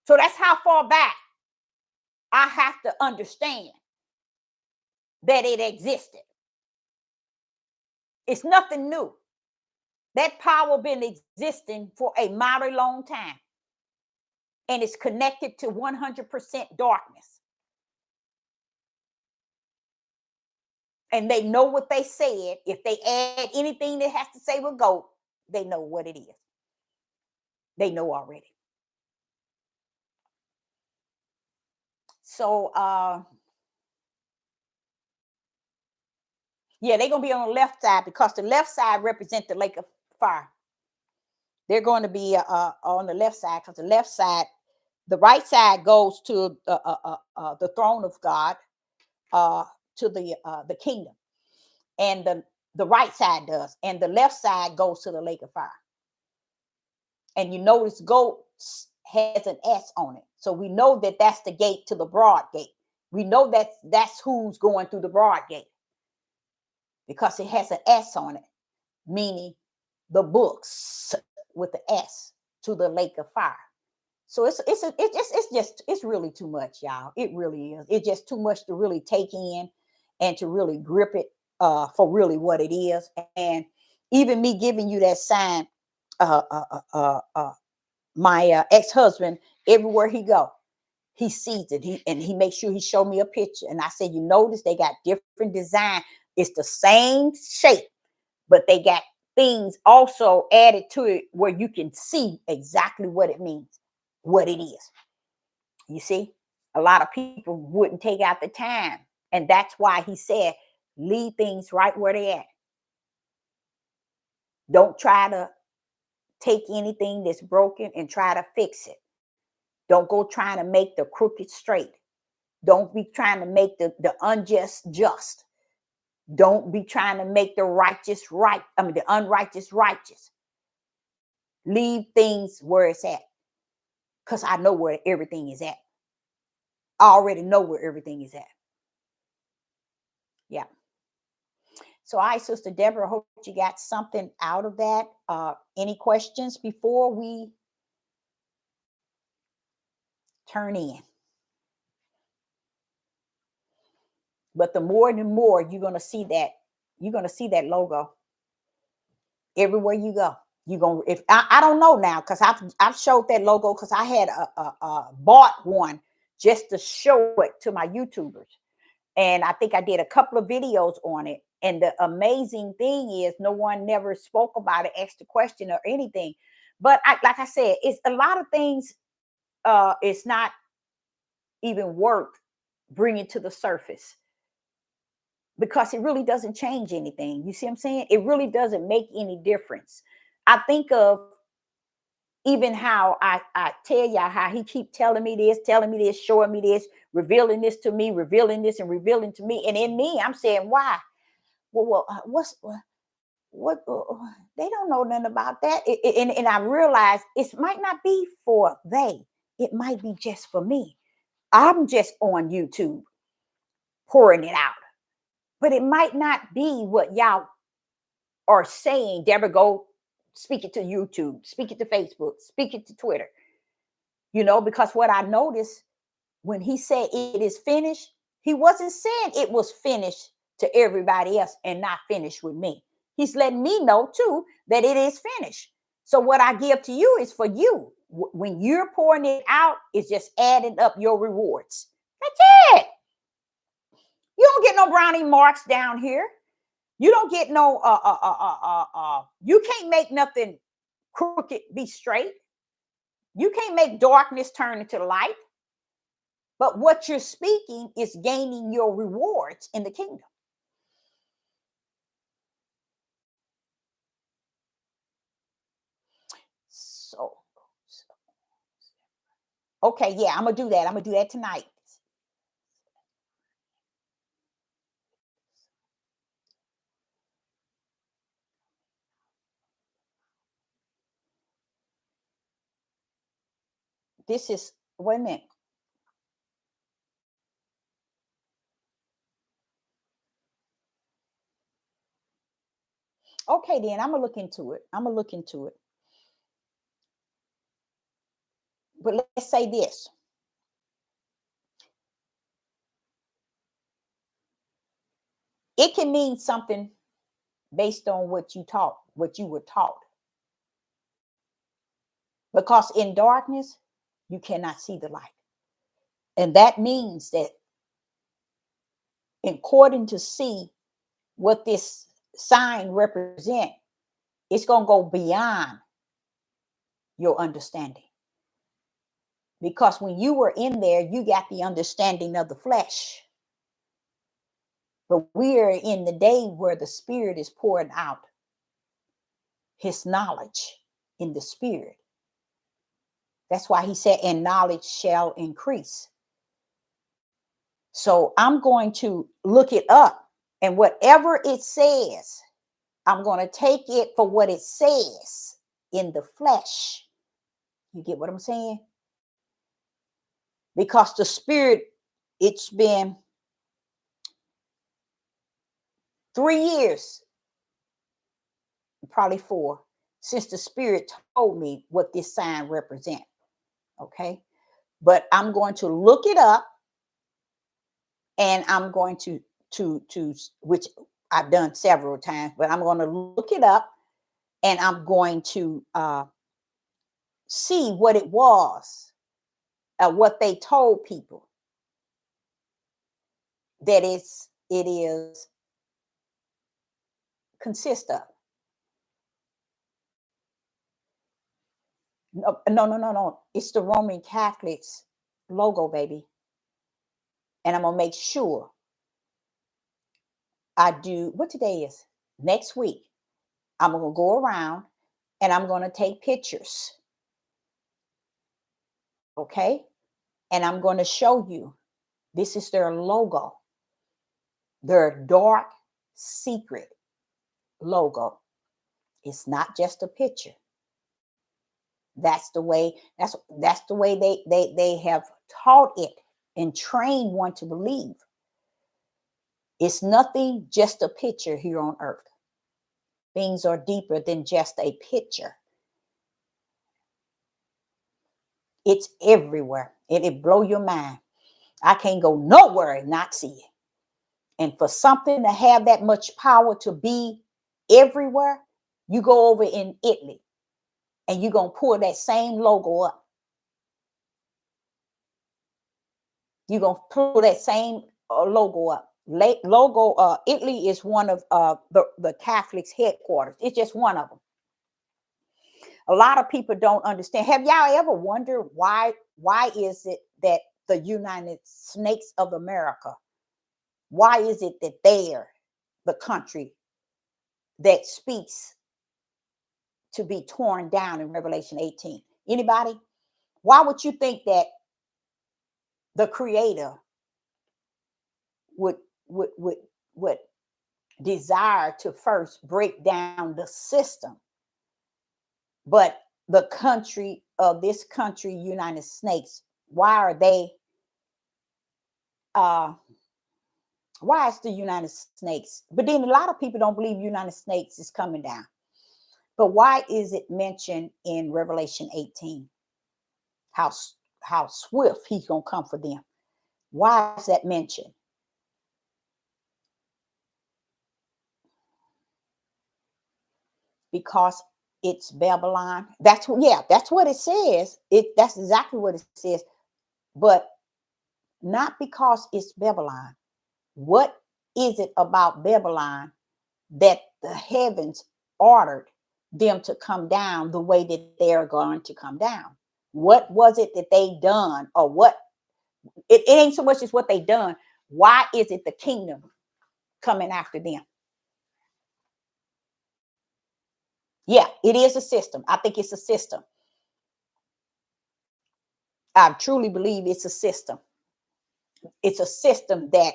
Speaker 1: So that's how far back I have to understand that it existed. It's nothing new. That power been existing for a mighty long time. And it's connected to 100% darkness. And they know what they said. If they add anything that has to say with goat, they know what it is. They know already. So yeah, they're gonna be on the left side because the left side represents the lake of fire. They're going to be on the left side because the left side, the right side goes to the throne of God, to the kingdom, and the right side does, and the left side goes to the lake of fire. And you notice goats has an S on it, so we know that that's the gate to the broad gate. We know that that's who's going through the broad gate because it has an S on it, meaning the books with the S to the lake of fire. So it's really too much, y'all. It really is. It's just too much to really take in and to really grip it for really what it is. And even me giving you that sign, my ex-husband, everywhere he go, he sees it. He makes sure he showed me a picture. And I said, you notice they got different design. It's the same shape, but they got things also added to it where you can see exactly what it means, what it is. You see, a lot of people wouldn't take out the time. And that's why he said, leave things right where they at. Don't try to take anything that's broken and try to fix it. Don't go trying to make the crooked straight. Don't be trying to make the unjust just. Don't be trying to make the righteous right. I mean, the unrighteous righteous. Leave things where it's at. Because I know where everything is at. I already know where everything is at. Yeah. So, all right, Sister Deborah, I hope you got something out of that. Any questions before we turn in? But the more and more you're going to see that logo everywhere you go. You're gonna, if I don't know now, because I've showed that logo because I had bought one just to show it to my YouTubers. And I think I did a couple of videos on it. And the amazing thing is no one never spoke about it, asked a question or anything. But like I said, it's a lot of things. It's not even worth bringing to the surface because it really doesn't change anything. You see what I'm saying? It really doesn't make any difference. I think of Even how I tell y'all how he keep telling me this, showing me this, revealing this to me, revealing this and revealing to me. And in me, I'm saying, why? Well, what they don't know nothing about that. And I realize it might not be for they, it might be just for me. I'm just on YouTube pouring it out, but it might not be what y'all are saying. Deborah, go speak it to YouTube, speak it to Facebook, speak it to Twitter. Because what I noticed when he said it is finished, he wasn't saying it was finished to everybody else and not finished with me. He's letting me know too that it is finished. So what I give to you is for you. When you're pouring it out, it's just adding up your rewards. That's it. You don't get no brownie marks down here. You don't get no you can't make nothing crooked be straight. You can't make darkness turn into light. But what you're speaking is gaining your rewards in the kingdom. So okay, yeah, I'm gonna do that. I'm gonna do that tonight. This is, wait a minute. Okay, then I'm gonna look into it. But let's say this. It can mean something based on what you were taught. Because in darkness, you cannot see the light. And that means that according to see what this sign represent, it's going to go beyond your understanding. Because when you were in there, you got the understanding of the flesh. But we are in the day where the Spirit is pouring out his knowledge in the Spirit. That's why he said, and knowledge shall increase. So I'm going to look it up, and whatever it says, I'm going to take it for what it says in the flesh. You get what I'm saying? Because the Spirit, it's been 3 years, probably 4, since the Spirit told me what this sign represents. Okay. But I'm going to look it up, and I'm going to which I've done several times, but I'm going to look it up, and I'm going to see what it was, what they told people that it is consist of. No. It's the Roman Catholics logo, baby. And I'm gonna make sure I do what today is. Next week, I'm gonna go around and I'm gonna take pictures. Okay. And I'm gonna show you this is their logo, their dark secret logo. It's not just a picture. That's the way they have taught it and trained one to believe. It's nothing just a picture here on earth. Things are deeper than just a picture. It's everywhere. It blow your mind. I can't go nowhere and not see it. And for something to have that much power to be everywhere, you go over in Italy and you're going to pull that same logo up. You're going to pull that same logo up. Italy is one of the Catholics' headquarters. It's just one of them. A lot of people don't understand. Have y'all ever wondered why is it that the United Snakes of America, why is it that they're the country that speaks to be torn down in Revelation 18? Anybody? Why would you think that the creator would would would would desire to first break down the system, but the country of this country, United States, why are they uh why is the United States? But then a lot of people don't believe United States is coming down. But why is it mentioned in Revelation 18? How how swift he's gonna come for them. Why is that mentioned? Because it's Babylon. That's what, yeah, that's what it says. That's exactly what it says, but not because it's Babylon. What is it about Babylon that the heavens ordered them to come down the way that they're going to come down? What was it that they done, or what? It ain't so much as what they done. Why is it the kingdom coming after them? Yeah, it is a system. I think it's a system. I truly believe it's a system. It's a system that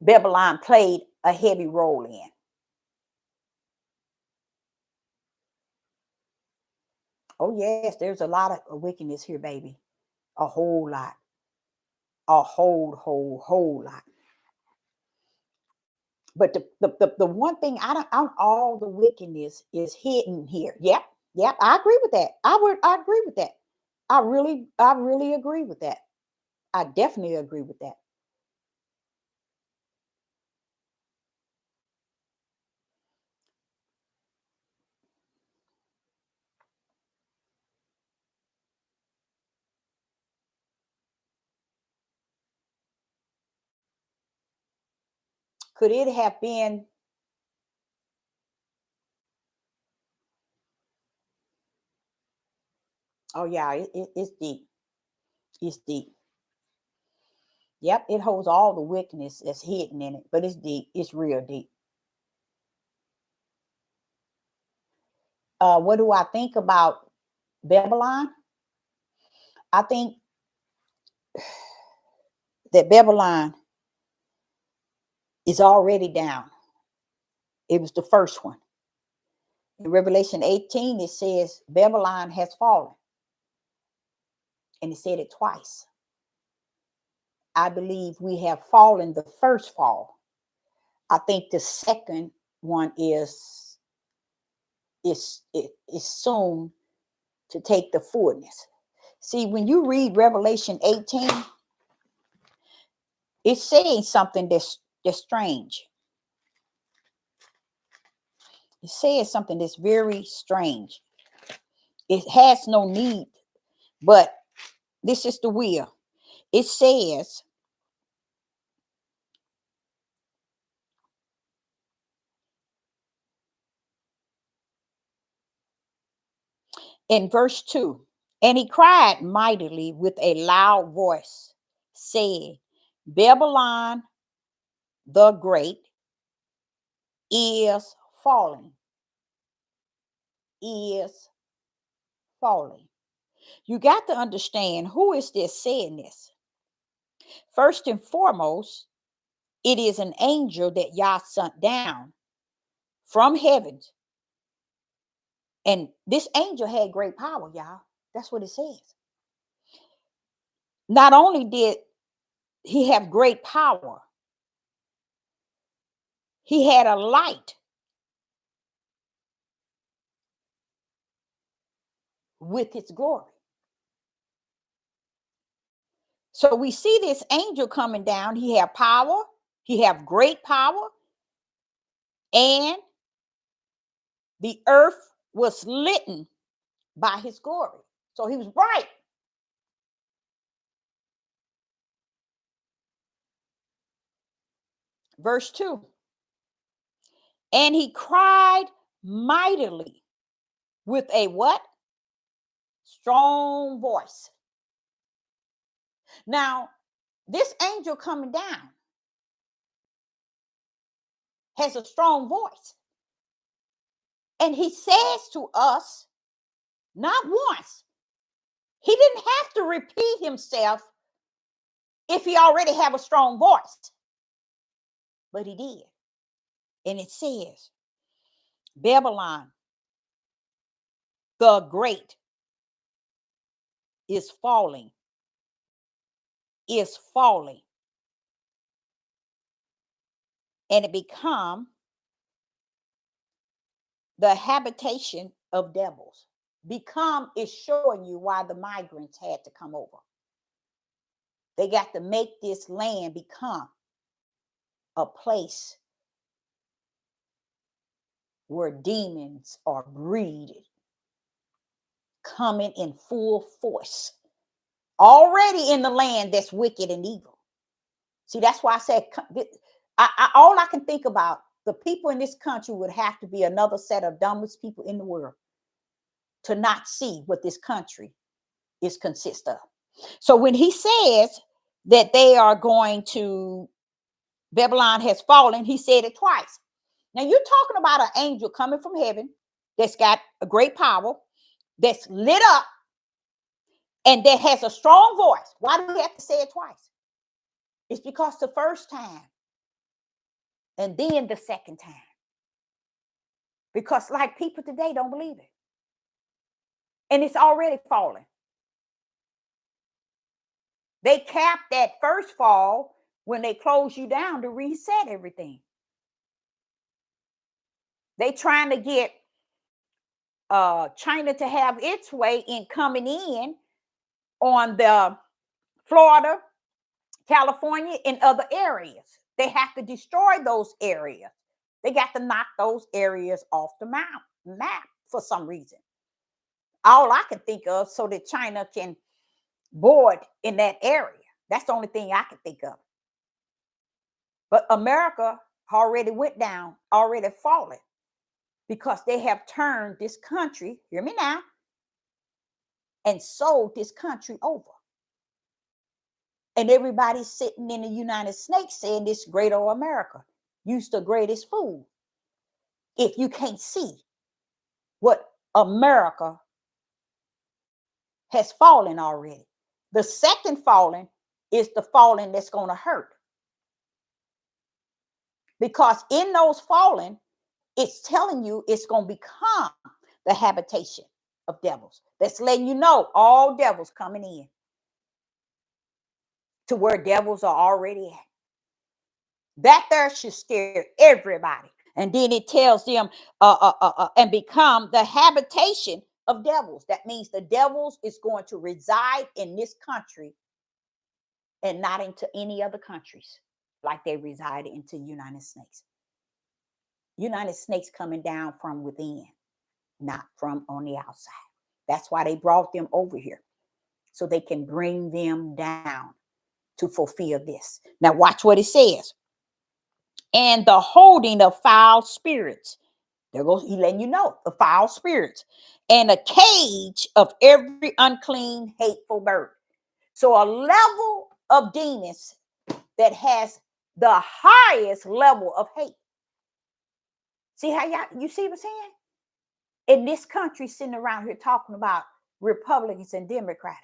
Speaker 1: Babylon played a heavy role in. Oh, yes, there's a lot of wickedness here, baby. A whole lot. A whole lot. But the one thing all the wickedness is hidden here. Yep, yep, I agree with that. I agree with that. I really agree with that. I definitely agree with that. Could it have been? Oh yeah, it's deep. It's deep. Yep, it holds all the wickedness that's hidden in it, but it's deep. It's real deep. What do I think about Babylon? I think that Babylon is already down. It was the first one. In Revelation 18, it says Babylon has fallen, and it said it twice. I believe we have fallen the first fall. I think the second one is soon to take the fullness. See, when you read Revelation 18, it's saying something that's strange. It says something that's very strange. It has no need, but this is the will. It says in verse 2, and he cried mightily with a loud voice, saying, Babylon the Great is falling, is falling. You got to understand, who is this saying this? First and foremost, it is an angel that Yah sent down from heaven. And this angel had great power, y'all. That's what it says. Not only did he have great power, he had a light with his glory. So we see this angel coming down. He had power, he had great power, and the earth was lit by his glory. So he was bright. Verse 2. And he cried mightily with a what? Strong voice. Now, this angel coming down has a strong voice. And he says to us, not once, he didn't have to repeat himself if he already have a strong voice, but he did. And it says, Babylon the Great is falling, and it become the habitation of devils. Become is showing you why the migrants had to come over. They got to make this land become a place where demons are breeded, coming in full force, already in the land that's wicked and evil. See, that's why I said, all I can think about, the people in this country would have to be another set of dumbest people in the world to not see what this country is consist of. So when he says that they are going to, Babylon has fallen, he said it twice. Now you're talking about an angel coming from heaven that's got a great power, that's lit up, and that has a strong voice. Why do we have to say it twice? It's because the first time and then the second time. Because like people today don't believe it. And it's already fallen. They capped that first fall when they closed you down to reset everything. They trying to get China to have its way in coming in on the Florida, California, and other areas. They have to destroy those areas. They got to knock those areas off the map for some reason. All I can think of so that China can board in that area. That's the only thing I can think of. But America already went down, already fallen, because they have turned this country, hear me now, and sold this country over. And everybody's sitting in the United States saying this great old America, you's the greatest fool. If you can't see what America has fallen already. The second falling is the falling that's going to hurt. Because in those falling, it's telling you it's going to become the habitation of devils. That's letting you know all devils coming in to where devils are already at. That there should scare everybody. And then it tells them and become the habitation of devils. That means the devils is going to reside in this country and not into any other countries like they reside into United States. United States coming down from within, not from on the outside. That's why they brought them over here, so they can bring them down to fulfill this. Now watch what it says. And the holding of foul spirits. There goes, he letting you know, the foul spirits. And a cage of every unclean, hateful bird. So a level of demons that has the highest level of hate. See how you see what I'm saying? In this country, sitting around here talking about Republicans and Democrats.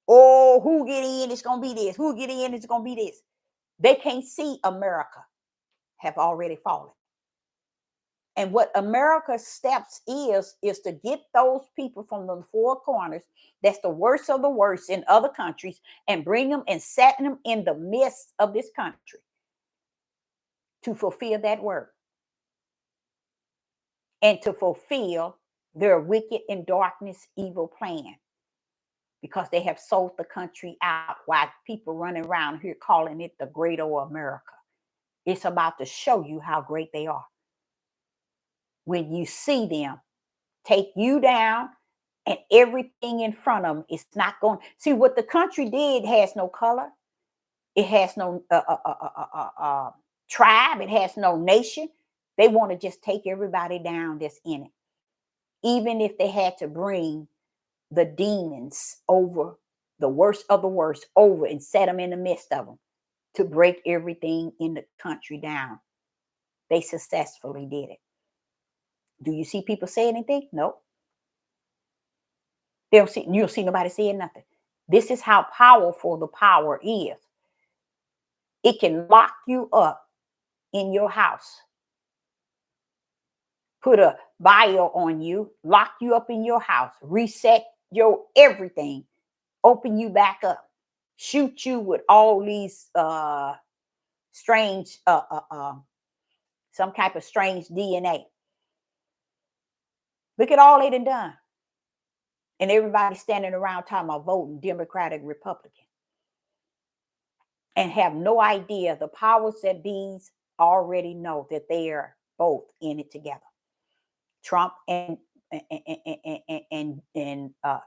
Speaker 1: Oh, who get in, it's going to be this. Who get in, it's going to be this. They can't see America have already fallen. And what America's steps is to get those people from the four corners, that's the worst of the worst in other countries, and bring them and set them in the midst of this country to fulfill that word. And to fulfill their wicked and darkness, evil plan. Because they have sold the country out while people running around here calling it the great old America. It's about to show you how great they are. When you see them take you down and everything in front of them, it's not going. See, what the country did has no color. It has no tribe. It has no nation. They want to just take everybody down that's in it. Even if they had to bring the demons over, the worst of the worst over, and set them in the midst of them to break everything in the country down. They successfully did it. Do you see people say anything? No. They don't see, you don't see nobody saying nothing. This is how powerful the power is. It can lock you up in your house, put a bio on you, lock you up in your house, reset your everything, open you back up, shoot you with all these strange some type of strange DNA. Look at all they done. And everybody standing around talking about voting Democratic, Republican, and have no idea the powers that bees already know that they are both in it together. Trump and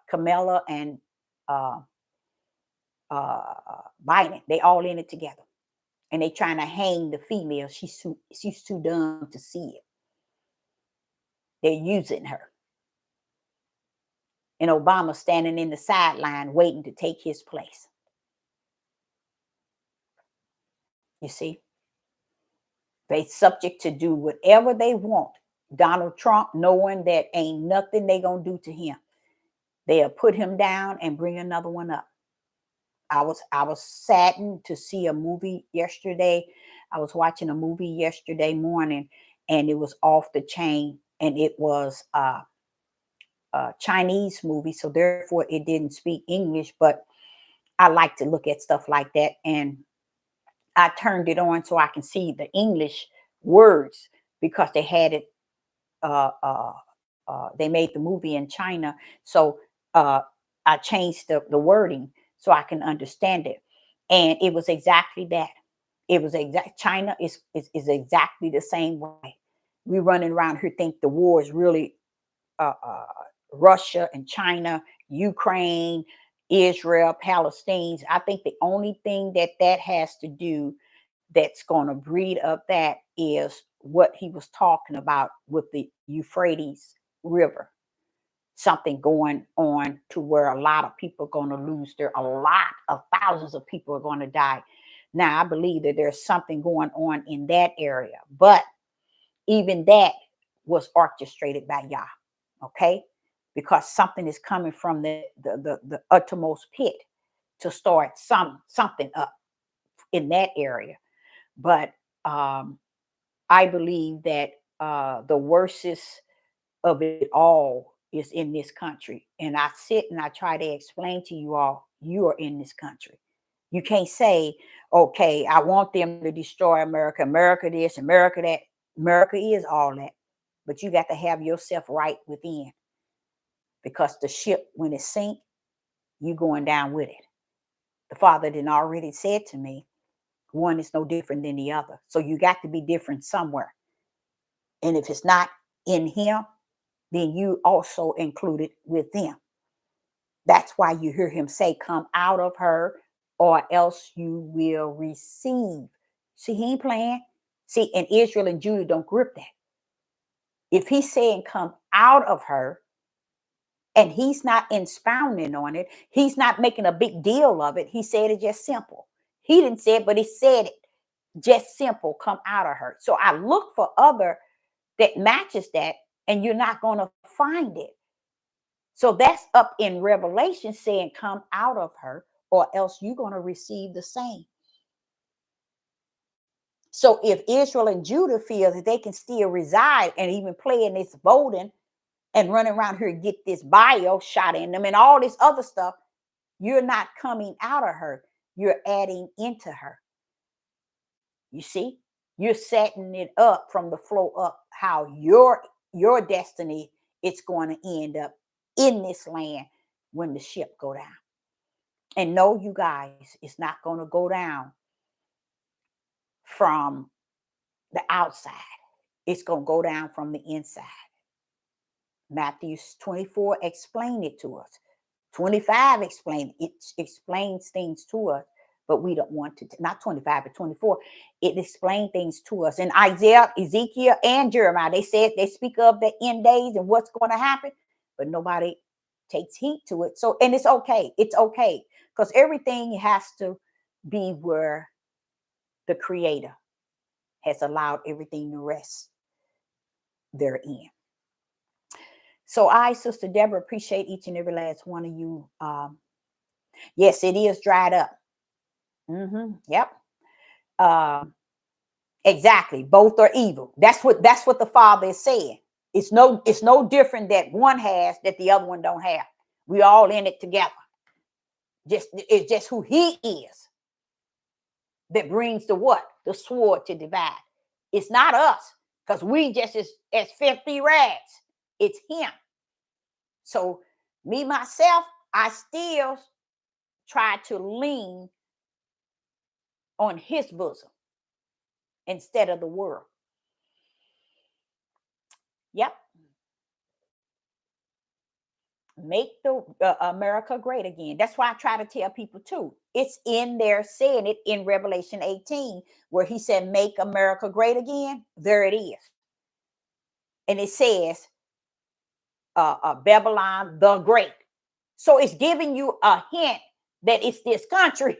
Speaker 1: Kamala and uh, Biden, they all in it together, and they trying to hang the female. She's too dumb to see it. They're using her. And Obama standing in the sideline waiting to take his place. You see, they subject to do whatever they want. Donald Trump, knowing that ain't nothing they gonna do to him, they'll put him down and bring another one up. I was saddened to see a movie yesterday. I was watching a movie yesterday morning, and it was off the chain, and it was a Chinese movie, so therefore it didn't speak English, but I like to look at stuff like that, and I turned it on so I can see the English words because they had it. They made the movie in China, so I changed the wording so I can understand it, and it was exactly that. It was exact. China is exactly the same way. We running around here think the war is really uh, uh, Russia and China, Ukraine, Israel, Palestine. I think the only thing that has to do that's going to breed up that is what he was talking about with the Euphrates River. Something going on to where a lot of people are going to lose a lot of thousands of people are going to die. Now, I believe that there's something going on in that area, but even that was orchestrated by Yah, okay? Because something is coming from the uttermost pit to start something up in that area. But I believe that the worstest of it all is in this country. And I sit and I try to explain to you all, you are in this country. You can't say, okay, I want them to destroy America, America this, America that. America is all that. But you got to have yourself right within. Because the ship, when it sinks, you going down with it. The Father didn't already said to me, one is no different than the other. So you got to be different somewhere. And if it's not in him, then you also included with them. That's why you hear him say, come out of her, or else you will receive. See, he ain't playing. See, and Israel and Judah don't grip that. If he's saying come out of her, and he's not expounding on it, he's not making a big deal of it. He said it just simple. He didn't say it, but he said it just simple, come out of her. So I look for other that matches that, and you're not going to find it. So that's up in Revelation saying, come out of her, or else you're going to receive the same. So if Israel and Judah feel that they can still reside and even play in this voting and run around here and get this bio shot in them and all this other stuff, you're not coming out of her. You're adding into her. You see, you're setting it up from the flow up, how your destiny is going to end up in this land when the ship go down. And no, you guys, it's not going to go down from the outside. It's going to go down from the inside. Matthew 24 explained it to us. 25 explains things to us, but we don't want to. Not 25, but 24. It explained things to us. In Isaiah, Ezekiel, and Jeremiah, they speak of the end days and what's going to happen, but nobody takes heed to it. So, and it's okay. It's okay. Because everything has to be where the Creator has allowed everything to rest therein. So I, Sister Deborah, appreciate each and every last one of you. Yes, it is dried up. Yep. Um, exactly. Both are evil. That's what the Father is saying. It's no different that one has that the other one don't have. We all in it together. It's just who He is that brings the what? The sword to divide. It's not us, because we just as filthy rags. It's Him. So me myself, I still try to lean on His bosom instead of the world. Yep. Make the America great again. That's why I try to tell people too. It's in there saying it in Revelation 18, where He said, "Make America great again." There it is, and it says, Babylon the Great. So it's giving you a hint that it's this country,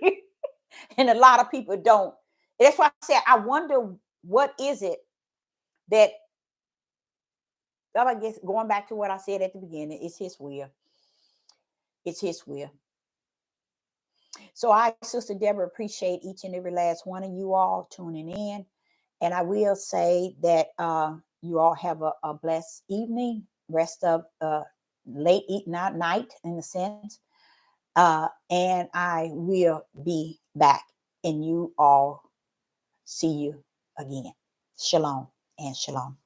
Speaker 1: and a lot of people don't. That's why I said, I wonder what is it that. Well, I guess going back to what I said at the beginning, it's His will. It's His will. So I, Sister Deborah, appreciate each and every last one of you all tuning in. And I will say that you all have a blessed evening, rest of late night in a sense. And I will be back, and you all see you again. Shalom and shalom.